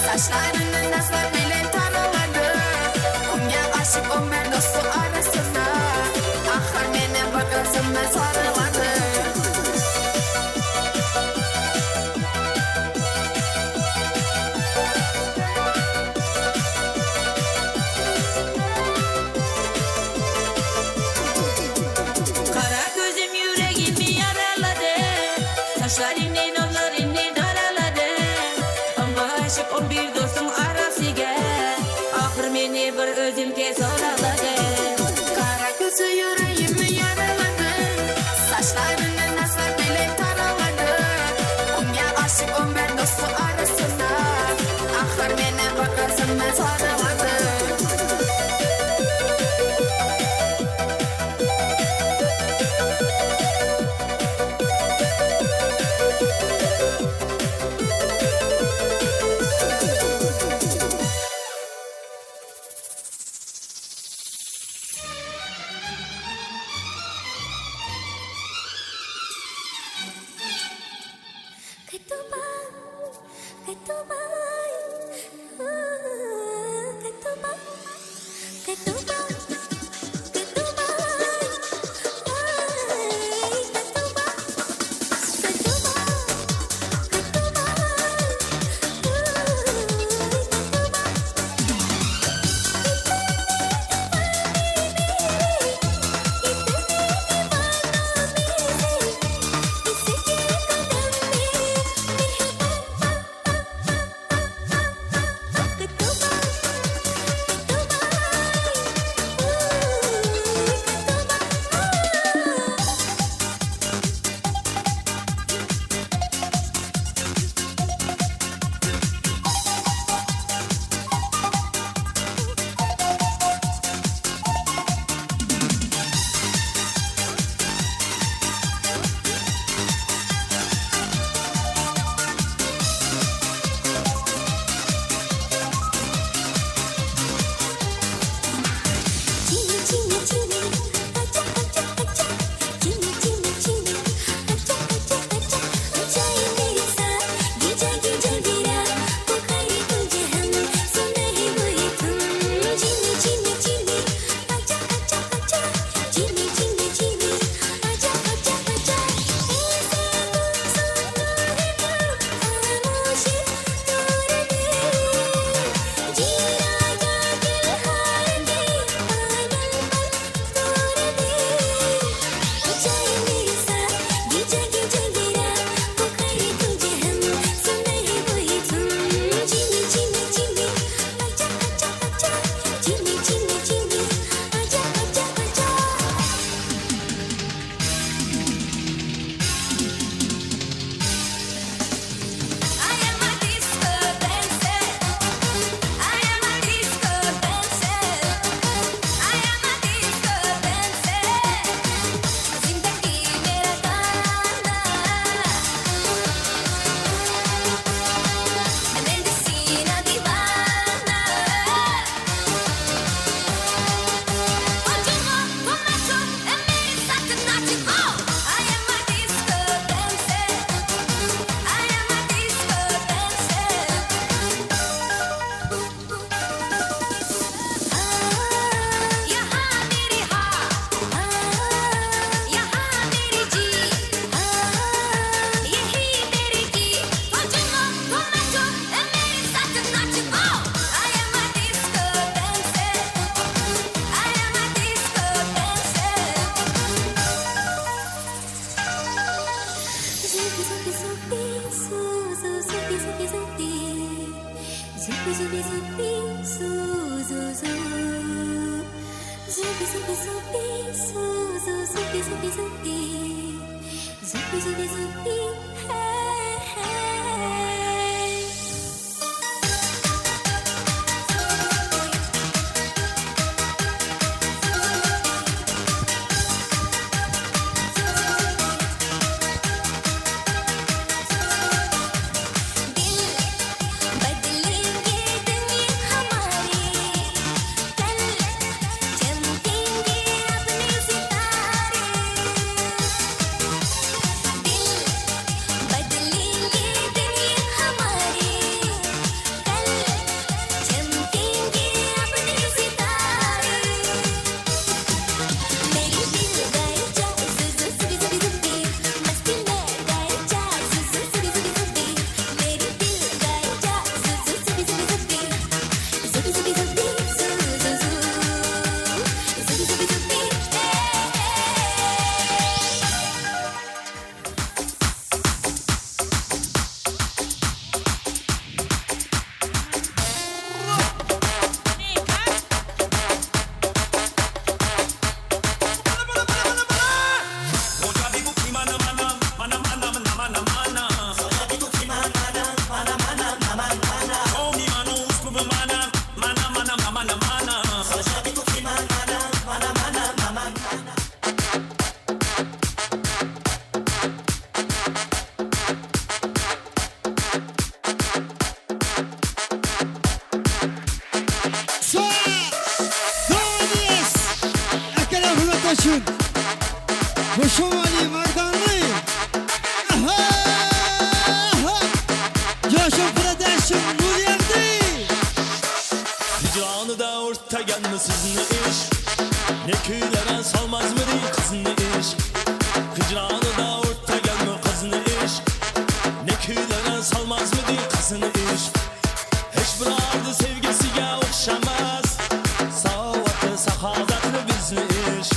saçlarının nasıl bilen aşık olmayan dostu arasına Ahır mene bakarsın ben sarıladım Kara gözüm yüreğimi yaraladı Saçlarını nollarını daraladı Ama aşık 11 dostum arasıga Ahır meni bir özümge soraladı Kara gözü yüreğimi yaraladı Saçlarını nasıl bile taraladı Onga aşık olmayan dostu arasına Ahır mene bakarsın ben sarıladım için. Bu şövalye Mardanlı. Aha! Coşun Production nur yerdi. Hicranı da ortagan mı sizni iş? Ne köylere salmaz mı değil kızını iş? Hicranı da ortagan mı kızını iş? Ne köylere salmaz mı değil kızını iş? Hiçbir ardı sevgisiga o'xshamas. Savatli saxovatli bizni ish.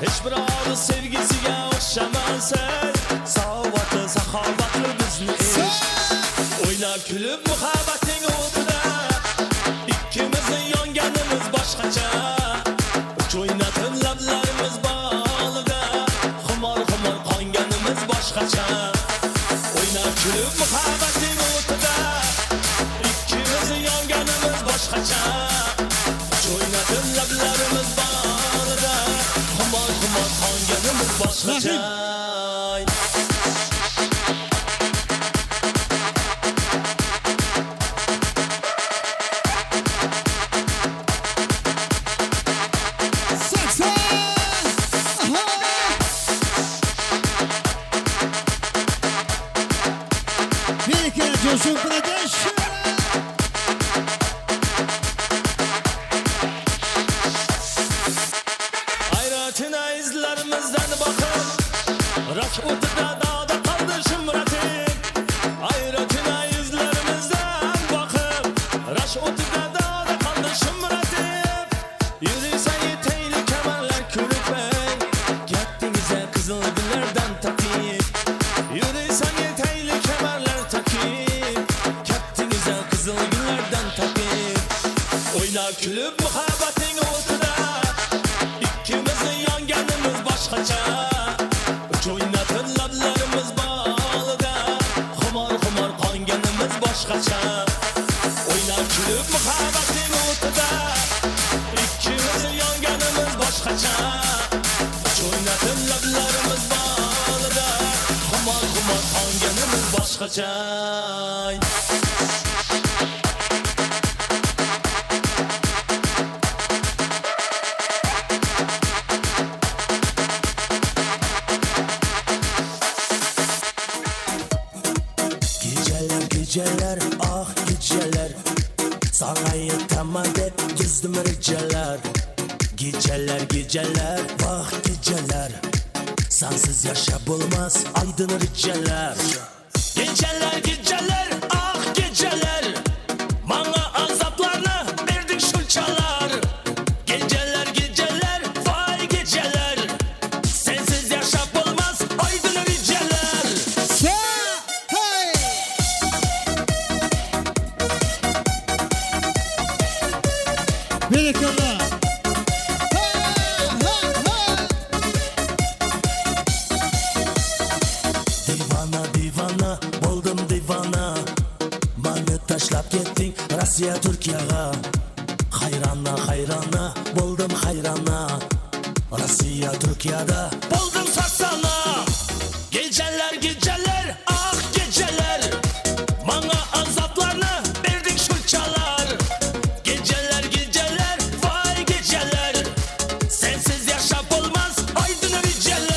Hiçbir ardı sevgisiga o'xshamas. Savatli saxovatli bizni ish. O'ynab kulib muhabbating o'tida ikkimizning yonganimiz boshqacha. Uch o'ynatib lablarimiz bog'ida xumor qonganimiz boshqacha. O'ynab kulib muhabbating o'tida ikkimizning yonganimiz boshqacha. Uch o'ynatib lablarimiz bog'ida xumor qonganimiz boshqacha. Coşun Production. Hayratına izlerimizden bakın. Rak o'tida dağda kaldı şımratim. Hayratına izlerimizden bakın. Rak o'tida dağda kaldı şımratim. Yürüysen yeteyli kemerler kürüpey. Gittiğinize kızıl güllerden takip. Yürüysen yeteyli kemerler takip. Gittiğinize kızıl güllerden takip. Oyna külüp muhabbetin o'tida ikkimizning yonganimiz boshqacha. Uch o'ynatib lablarimiz bog'ida xumor qonganimiz boshqacha. O'ynab kulib muhabbating o'tida ikkimizning yonganimiz boshqacha. Uch o'ynatib lablarimiz bog'ida xumor qonganimiz boshqacha. Geceler ah geceler sana yetama deb gizdim ricalar. Geceler vah geceler sensiz yaşap olmaz aydın ricalar. Geceler ah geceler bana azaplarını verdik şulçalar. Geceler vay geceler sensiz yaşap olmaz aydın ricalar. Barakallah. Divana boldum divana. Beni taşlap ketting Rossiya Turkiyaga. Hayrana boldum hayrana. Rossiya Turkiyada boldum sarsana. Geceler ah geceler bana azaplarını verdik şulçalar. Geceler vay geceler sensiz yaşap olmaz aydın riceler.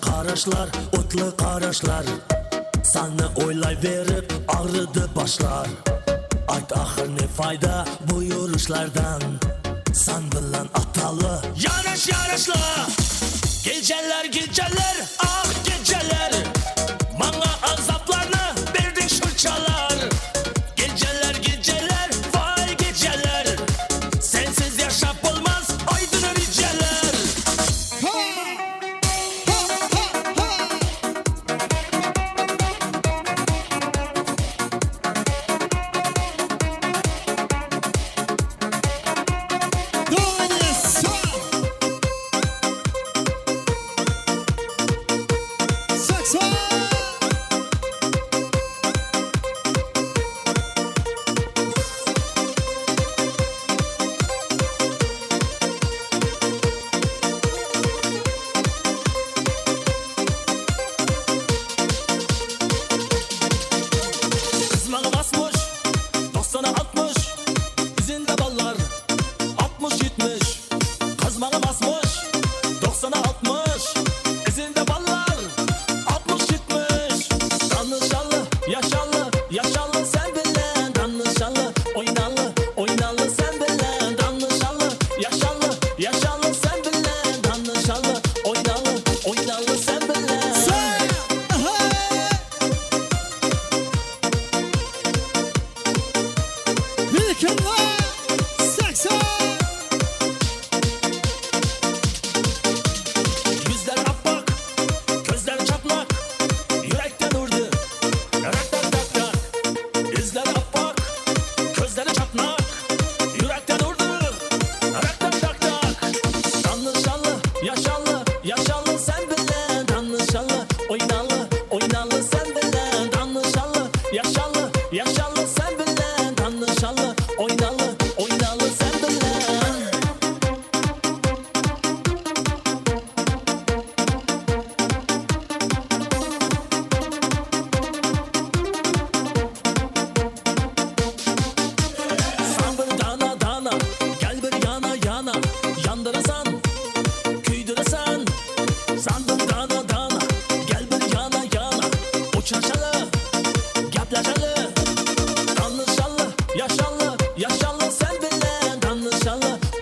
Qarashlar, o'tli qarashlar Seni o'ylayverib og'ridi boshlar. Ayt axir ne foyda bu yurishlardan. Sen bilan atalı yarashlar. Geceler ah geceler bana azaplarını verdik şulçalar. Geceler vay geceler sensiz yaşap olmaz aydın riceler. Saxo!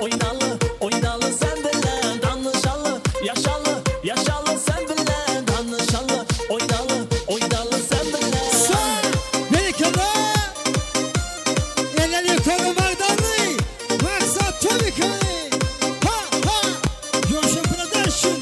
oynalı, oynalı sen bilen danışalı, yaşalı, yaşalı sen bilen danışalı, oynalı, oynalı sen bilen. Melike'de eller yukarı Magdanlı, maksat tabii ki. Ha ha, Joshua Production.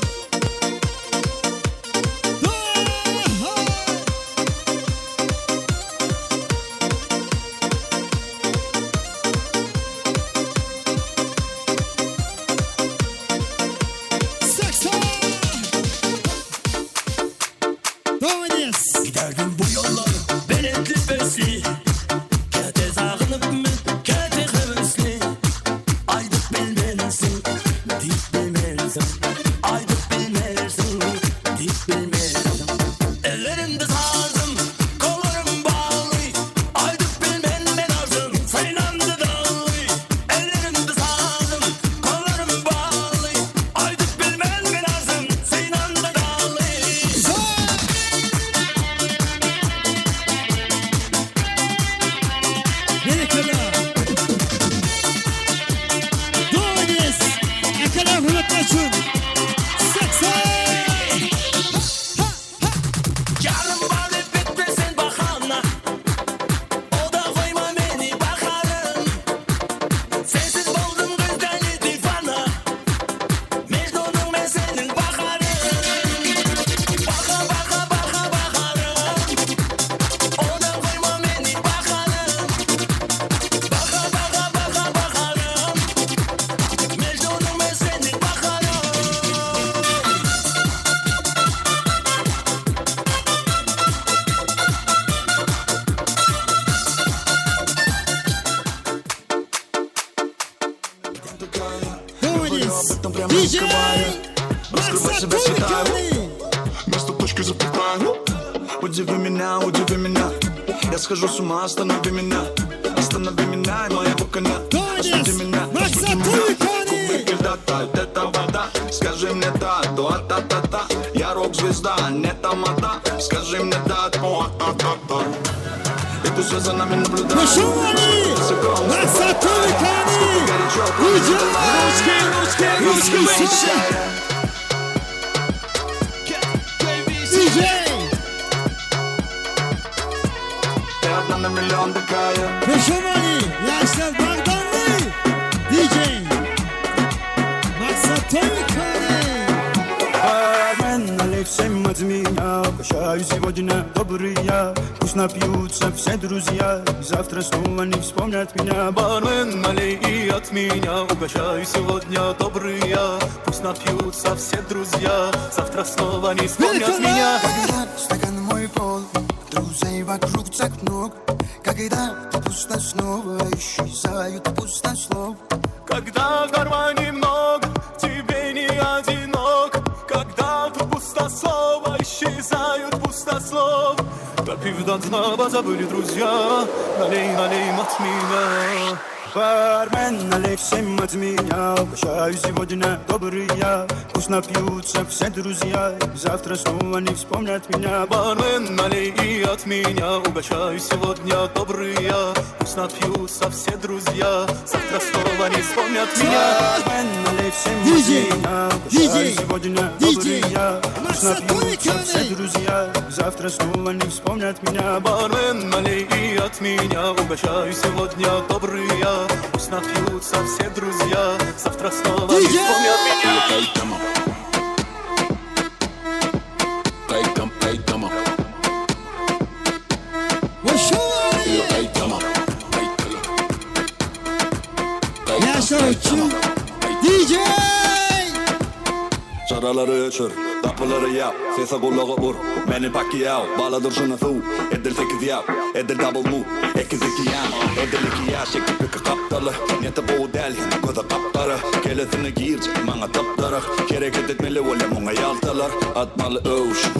Giderdim bu yolları ben etli besli, kete zağınıp mı kete hevesli, aydık bilmezsin deyip bilmezsin, aydık bilmezsin deyip bilmezsin. Ellerimde sardım kollarım bağlı, aydık bilmem ben arzum saylandı dağlı. Ellerimde sardım kollarım bağlı, aydık bilmem ben arzum saylandı dağlı. Doğanız, Ekele Huluttaş'ın 80. Canım bana bitmesin bahana, o da koyma beni bakarım. Sensiz buldum güzeli divana, Mecnun'um ben senin bakarım. Baka baka baka bakarım, o da koyma beni bakarım. Baka baka baka bakarım, Mecnun'um ben senin bakarım. Doğанız, DJ Maksat Тумиканы. Место точки запятая. Удиви меня, я схожу с ума, останови меня, и моего коня. Осуди меня, кубики летают, это вода. Скажи мне да, та-та-та-та. Я рок-звезда, не тамада. Скажи мне да, та-та-та-та. И ты все за нами наблюдаешь. Maksat Тумиканы. Русский DJ Ты одна на миллион такая. Beşamali, Yaşar Magdanlı. DJ Maksat Тумиканы. Бармен, налей всем от меня. Угощаю сегодня добрый я. Пусть напьются все друзья, завтра снова не вспомнят меня. Бармен, налей и от меня. Угощаю сегодня добрый я. Пусть напьются все друзья, завтра снова не вспомнят меня. Когда стакан мой пол, друзей вокруг так много. Когда ты пусто снова исчезают пустослов. Когда в кармане много, тебе не одинок. Когда тут пустослово, исчезают пустослов. Допив до дна, позабыли друзья. Налей, налей от меня. Бармен, налей всем от меня. Угощаю сегодня добрый я. Пусть напьются все друзья, завтра снова не вспомнят меня. Бармен, налей и от меня. Угощаю сегодня добрый я. Пусть напьются все друзья, завтра снова не вспомнят меня. Бармен, налей всем от меня. Угощаю сегодня добрый я. Пусть напьются все друзья, завтра снова не вспомнят меня. Бармен, налей и от меня. Угощаю сегодня добрый я. Пусть напьются все друзья, завтра снова не вспомнят меня. Yaşar Uçum DJ Çaraları öçür, kapıları yap, sese kulağı vur. Beni pakiyav, baladır şunu su. Edir 8 yap, edir double move. 2-2 yan, edir 2 yaş, 2 piki kaptalı. Niyeti bu del, koza kaptarı. Kelesini giyir, bana taptarı. Hareket etmeli öyle muğa yaltalar. Atmalı ocean,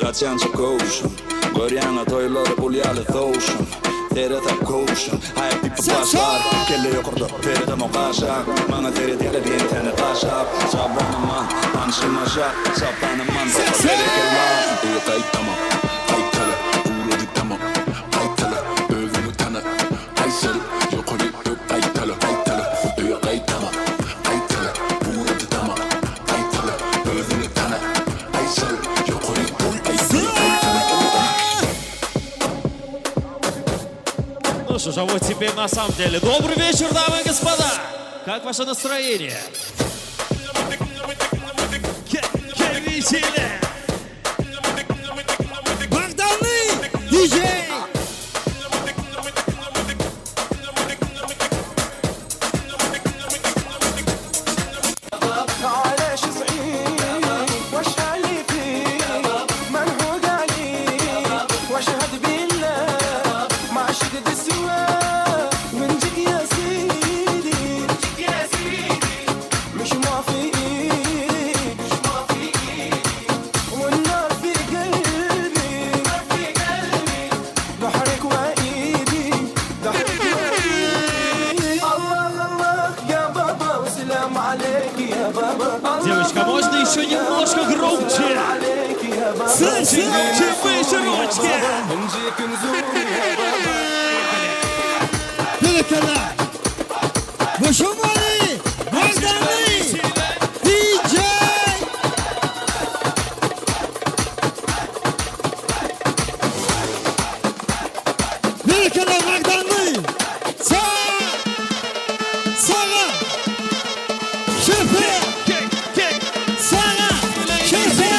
kaçyansı koşun. Göryanı toyları bulyalı soğuşun. Teresa koşun, hayat tipi başlar. Kelle yokurdu, feride mukaşak. Bana seri deli diyen tane taşak. Sabranıman, tanışılmaşak. Sabranıman, berekeler. İyi kayıtlama, kayıtlı, uğradık tamam. Kayıtlı, övünü tanı. Kayseri, yukarı, kayıtlı, kayıtlı. İyi kayıtlama, что же, вот теперь на самом деле. Добрый вечер, дамы и господа. Как ваше настроение? Веселье! Богданы, диджей! Девочка, можно еще немножко громче? Громче, выше ручки! Великолепно! Вышумали! Богданы! Диджей! Великолепно, Богданы! Сага! Шефе! Сага! Шефе!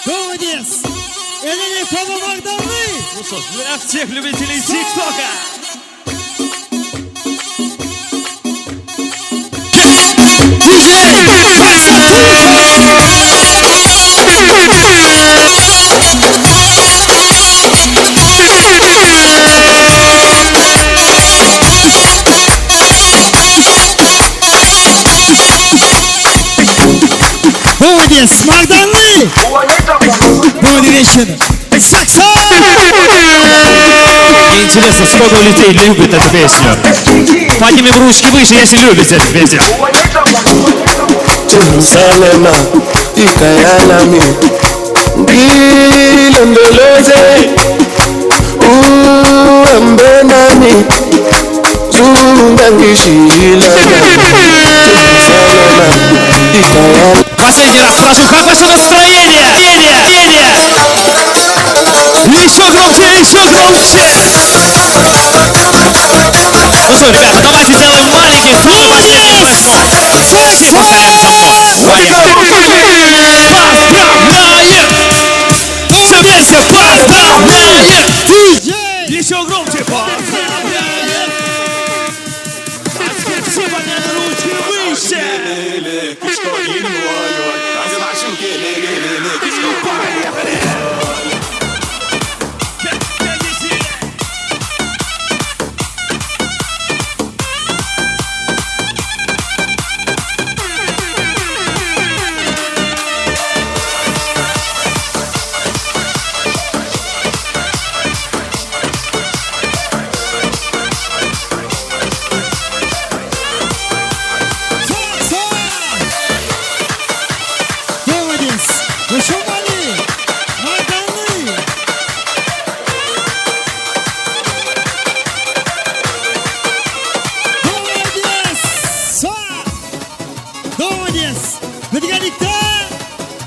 Молодец! Это не кого Богданы! Ну что ж, для всех любителей ТикТока! Молодец, Богданы! Добрый вечер! Саксон! Мне интересно, сколько людей любит эту песню. Поднимем ручки выше, если любите эту песню. Jerusalema ikayalami ngilondoloze uhambenami zungangishila Jerusalema ikayalami. Последний раз спрошу, как ваше настроение? Еще громче, еще громче! Ну что, ребята, давайте сделаем маленький, самый последний. Поздравляем! Все вместе, поздравляем! Еще громче, поздравляем! А теперь все подняты ручки выше! Поехали!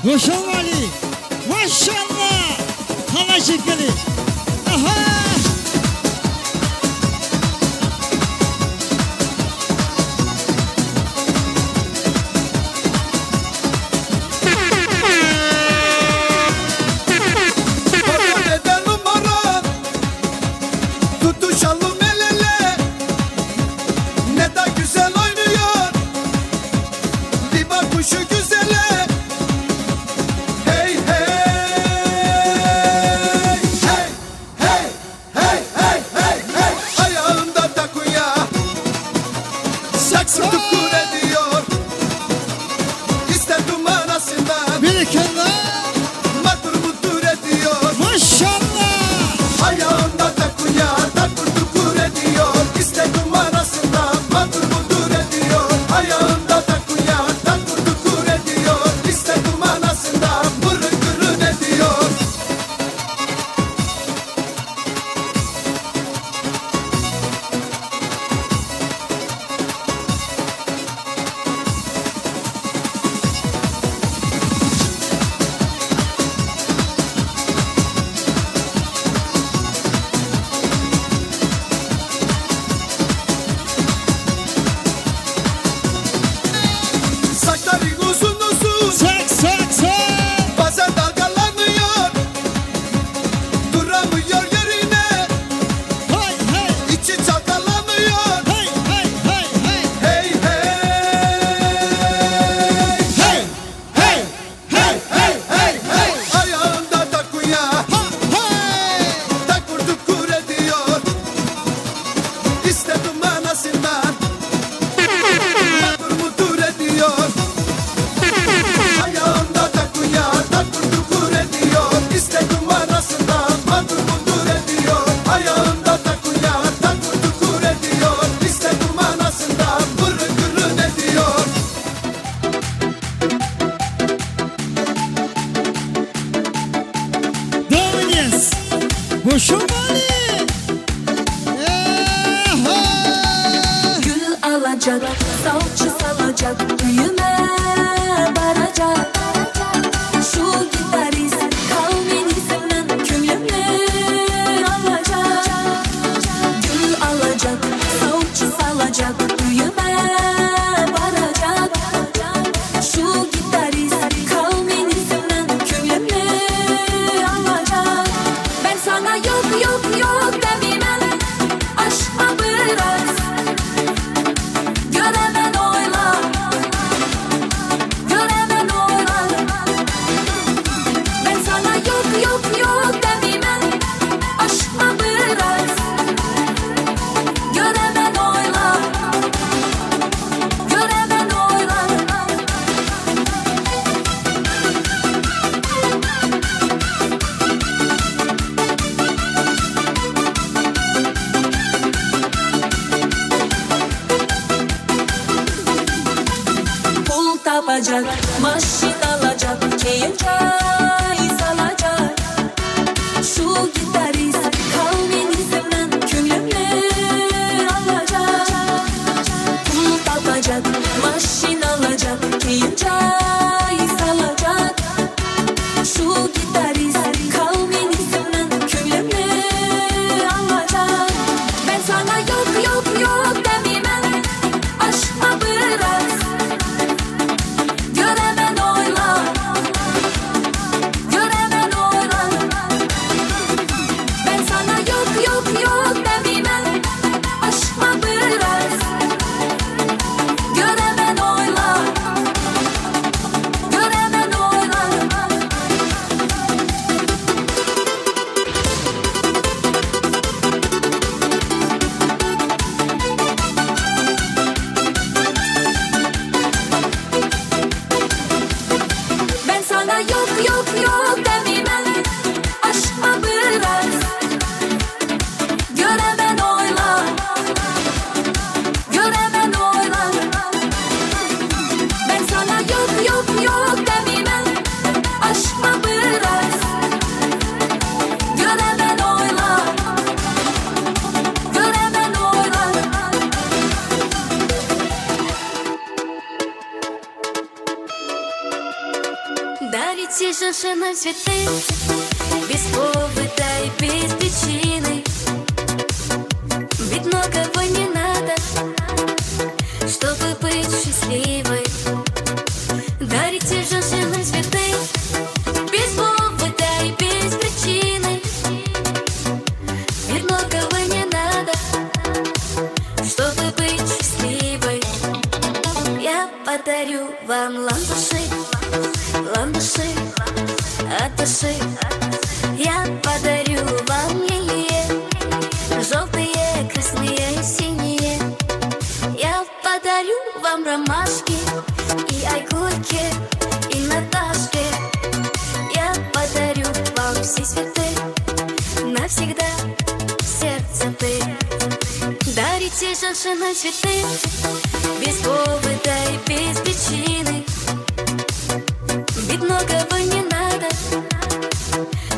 Ушалвали! Машалла! Халашикали! Ага! Tutuşalım el ele, ne de güzel oynuyor. Bir bak bu şu güzele. Hey hey hey hey Boşumali. Gül alacak, salça salacak, düğüme varacak. Şu gitarist kalbinizden könlümü alacak. Gül alacak, salça salacak, düğüme varacak. Şu gitarist kalbinizden könlümü alacak. Ben sana yok yok yok demem, aşkma biraz. Göremen oyla, göremen oyla. Ben sana yok yok yok demem, aşkma biraz. Göremen oyla, göremen oyla. Pul tapacak, maşin alacak, keyin çay salacak. Şu gitarist kalbinizden könlümü alacak. Pul tapacak, maşin alacak, keyin çay salacak. Şu gitarist kalbinizden könlümü alacak. Ben sana yok yok yok demem, aşkma biraz. Göremen oyla, göremen oyla. Ben sana yok yok yok demem, aşkma biraz. Göremen oyla, göremen oyla. Ben sana yok yok yok demem, aşkma biraz. Göremen oyla, göremen oyla. Ben sana yok yok yok demem, aşkma biraz. Göremen oyla, göremen oyla. Дарите женщинам цветы без повода и без причины. Ведь многого не надо, чтобы быть счастливой. Дарите женщинам цветы без повода и без причины. Ведь многого не надо, чтобы быть счастливой. Я подарю вам ландыши, ландыши от души. Я подарю вам лилии, желтые, красные, синие. Я подарю вам ромашки и айгульки, и Наташки. Я подарю вам все цветы, навсегда в сердце ты. Дарите женщинам цветы без повода и без причины. Ведь многого не надо,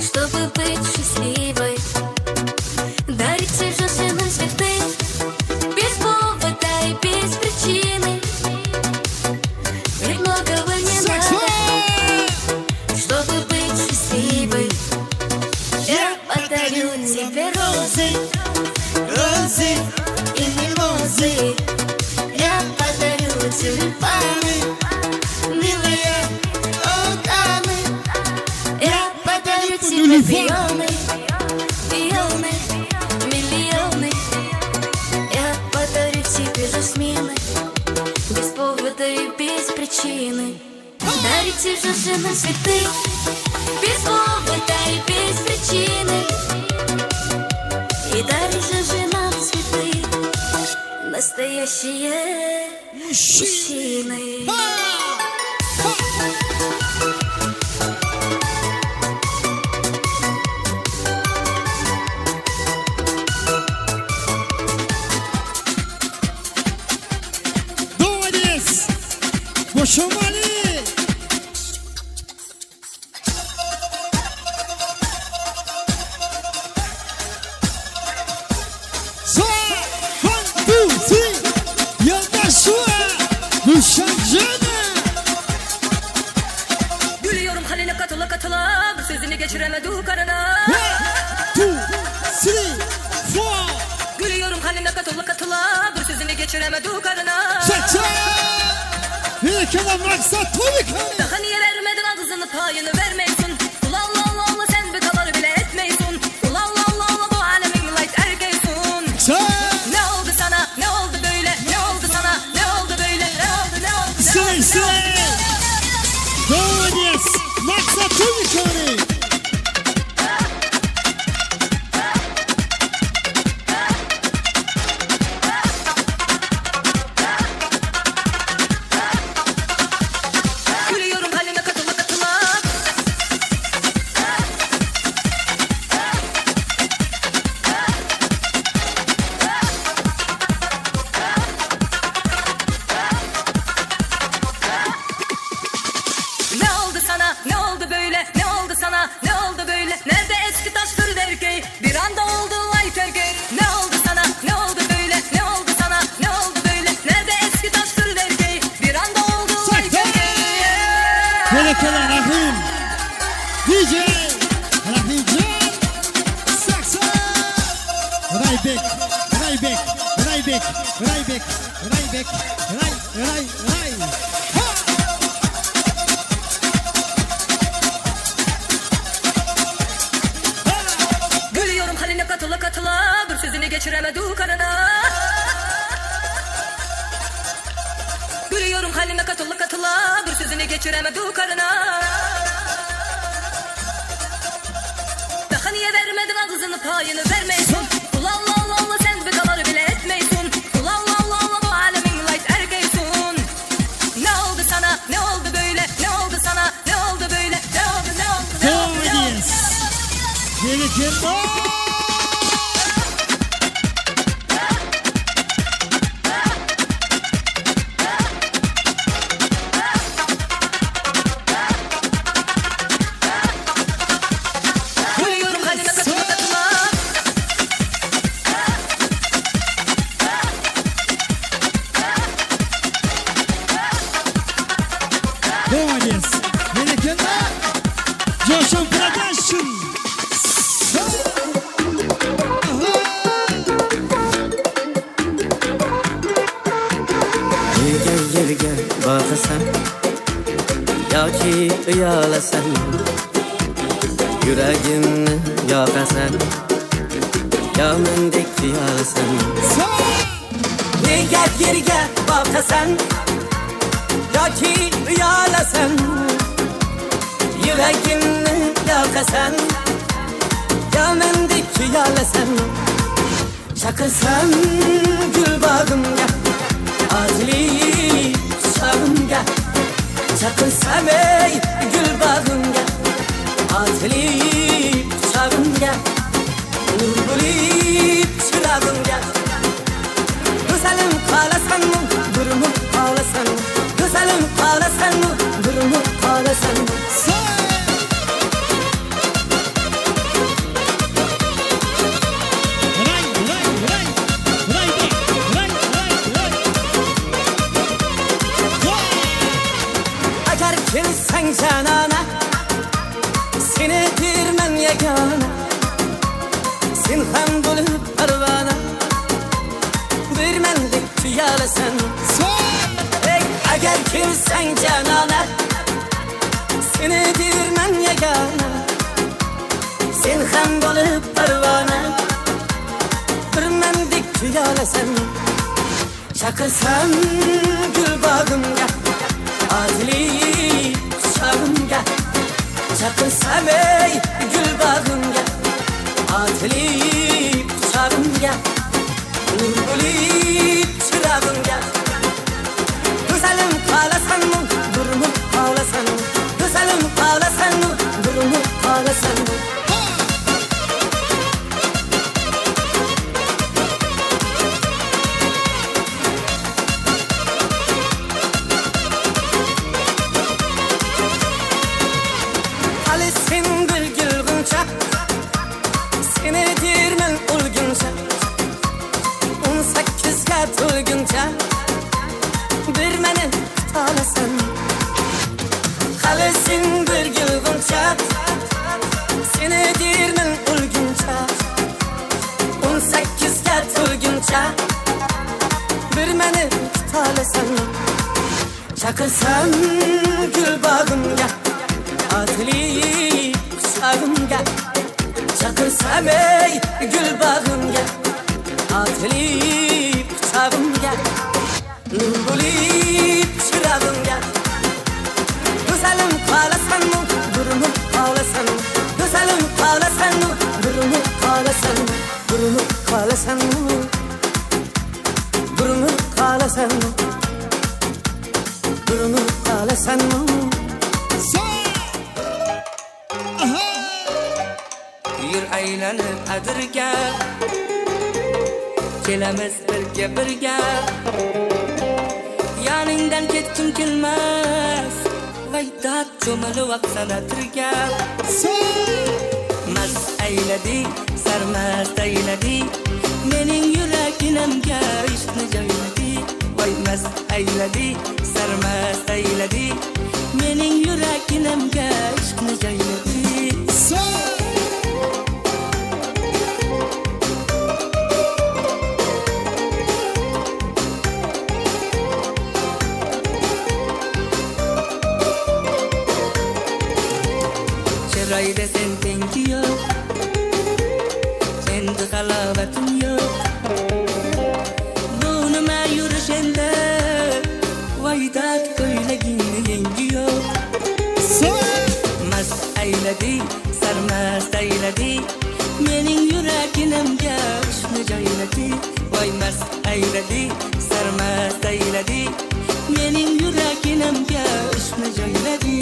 чтобы быть счастливой. Дарите женщинам цветы без повода и без причины. Ведь многого не надо, чтобы быть счастливой. Я подарю тебе розы, розы и мимозы. Я подарю тюльпаны, милые. Я подарю тебе пионы, пионы, миллионы. Я подарю тебе жасмины без повода и без причины. Дарите женщинам цветы без повода и без причины. И дари женщинам цветы настоящие мужчины. Boşumali. geçiremedik karına. Çek. Yelekene maksat Tobikani. Daha niye vermedin ağzını payını vermeysin. Ula ula ula ula sen bir kaları bile etmeysin. Ula ula ula ula bu alemin light erkeysin. Ne oldu sana ne oldu böyle ne oldu sana ne oldu böyle ne oldu ne oldu ne oldu. Say. Doğru maksat Tobikani. Gülüyorum haline katıla katıla. Ne oldu sana ne oldu böyle ne oldu sana ne oldu böyle. Nerede eski taş fırın erkeği bir anda oldu light erkeği. Ne oldu sana ne oldu böyle ne oldu sana ne oldu böyle. Nerede eski taş fırın erkeği bir anda oldu light erkeği. Yelekene Rahim. DJ Rahim Can. Saksa. Raybek. Gülüyorum haline katıla katıla. Bir sözünü geçiremedik karına. Gülüyorum haline katıla katıla. Bir sözünü geçiremedik karına. Daha niye vermedin ağzını payını vermeysin. Ula ula ula ula sen bir kaları bile etmeysin. Ula ula ula ula bu alemin light erkeysin. Ne oldu sana ne oldu böyle ne oldu sana ne oldu böyle ne oldu ne oldu ne oldu ne oldu. Yelekene. Gülüyorum haline katıla katıla. Doğru Yelekene. Coşan Production. Gel bakasan yoki uyalasan yuragimni yoqasan yomindek tuyalasan nega yerga boqasan yoki uyalasan yuragimni yoqasan yomindek tuyalasan chaqirsan gul bog'imga azli sağımga çakırsam ey gül bağımga azli sağımga nur bulip çırağımga güzelim kalasan mı durumu ağlasan mı güzelim kalasan mı durumu ağlasan mı. Sen canana seni dirmen yegana sen hem bulup parvana bir mendik tuyalasan eğer kimsen canana seni dirmen yegana sen hem bulup parvana bir mendik tuyalasan çakırsam gül bağımga azli sağımga çakırsam ey gül bağımga azli sağımga nur bulip çırağımga güzelim kalasan mı durumu ağlasan mı güzelim kalasan mı durumu ağlasan mı. meni tutalasan chaqirsam gul bag'imga otilib quchog'imga chaqirsam ey gul bag'imga otilib quchog'imga nur bo'lib chirog'imga go'zalim qolasanmi burinib qolasanmi go'zalim qolasanmi burinib qolasanmi burinib qolasanmi burinib qolasanmi burinib qolasanmi yur aylanib adirga kelamiz birga birga yoningdan ketgim kelmas vaydat cho'milib oqsan atirga mast ayladi sarmast ayladi mening yuraginamga ishqni joyladi voy mast ayladi sarmast ayladi mening yuraginamga ishqni joyladi Chiroyda sen tengi yo'q senda halovatim yo'q bu nima yurish endi voydat ko'ylagingni yengi yo'q mast ayladi sarmast ayladi mening yuraginamga ishqni joyladi voy mast ayladi sarmast ayladi mening yuraginamga ishqni joyladi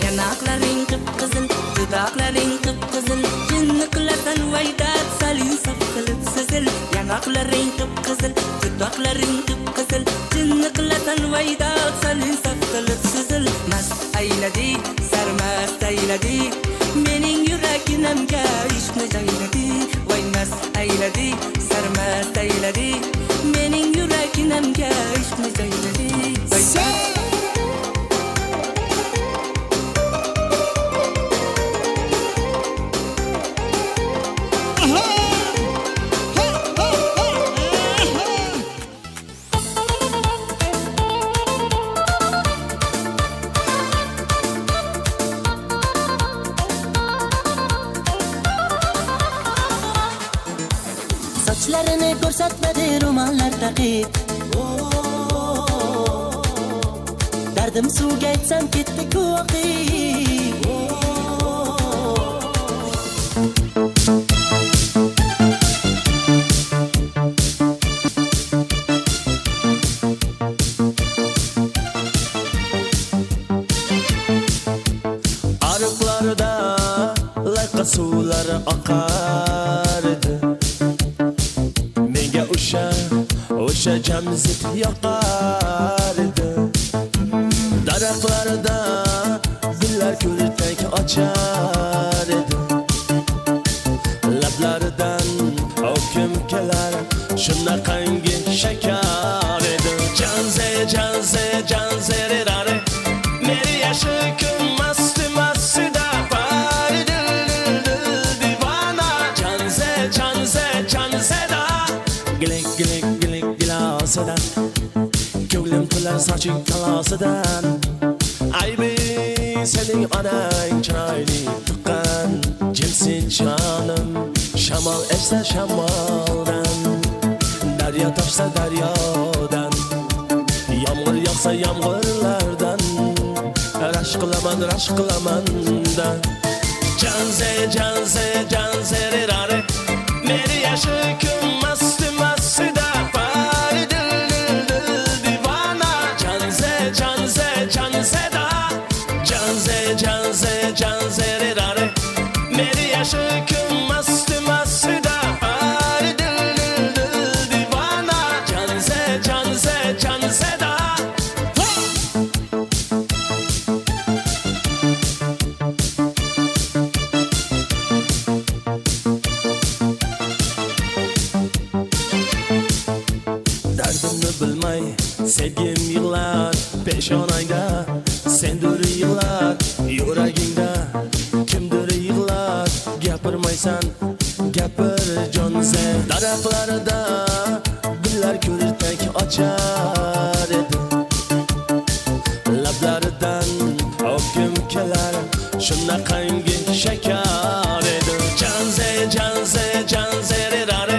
yanaqlaring qip-qizil dudoqlaring qip-qizil jinni qilasan vaydat salin saf qilib sizil yanaqlaring qip-qizil dudoqlaring qip-qizil jinni qilasan vaydat salin saf qilib sizil mast ayladi sarmast ayladi mening yuraginamga ishqni joyladi voy mast ayladi sarmast ayladi mening yuraginamga ishqni joyladi Sochlarini ko'rsatmadi ro'mollar taqib dardim suvga aytsam ketdi ko'qib ariqlarda layqa suvlar oqardi menga o'sha jamzit yoqardi daraxtlarda gullar ko'ltak ochar edi lablaridan oqim kelar shunaqangi shakar edi janze janze janze rare meri yashikim masti mastida pari dil divana janze janze janze da gilek gilek gilek gilasidan ko'nglim to'lar soching talosidan aybi sening onang chiroyli tuqqan jimsin jonim shamol esa shamoldan daryo toshsa daryodan yomg'ir yog'sa yomg'irlardan rashk qilamanda janze janze janze rare meri yashikim masti mastida pari dil divana janze janze janze da janze janze janze rare meri yashikim masti mastida pari dil divana janze janze janze da bilmay sevgim yig'lar peshonangda sendir yig'lar yuragingda kimdir yig'lar gapirmaysan gapir jonze daraxtlarida gullar ko'rtak ochar edi lablaridan oqim kelar shunaqangi shakar edi janze janze janze rare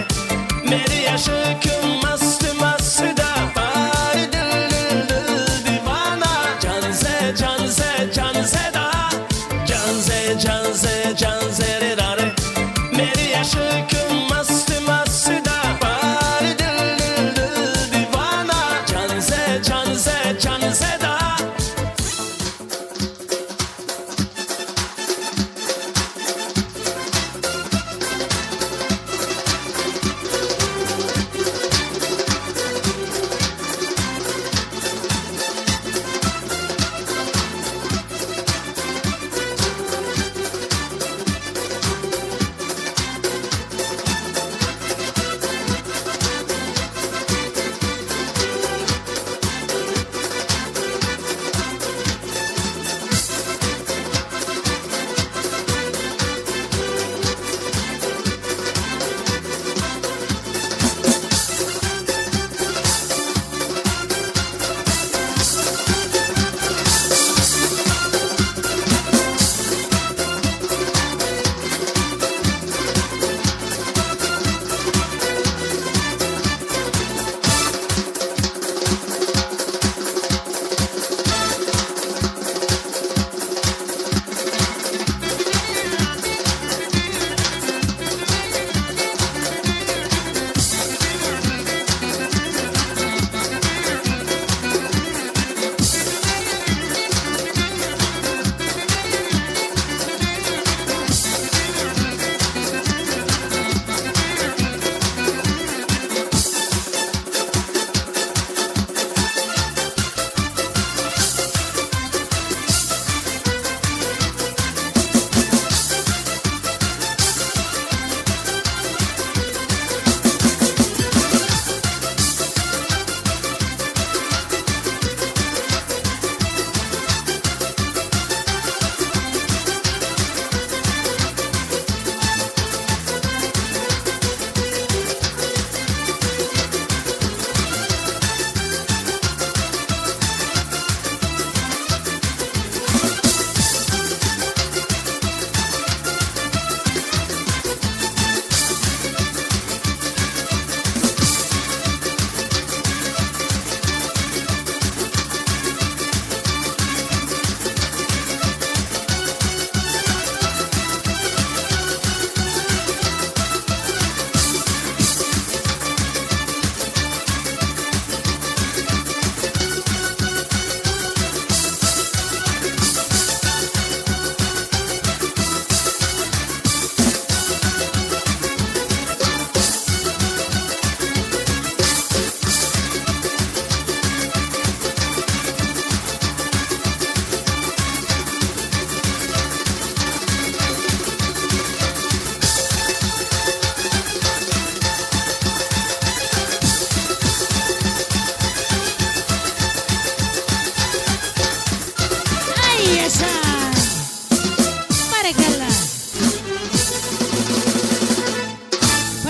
meri aşıkım mast mastda bari dil dil dil divana janze janze janze da janze janze janze rare meri aşıkım mast mastda bari dil dil dil divana janze janze janze da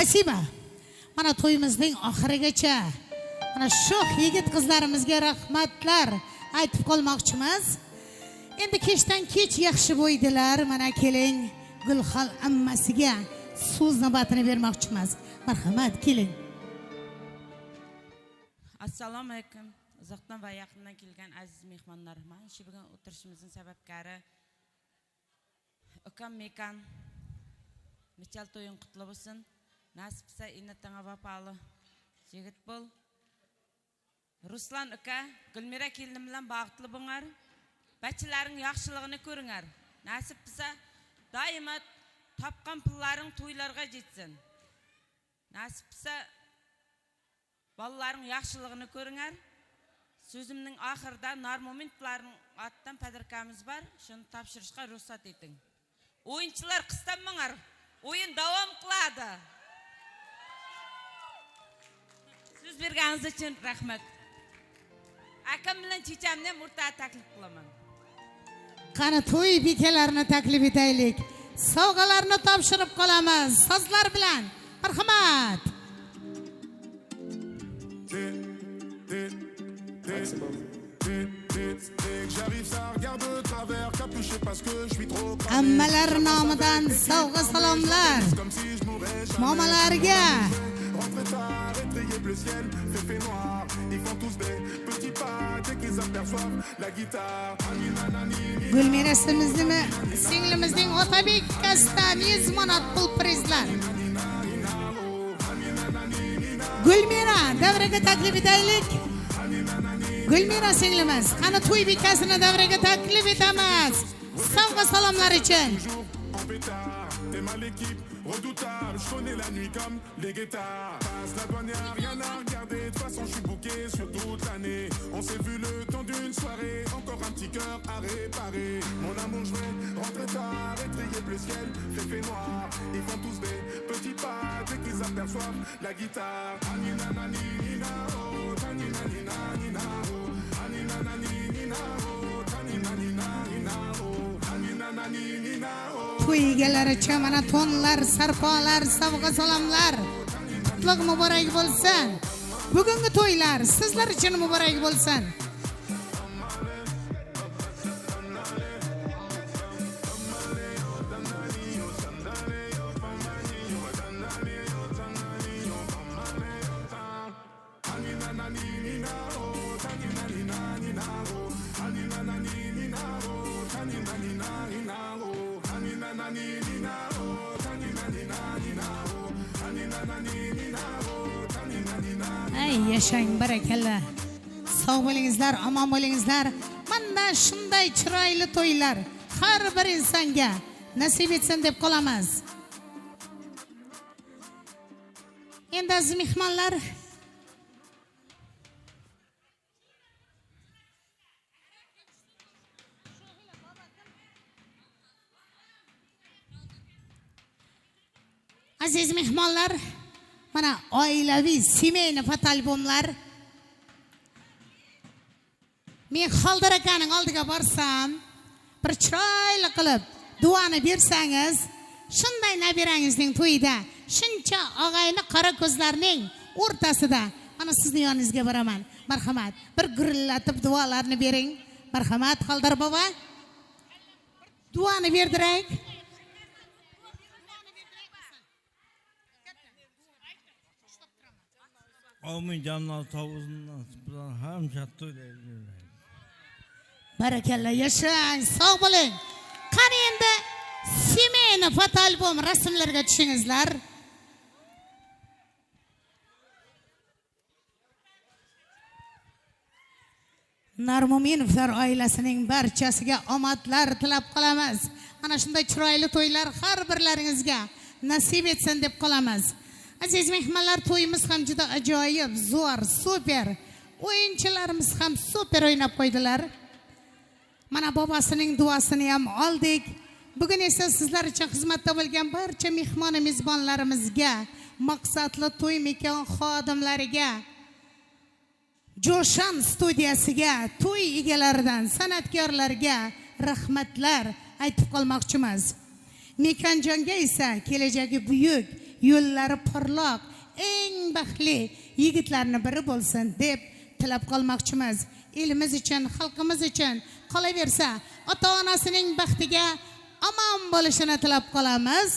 Spasiba. Mana to'yimizning oxirigacha mana shu yigit qizlarimizga rahmatlar aytib qolmoqchimiz. Endi kechdan kech yaxshi bo'ydilar. Mana keling Gulxal ammasiga so'z navbatini bermoqchimiz. Marhamat, keling. Assalomu alaykum. Uzoqdan va yaqindan kelgan aziz mehmonlar, mana shu bugun o'tirishimizning sababkari ukam Mekan. Michal to'ying qutlu bo'lsin. Nasibsa innatanga vafalı yigit bo'l. Ruslan uka, Gulmira kelinim bilan bag'itli bo'lar. Bachilaring yaxshiligini ko'ringlar. Nasib bo'lsa doimo topgan pullaring to'ylarga yetsin. Nasib bo'lsa balalaring yaxshiligini ko'ringlar. Sözümning oxirida Narmomentlarning atdan padarkamiz bor. Shuni topshirishga ruxsat eting. O'yinchilar qistanmanglar. O'yin davom qiladi. Söz berganingiz uchun rahmat. akam bilan chechamni ham o'rtaga taklif qilaman. Qani to'y bekalarini taklif etaylik. Sovg'alarni topshirib qolamiz. Sozlar bilan. Marhamat. Hammalar nomidan sovg'a salomlar. Momalarga. Rentre tard, étrayé bleu ciel, fait noir. Ils font tous des petits pas dès qu'ils aperçoivent la guitare. Gulmira singlimizning Otabek kasdan 100 manat pul prizlar. Gulmira davraga taklif etaylik. Gulmira singlimiz, qani to'y bekasini davraga taklif etamiz. Sovg'a salomlar uchun. T'es mal équipe, redoutable, je connais la nuit comme les guettards. Passe la douane, y'a rien à regarder, de toute façon je suis bouqué sur toute l'année. On s'est vu le temps d'une soirée, encore un petit cœur à réparer. Mon amour, je vais rentrer tard, étrayé bleu ciel, fait noir. Ils font tous des petits pas dès qu'ils aperçoivent la guitare. Anina nani nina oh, tanina nina nina oh, anina nani nina oh, tanina nina nina oh, anina nani nina oh. To'y egalari uchun mana tonlar, sarpolar, sovg'a salomlar. Qutlug' muborak bo'lsin. Bugungi to'ylar sizlar uchun muborak bo'lsin. Ay yashang barakalla. Sog' bo'lingizlar, omon bo'lingizlar. Mana shunday chiroyli to'ylar har bir insonga nasib etsin deb qolamiz. Endi aziz mehmonlar, aziz mehmonlar, mana oilaviy semeyni fotoalbomlar. Men Xoldor akaning oldiga borsam, bir chiroyli qilib duoni bersangiz, shunday nabirangizning to'yida, shuncha og'ayni qora ko'zlarning o'rtasida mana sizning yoningizga boraman. Marhamat, bir gurillatib duolarni bering. Marhamat Xoldor bova. Duoni berdirak. Amin jannat hovuzundan bilan ham katta o'ylaydi. Barakalla, yashang, sog' bo'ling. Qani endi semeyni fotoalbom rasmlarga tushingizlar. Narmuminovlar oilasining barchasiga omadlar tilab qolamiz. Mana shunday chiroyli to'ylar har birlaringizga nasib etsin deb qolamiz. Aziz mehmonlar, to'yimiz ham juda ajoyib, zo'r, super. O'yinchilarimiz ham super o'ynab qo'ydilar. Mana bobasining duosini ham oldik. Bugun esa sizlar uchun xizmatda bo'lgan barcha mehmon mezbonlarimizga, maqsadli to'y mekon xodimlariga, Joshan studiyasiga, to'y egalaridan san'atkorlarga rahmatlar aytib qolmoqchimiz. Mekonjonga esa kelajagi buyuk, yo'llari porloq, eng baxtli yigitlarning biri bo'lsin deb tilab qolmoqchimiz. Elimiz uchun, xalqimiz uchun qolaversa, ota-onasining baxtiga omon bo'lishini tilab qolamiz.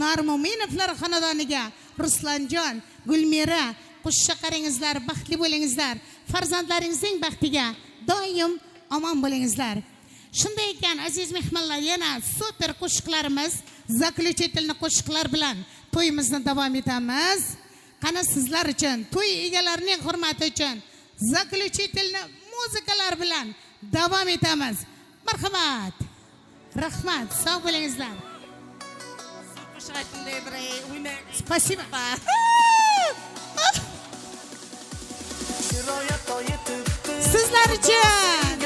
Narmuminovlar xonadoniga Ruslanjon, Gulmira, qo'shchaqaringizlar baxtli bo'lingizlar. Farzandlaringizning baxtiga doim omon bo'lingizlar. Shunday ekan, aziz mehmonlar, yana super qo'shiqlarimiz, zakljuchitelni qo'shiqlar bilan to'yimizni davom etamiz. Qani sizlar uchun, to'y egalarining hurmati uchun zakljuchitelni muzikalar bilan davom etamiz. Marhamat. Rahmat, sog' bo'lingizlar. Спасибо. Sizlar uchun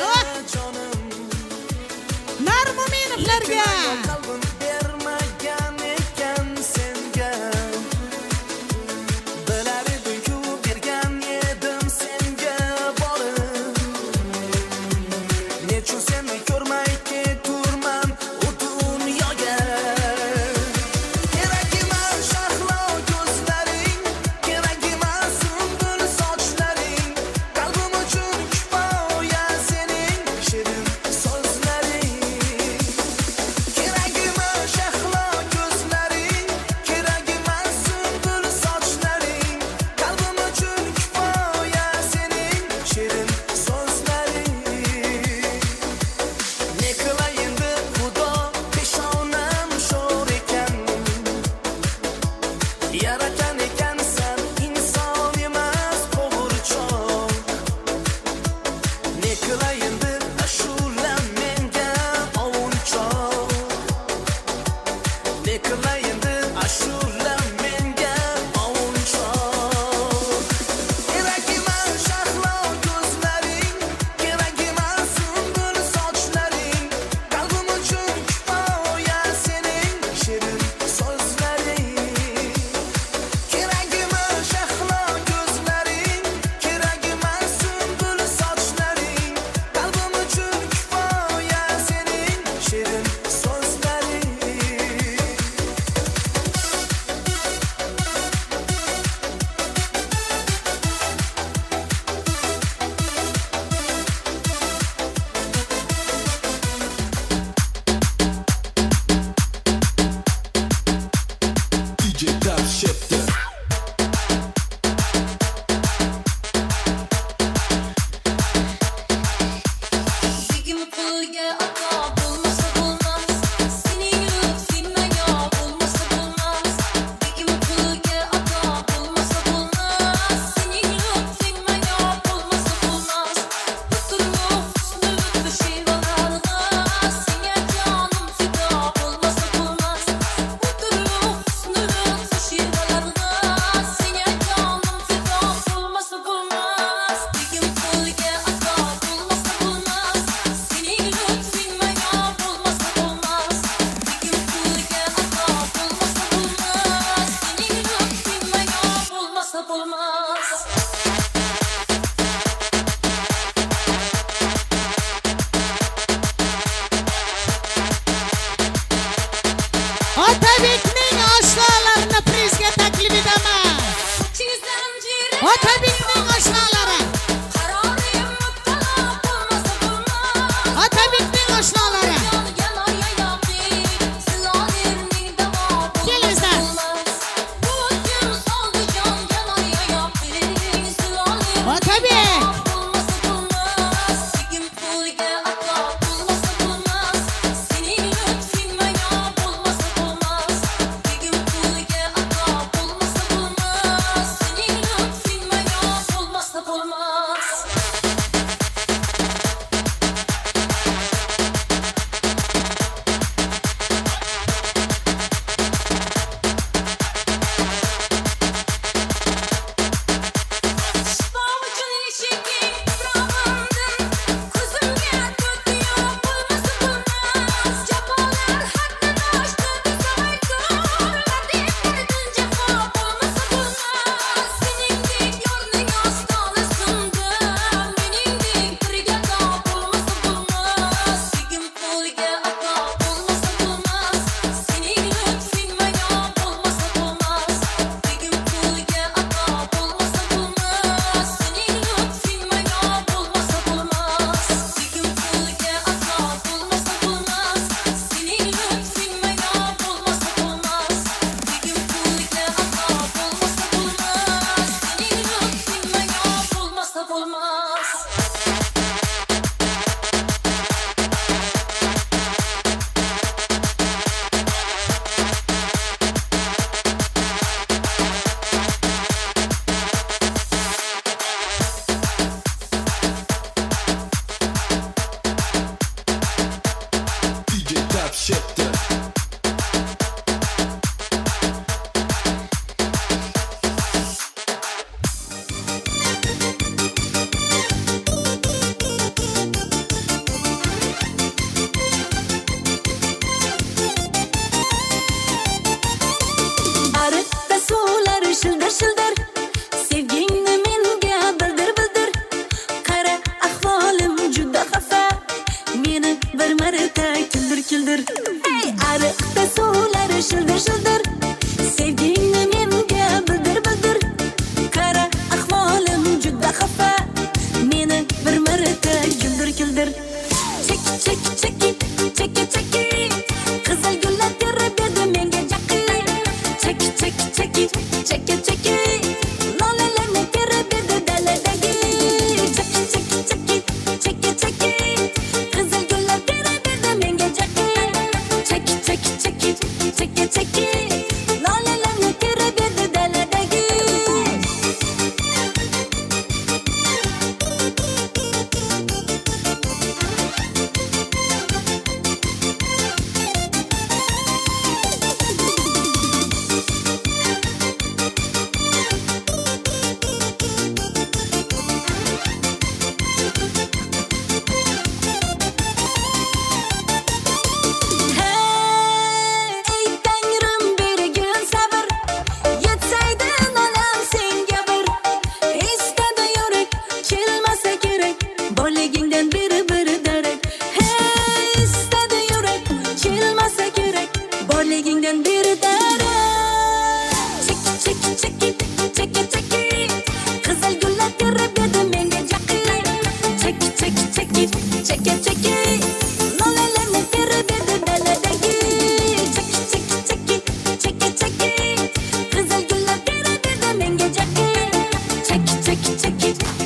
Narmuminovlarga bermagan ekan senga, bilar edim-ku bergan edim senga borib. çekip